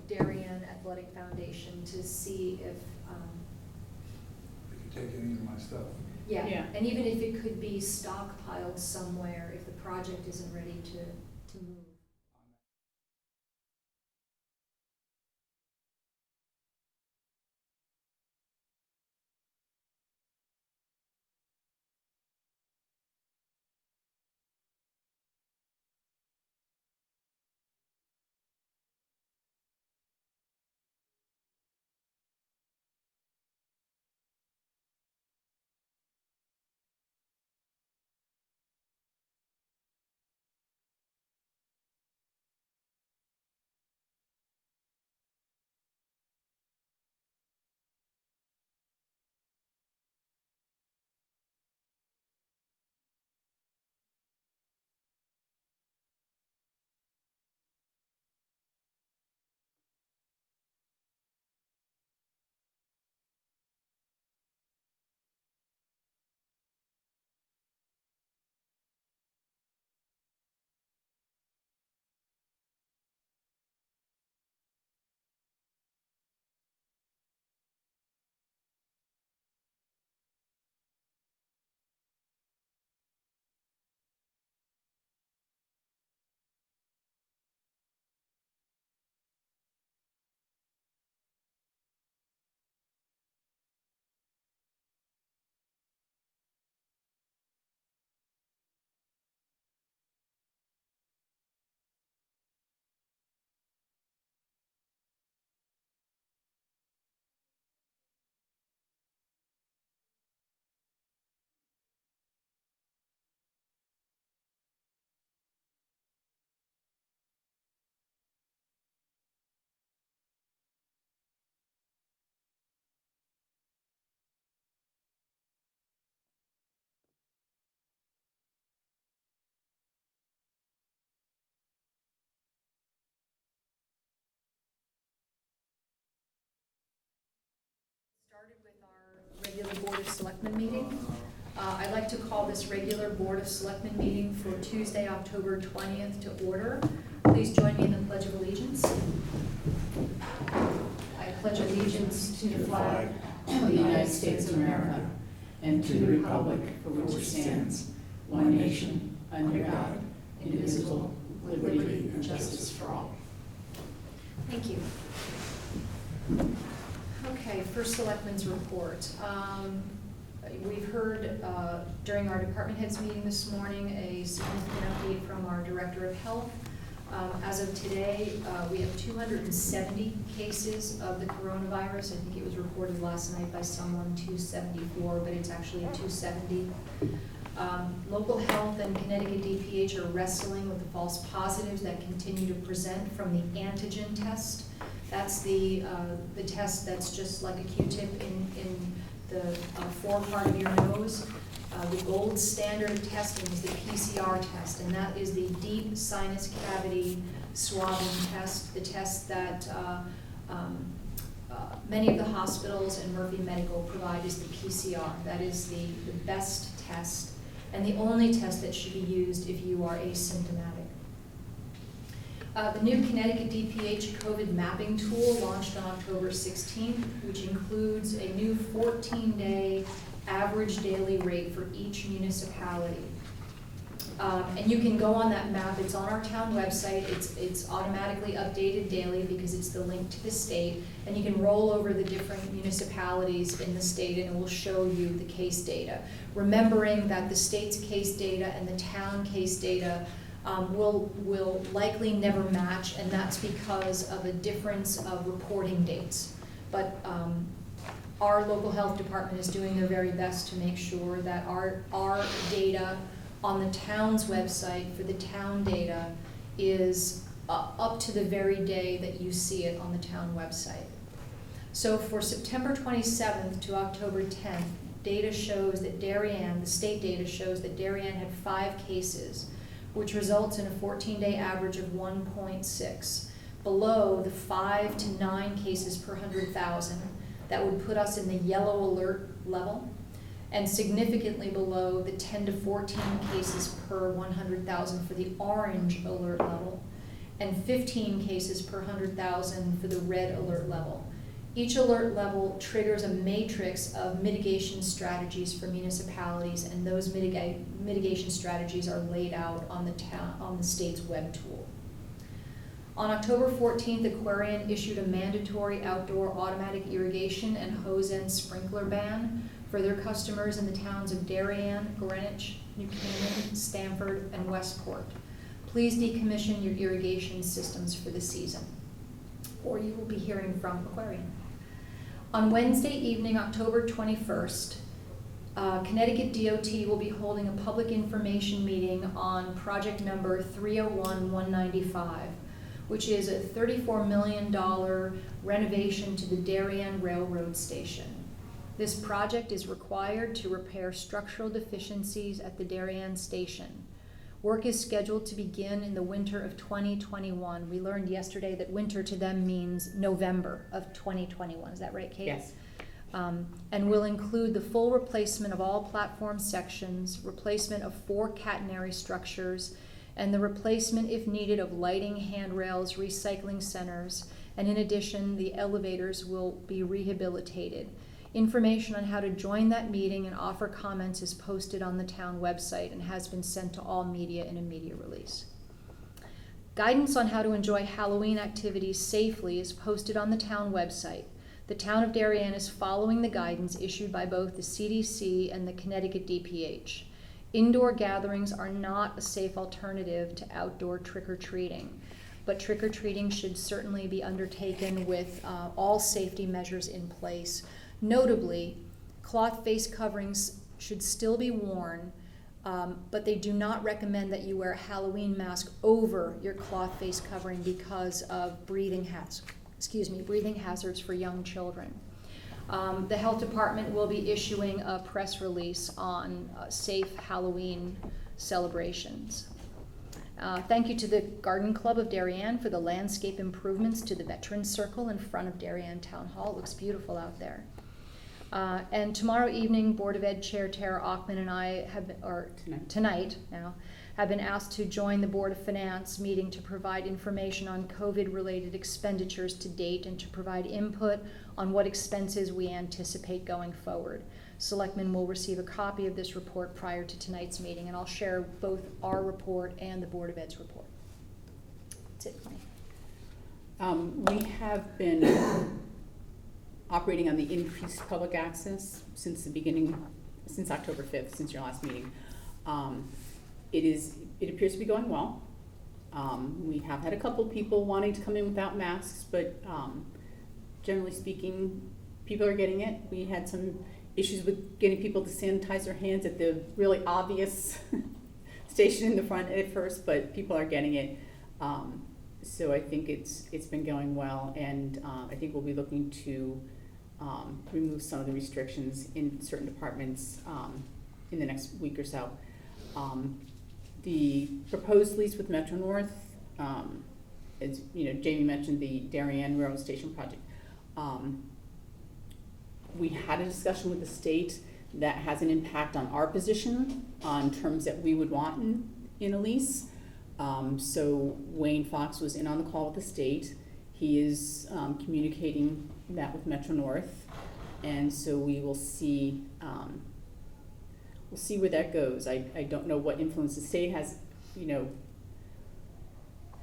Darien Athletic Foundation to see if, If you take any of my stuff. yeah, and even if it could be stockpiled somewhere if the project isn't ready to move. regular Board of Selectmen meeting. I'd like to call this regular Board of Selectmen meeting for Tuesday, October 20th to order. Please join me in the Pledge of Allegiance. I pledge allegiance to the flag of the United States of America and to the republic for which it stands, one nation, under God, indivisible, with liberty and justice for all. Thank you. Okay, first Selectmen's report. We've heard during our department heads meeting this morning a significant update from our Director of Health. As of today, we have 270 cases of the coronavirus. I think it was reported last night by someone 274, but it's actually 270. Local health and Connecticut DPH are wrestling with the false positives that continue to present from the antigen test. That's the test that's just like a Q-tip in the forepart of your nose. The gold standard of testing is the PCR test, and that is the deep sinus cavity swabbing test, the test that many of the hospitals and Murphy Medical provide is the PCR. That is the best test and the only test that should be used if you are asymptomatic. The new Connecticut DPH COVID mapping tool launched on October 16th, which includes a new 14-day average daily rate for each municipality. And you can go on that map. It's on our town website. It's automatically updated daily because it's the link to the state. And you can roll over the different municipalities in the state and it will show you the case data. Remembering that the state's case data and the town case data will likely never match, and that's because of a difference of reporting dates. But our local health department is doing their very best to make sure that our data on the town's website for the town data is up to the very day that you see it on the town website. So for September 27th to October 10th, data shows that Darien, the state data shows that Darien had 5 cases, which results in a 14-day average of 1.6, below the 5 to 9 cases per 100,000. That would put us in the yellow alert level, and significantly below the 10 to 14 cases per 100,000 for the orange alert level, and 15 cases per 100,000 for the red alert level. Each alert level triggers a matrix of mitigation strategies for municipalities, and those mitigation strategies are laid out on the state's web tool. On October 14th, Aquarian issued a mandatory outdoor automatic irrigation and hose end sprinkler ban for their customers in the towns of Darien, Greenwich, New Canaan, Stamford, and Westport. Please decommission your irrigation systems for the season, or you will be hearing from Aquarian. On Wednesday evening, October 21st, Connecticut DOT will be holding a public information meeting on project number 301-195, which is a $34 million renovation to the Darien Railroad Station. This project is required to repair structural deficiencies at the Darien Station. Work is scheduled to begin in the winter of 2021. We learned yesterday that winter to them means November of 2021. Is that right, Kate? Yes. And will include the full replacement of all platform sections, replacement of 4 catenary structures, and the replacement, if needed, of lighting, handrails, recycling centers, and in addition, the elevators will be rehabilitated. Information on how to join that meeting and offer comments is posted on the town website and has been sent to all media in a media release. Guidance on how to enjoy Halloween activities safely is posted on the town website. The town of Darien is following the guidance issued by both the CDC and the Connecticut DPH. Indoor gatherings are not a safe alternative to outdoor trick-or-treating, but trick-or-treating should certainly be undertaken with all safety measures in place. Notably, cloth face coverings should still be worn, but they do not recommend that you wear a Halloween mask over your cloth face covering because of breathing hazards for young children. The health department will be issuing a press release on safe Halloween celebrations. Thank you to the Garden Club of Darien for the landscape improvements to the Veterans Circle in front of Darien Town Hall. It looks beautiful out there. And tomorrow evening, Board of Ed Chair Tara Ockman and I tonight now, have been asked to join the Board of Finance meeting to provide information on COVID-related expenditures to date and to provide input on what expenses we anticipate going forward. Selectmen will receive a copy of this report prior to tonight's meeting, and I'll share both our report and the Board of Ed's report. That's it, Connie. We have been operating on the increased public access since the beginning, since October 5th, since your last meeting. It appears to be going well. We have had a couple people wanting to come in without masks, but generally speaking, people are getting it. We had some issues with getting people to sanitize their hands at the really obvious station in the front at first, but people are getting it. So I think it's been going well, and I think we'll be looking to remove some of the restrictions in certain departments in the next week or so. The proposed lease with Metro North, as Jamie mentioned, the Darien Railroad Station project. We had a discussion with the state that has an impact on our position on terms that we would want in a lease. So Wayne Fox was in on the call with the state. He is communicating that with Metro North, and so we will see. We'll see where that goes. I don't know what influence the state has,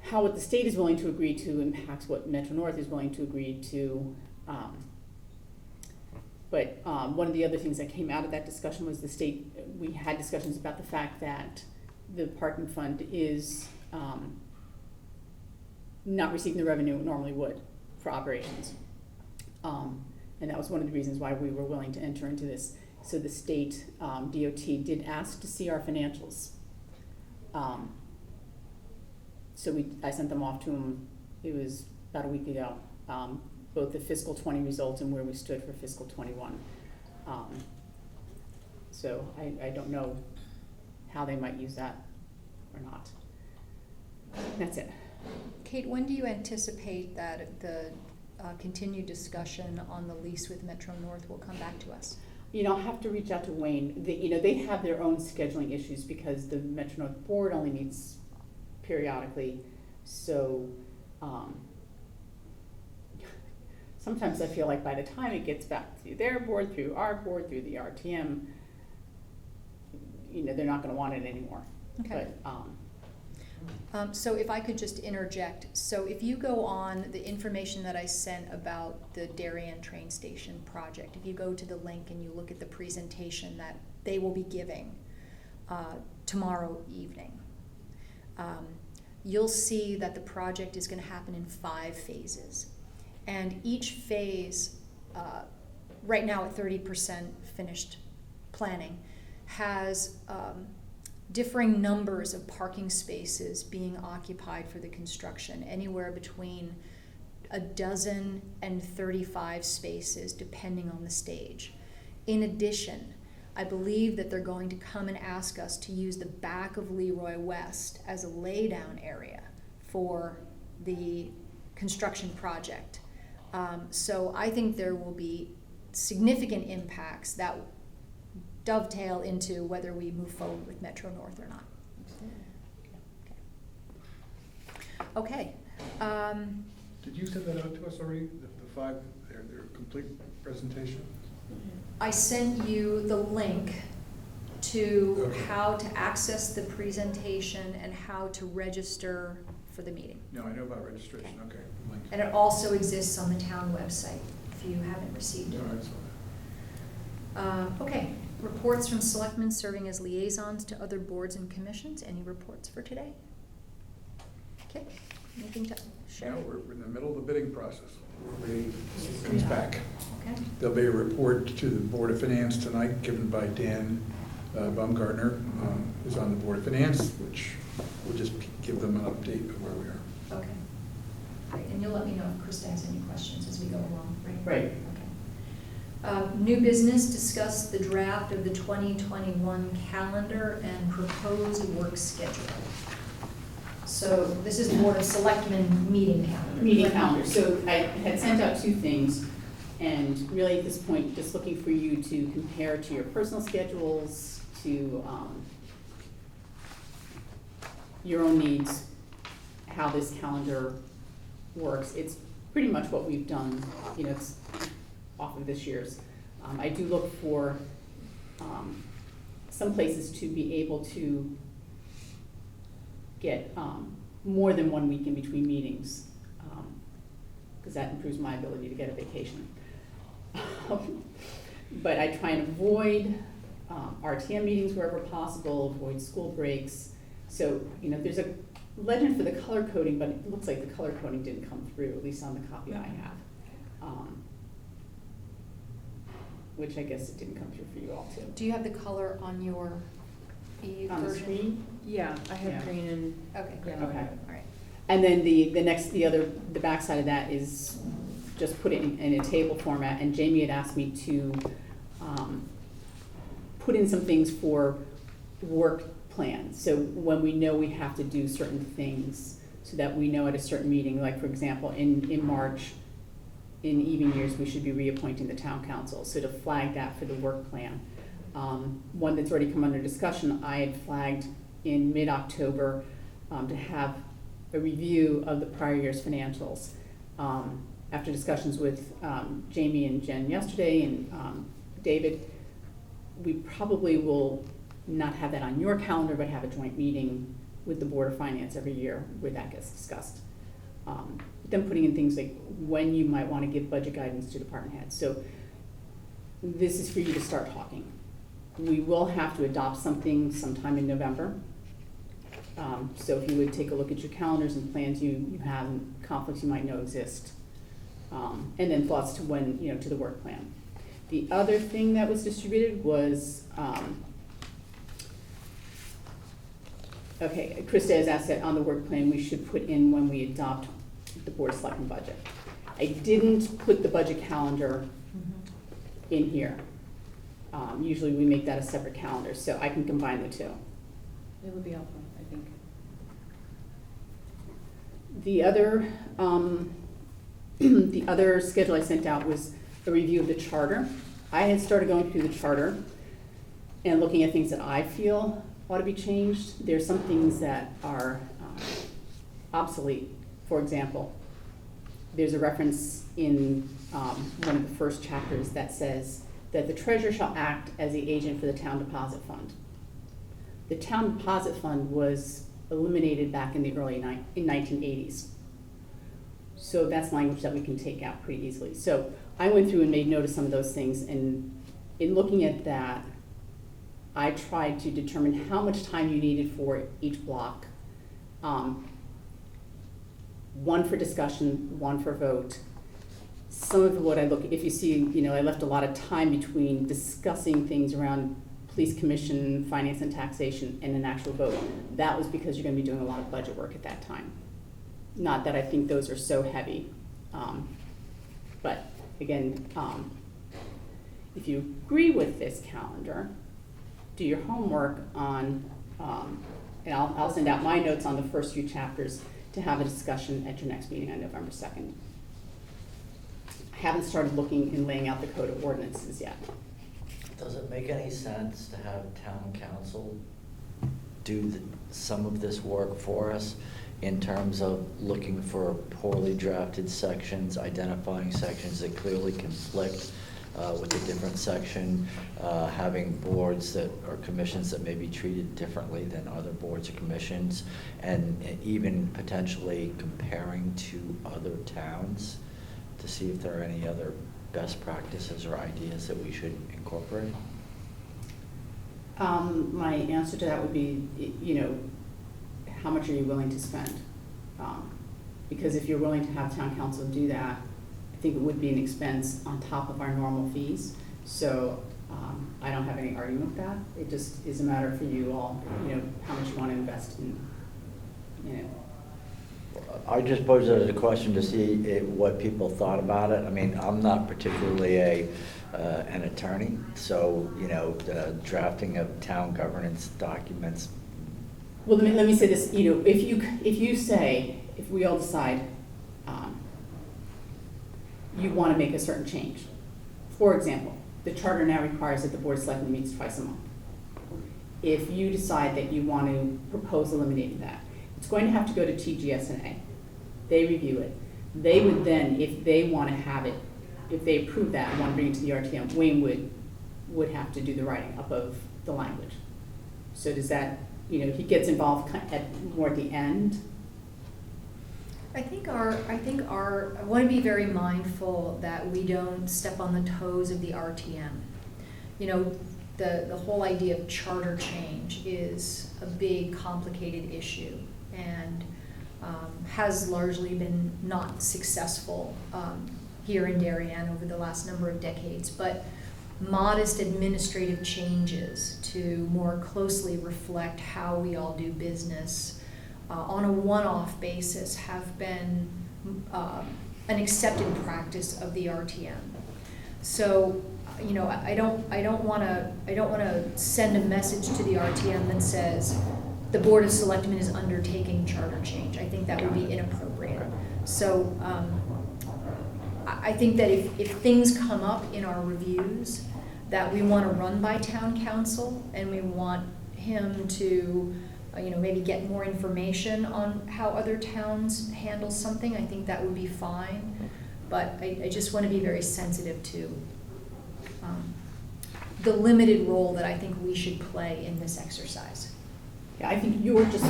how what the state is willing to agree to impacts what Metro North is willing to agree to. But one of the other things that came out of that discussion was the state, we had discussions about the fact that the parking fund is not receiving the revenue it normally would for operations. And that was one of the reasons why we were willing to enter into this. So the state DOT did ask to see our financials. So I sent them off to them, it was about a week ago, both the fiscal 20 results and where we stood for fiscal 21. So I don't know how they might use that or not. That's it. Kate, when do you anticipate that the continued discussion on the lease with Metro North will come back to us? I'll have to reach out to Wayne. They have their own scheduling issues because the Metro North board only meets periodically. So sometimes I feel like by the time it gets back through their board, through our board, through the RTM, they're not going to want it anymore. Okay. But, so if I could just interject, so if you go on the information that I sent about the Darien train station project, if you go to the link and you look at the presentation that they will be giving tomorrow evening, you'll see that the project is going to happen in 5 phases. And each phase, right now at 30% finished planning, has differing numbers of parking spaces being occupied for the construction, anywhere between 12 and 35 spaces depending on the stage. In addition, I believe that they're going to come and ask us to use the back of Leroy West as a laydown area for the construction project. So I think there will be significant impacts that dovetail into whether we move forward with Metro North or not. Okay. Did you send that out to us already, the 5, their complete presentation? I sent you the link to how to access the presentation and how to register for the meeting. No, I know about registration, okay. Link. And it also exists on the town website if you haven't received it. No, I saw that. Okay. Reports from selectmen serving as liaisons to other boards and commissions. Any reports for today? Okay, anything to share? No, we're in the middle of the bidding process. We're waiting to see if it comes back. Okay. There'll be a report to the Board of Finance tonight given by Dan Baumgartner, who's on the Board of Finance, which will just give them an update of where we are. Okay, great. And you'll let me know if Krista has any questions as we go along, right? Right. New business, discuss the draft of the 2021 calendar and proposed work schedule. So this is Board of Selectmen meeting calendar. Meeting calendar. So I had sent out 2 things. And really at this point, just looking for you to compare to your personal schedules, to your own needs, how this calendar works. It's pretty much what we've done, it's off of this year's. I do look for some places to be able to get more than 1 week in between meetings, because that improves my ability to get a vacation. But I try and avoid RTM meetings wherever possible, avoid school breaks. So, there's a legend for the color coding, but it looks like the color coding didn't come through, at least on the copy I have. Which I guess it didn't come through for you all too. Do you have the color on your E On the version? screen? Yeah, I have Yeah. green and. Okay, great. Okay. All right. And then the backside of that is just put it in a table format, and Jamie had asked me to put in some things for work plans. So when we know we have to do certain things, so that we know at a certain meeting, like for example, in March, in even years, we should be reappointing the town council. So to flag that for the work plan. One that's already come under discussion, I had flagged in mid-October to have a review of the prior year's financials. After discussions with Jamie and Jen yesterday and David, we probably will not have that on your calendar, but have a joint meeting with the Board of Finance every year where that gets discussed. Then putting in things like when you might want to give budget guidance to department heads. So this is for you to start talking. We will have to adopt something sometime in November. So if you would take a look at your calendars and plans you have, and conflicts you might know exist. And then thoughts to when, to the work plan. The other thing that was distributed was, okay, Krista has asked that on the work plan we should put in when we adopt the Board of Selectmen budget. I didn't put the budget calendar in here. Usually we make that a separate calendar, so I can combine the two. It would be helpful, I think. The other schedule I sent out was a review of the charter. I had started going through the charter and looking at things that I feel ought to be changed. There's some things that are obsolete. For example, there's a reference in one of the first chapters that says that the treasurer shall act as the agent for the town deposit fund. The town deposit fund was eliminated back in the early 1980s. So that's language that we can take out pretty easily. So I went through and made note of some of those things, and in looking at that, I tried to determine how much time you needed for each block. One for discussion, one for vote. Some of what I look, if you see, I left a lot of time between discussing things around police commission, finance and taxation, and an actual vote. That was because you're gonna be doing a lot of budget work at that time. Not that I think those are so heavy. But again, if you agree with this calendar, do your homework on, and I'll send out my notes on the first few chapters to have a discussion at your next meeting on November 2nd. I haven't started looking and laying out the code of ordinances yet. Does it make any sense to have town council do some of this work for us in terms of looking for poorly drafted sections, identifying sections that clearly conflict with a different section, having boards that or commissions that may be treated differently than other boards or commissions, and even potentially comparing to other towns to see if there are any other best practices or ideas that we should incorporate? My answer to that would be, how much are you willing to spend? Because if you're willing to have town council do that, I think it would be an expense on top of our normal fees. So I don't have any argument with that. It just is a matter for you all, how much you want to invest in, I just posed it as a question to see what people thought about it. I mean, I'm not particularly an attorney, so the drafting of town governance documents. Well, let me say this. If we all decide you want to make a certain change. For example, the charter now requires that the Board of Selectmen meets twice a month. If you decide that you want to propose eliminating that, it's going to have to go to TGSNA. They review it. They would then, if they want to have it, if they approve that and want to bring it to the RTM, Wayne would have to do the writing up of the language. So does that, he gets involved more at the end? I want to be very mindful that we don't step on the toes of the RTM. The whole idea of charter change is a big, complicated issue and has largely been not successful here in Darien over the last number of decades. But modest administrative changes to more closely reflect how we all do business on a one-off basis have been an accepted practice of the RTM. So, I don't want to send a message to the RTM that says the Board of Selectmen is undertaking charter change. I think that would be inappropriate. So, I think that if things come up in our reviews that we want to run by town council and we want him to maybe get more information on how other towns handle something, I think that would be fine. But I just want to be very sensitive to the limited role that I think we should play in this exercise. Yeah, I think you're just,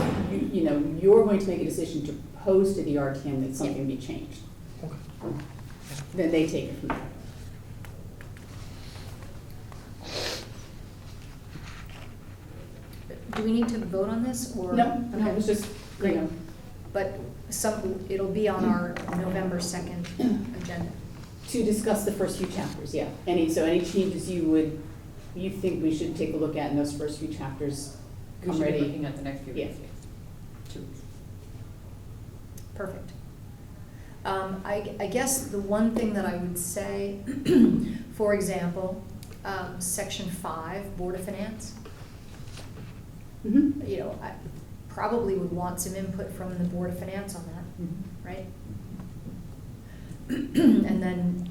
you're going to make a decision to propose to the RTM that something be changed. Okay. Then they take it from there. Do we need to vote on this or? No, it's just, Great. But it'll be on our November 2nd agenda. To discuss the first few chapters, yeah. Any changes you think we should take a look at in those first few chapters? We should be looking at the next few weeks. Yeah. 2 weeks. Perfect. I guess the one thing that I would say, for example, Section 5, Board of Finance. Mm-hmm. I probably would want some input from the Board of Finance on that, Mm-hmm. right? And then,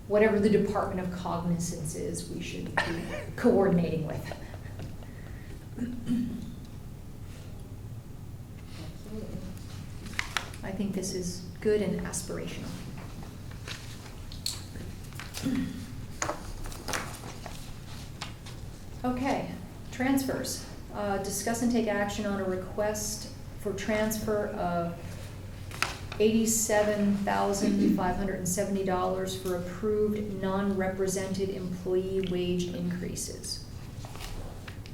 whatever the Department of Cognizance is, we should be coordinating with. I think this is good and aspirational. Okay, transfers. Discuss and take action on a request for transfer of $87,570 for approved non-represented employee wage increases.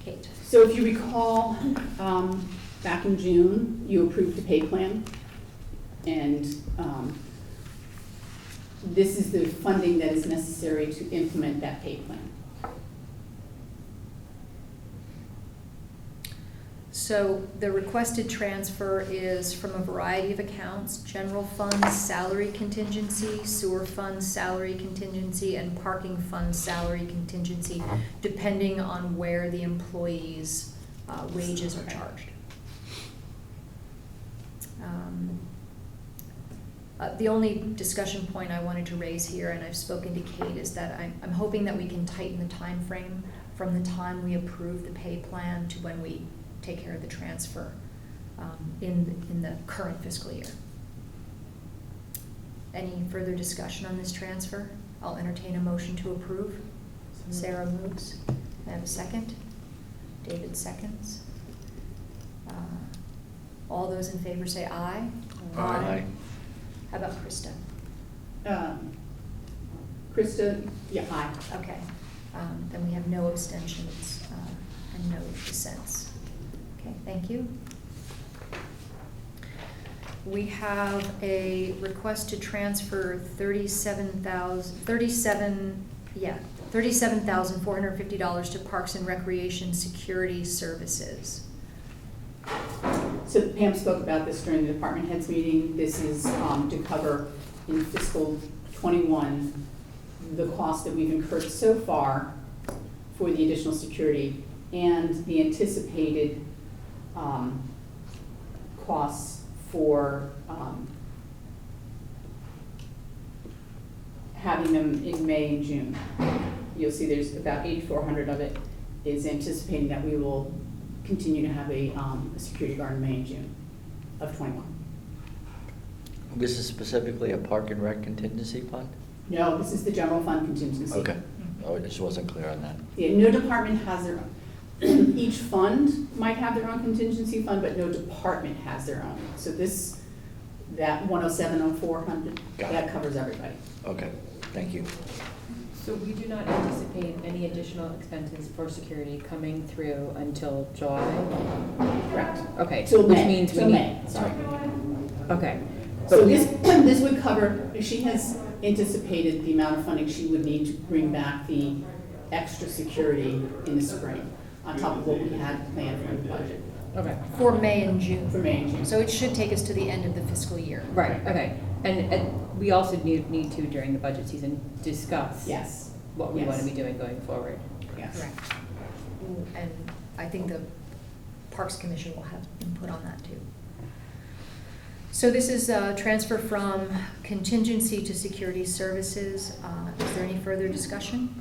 Kate. So if you recall, back in June, you approved the pay plan. And this is the funding that is necessary to implement that pay plan. So the requested transfer is from a variety of accounts: general fund salary contingency, sewer fund salary contingency, and parking fund salary contingency, depending on where the employees' wages are charged. The only discussion point I wanted to raise here, and I've spoken to Kate, is that I'm hoping that we can tighten the time frame from the time we approve the pay plan to when we take care of the transfer in the current fiscal year. Any further discussion on this transfer? I'll entertain a motion to approve. Sarah moves. I have a second. David seconds. All those in favor say aye. Aye. How about Krista? Krista, yeah, aye. Okay. Then we have no abstentions and no dissents. Okay, thank you. We have a request to transfer $37,450 to Parks and Recreation Security Services. So Pam spoke about this during the department heads meeting. This is to cover in fiscal 21 the cost that we've incurred so far for the additional security and the anticipated costs for having them in May and June. You'll see there's about 8,400 of it is anticipating that we will continue to have a security guard in May and June of 21. This is specifically a park and rec contingency fund? No, this is the general fund contingency. Okay. Oh, I just wasn't clear on that. Yeah, no department has their own. Each fund might have their own contingency fund, but no department has their own. So this, that 107,400, that covers everybody. Okay, thank you. So we do not anticipate any additional expenses for security coming through until July? Correct. Okay, Till which May. means we Till need. May, sorry. Okay. So this would cover, she has anticipated the amount of funding she would need to bring back the extra security in the spring, on top of what we had planned for the budget. Okay. For May and June. For May and June. So it should take us to the end of the fiscal year. Right, okay. And we also need to, during the budget season, discuss Yes. what we want to Yes. be doing going forward. Yes. Correct. And I think the Parks Commission will have input on that too. So this is a transfer from contingency to security services. Is there any further discussion?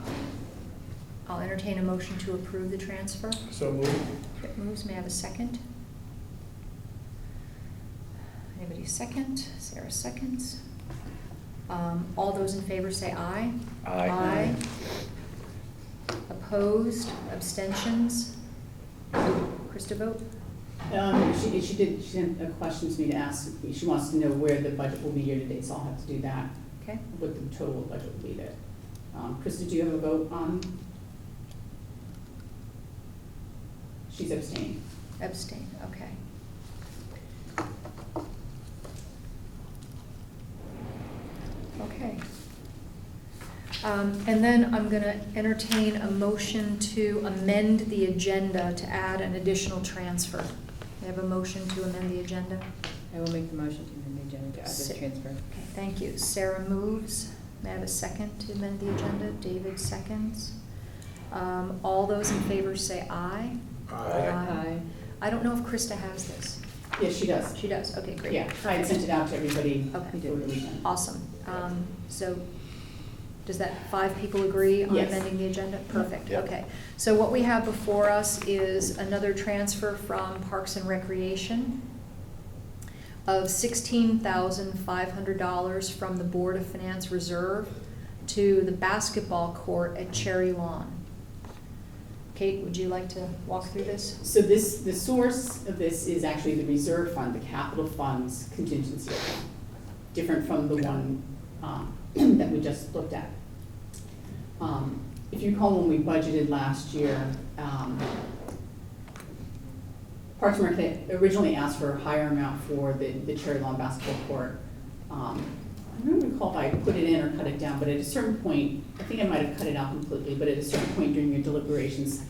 I'll entertain a motion to approve the transfer. So moved. Kip moves, may I have a second? Anybody second? Sarah seconds. All those in favor say aye. Aye. Aye. Opposed, abstentions? Krista vote? She sent a question to me to ask, she wants to know where the budget will be year-to-date, so I'll have to do that. Okay. What the total budget will be there. Krista, do you have a vote on? She's abstaining. Abstain, okay. Okay. And then I'm gonna entertain a motion to amend the agenda to add an additional transfer. I have a motion to amend the agenda. I will make the motion to amend the agenda to add this transfer. Okay, thank you. Sarah moves. May I have a second to amend the agenda? David seconds. All those in favor say aye. Aye. I don't know if Krista has this. Yes, she does. She does, okay, great. Yeah, I had sent it out to everybody Okay. over the weekend. Awesome. So, does that 5 people agree on Yes. amending the agenda? Perfect, Yep. okay. So what we have before us is another transfer from Parks and Recreation of $16,500 from the Board of Finance Reserve to the basketball court at Cherry Lawn. Kate, would you like to walk through this? So this, the source of this is actually the reserve fund, the capital funds contingency account, different from the one that we just looked at. If you recall when we budgeted last year, Parks and Rec originally asked for a higher amount for the Cherry Lawn basketball court. I don't recall if I put it in or cut it down, but at a certain point, I think I might have cut it out completely, but at a certain point during your deliberations,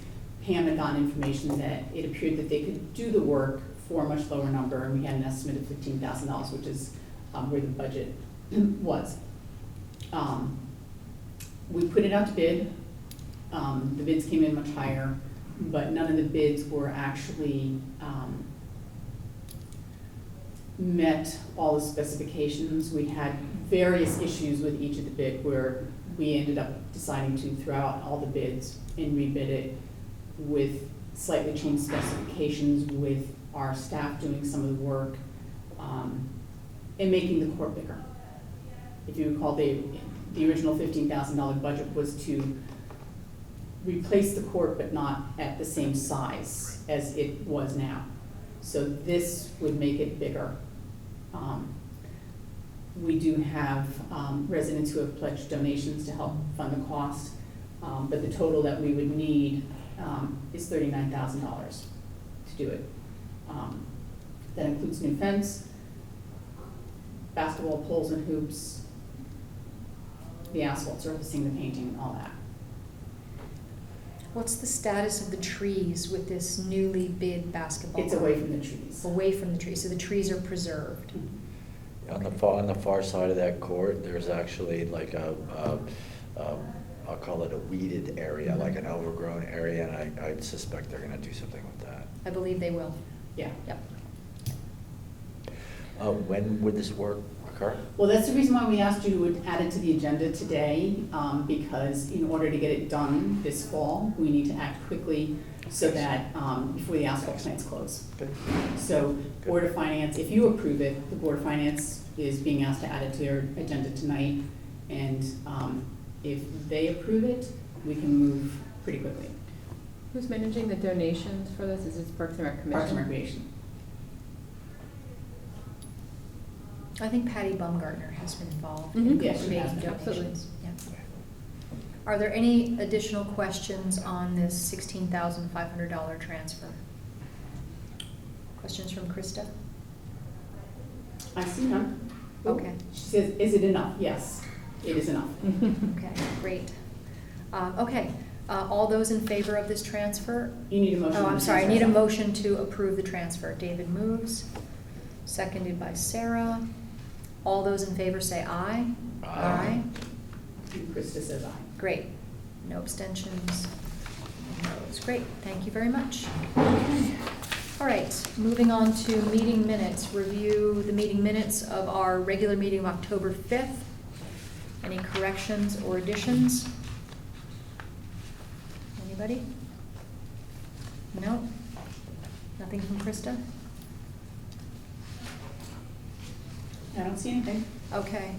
Pam had gotten information that it appeared that they could do the work for a much lower number, and we had an estimate of $15,000, which is where the budget was. We put it out to bid. The bids came in much higher, but none of the bids were actually met all the specifications. We had various issues with each of the bid where we ended up deciding to throw out all the bids and rebid it with slightly changed specifications, with our staff doing some of the work, and making the court bigger. If you recall, the original $15,000 budget was to replace the court, but not at the same size as it was now. So this would make it bigger. We do have residents who have pledged donations to help fund the cost, but the total that we would need is $39,000 to do it. That includes new fence, basketball poles and hoops, the asphalt surfacing, the painting, all that. What's the status of the trees with this newly bid basketball? It's away from the trees. Away from the trees, so the trees are preserved. On the far side of that court, there's actually like I'll call it a weeded area, like an overgrown area, and I suspect they're gonna do something with that. I believe they will. Yeah. Yep. When would this work occur? Well, that's the reason why we asked you to add it to the agenda today, because in order to get it done this fall, we need to act quickly so that, before the asphalt plants close. So, Board of Finance, if you approve it, the Board of Finance is being asked to add it to their agenda tonight. And if they approve it, we can move pretty quickly. Who's managing the donations for this? Is it Parks and Rec Commission? Parks and Recreation. I think Patty Baumgartner has been involved Mhm. in Yeah, she making has been. donations. Yeah. Are there any additional questions on this $16,500 transfer? Questions from Krista? I see none. Okay. She says, is it enough? Yes, it is enough. Okay, great. Okay, all those in favor of this transfer? You need a motion. Oh, on I'm the sorry, I transfer. need a motion to approve the transfer. David moves, seconded by Sarah. All those in favor say aye. Aye. And Krista says aye. Great. No abstentions. No's. Great, thank you very much. All right, moving on to meeting minutes. Review the meeting minutes of our regular meeting of October 5th. Any corrections or additions? Anybody? No? Nothing from Krista? I don't see anything. Okay.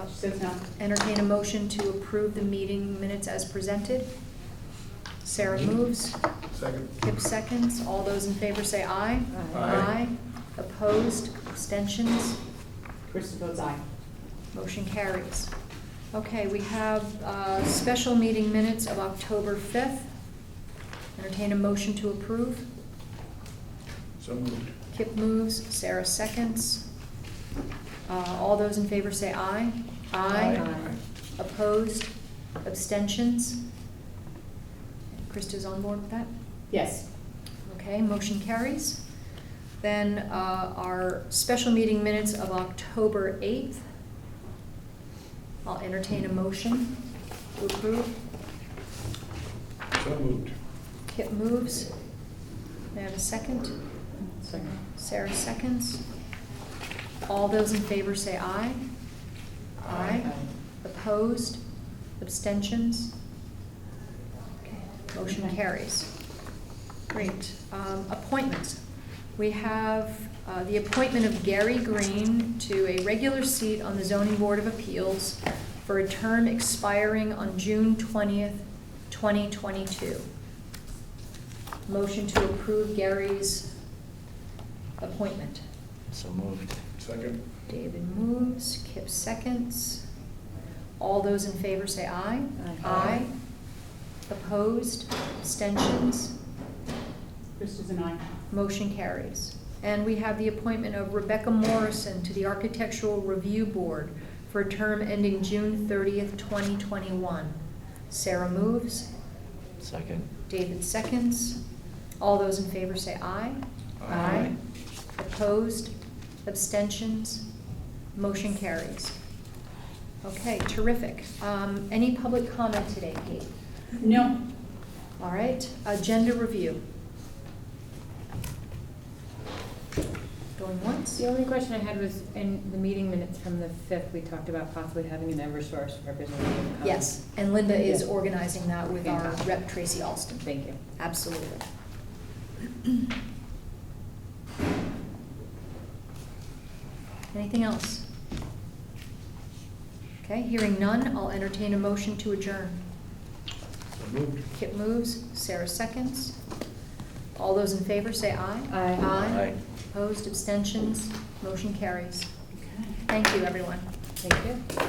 She says no. Entertain a motion to approve the meeting minutes as presented. Sarah moves. Second. Kip seconds. All those in favor say aye. Aye. Opposed? Abstentions? Krista votes aye. Motion carries. Okay, we have special meeting minutes of October 5th. Entertain a motion to approve. So moved. Kip moves. Sarah seconds. All those in favor say aye. Aye. Opposed? Abstentions? Krista's on board with that? Yes. Okay, motion carries. Then our special meeting minutes of October 8th. I'll entertain a motion to approve. So moved. Kip moves. May I have a second? Second. Sarah seconds. All those in favor say aye. Aye. Opposed? Abstentions? Okay, motion carries. Great. Appointments. We have the appointment of Gary Green to a regular seat on the Zoning Board of Appeals for a term expiring on June 20th, 2022. Motion to approve Gary's appointment. So moved. Second. David moves, Kip seconds. All those in favor say aye. Aye. Opposed? Abstentions? Krista's an aye. Motion carries. And we have the appointment of Rebecca Morrison to the Architectural Review Board for a term ending June 30th, 2021. Sarah moves, Second. David seconds. All those in favor say aye. Aye. Opposed? Abstentions? Motion carries. Okay, terrific. Any public comment today, Kate? No. All right, agenda review. Going once? The only question I had was, in the meeting minutes from the 5th, we talked about possibly having an Eversource representative come. Yes, and Linda is Yeah. organizing that with our Fantastic. rep Tracy Alston. Thank you. Absolutely. Anything else? Okay, hearing none, I'll entertain a motion to adjourn. So moved. Kip moves, Sarah seconds. All those in favor say aye. Aye. Aye. Opposed, abstentions, motion carries. Okay. Thank you, everyone. Thank you.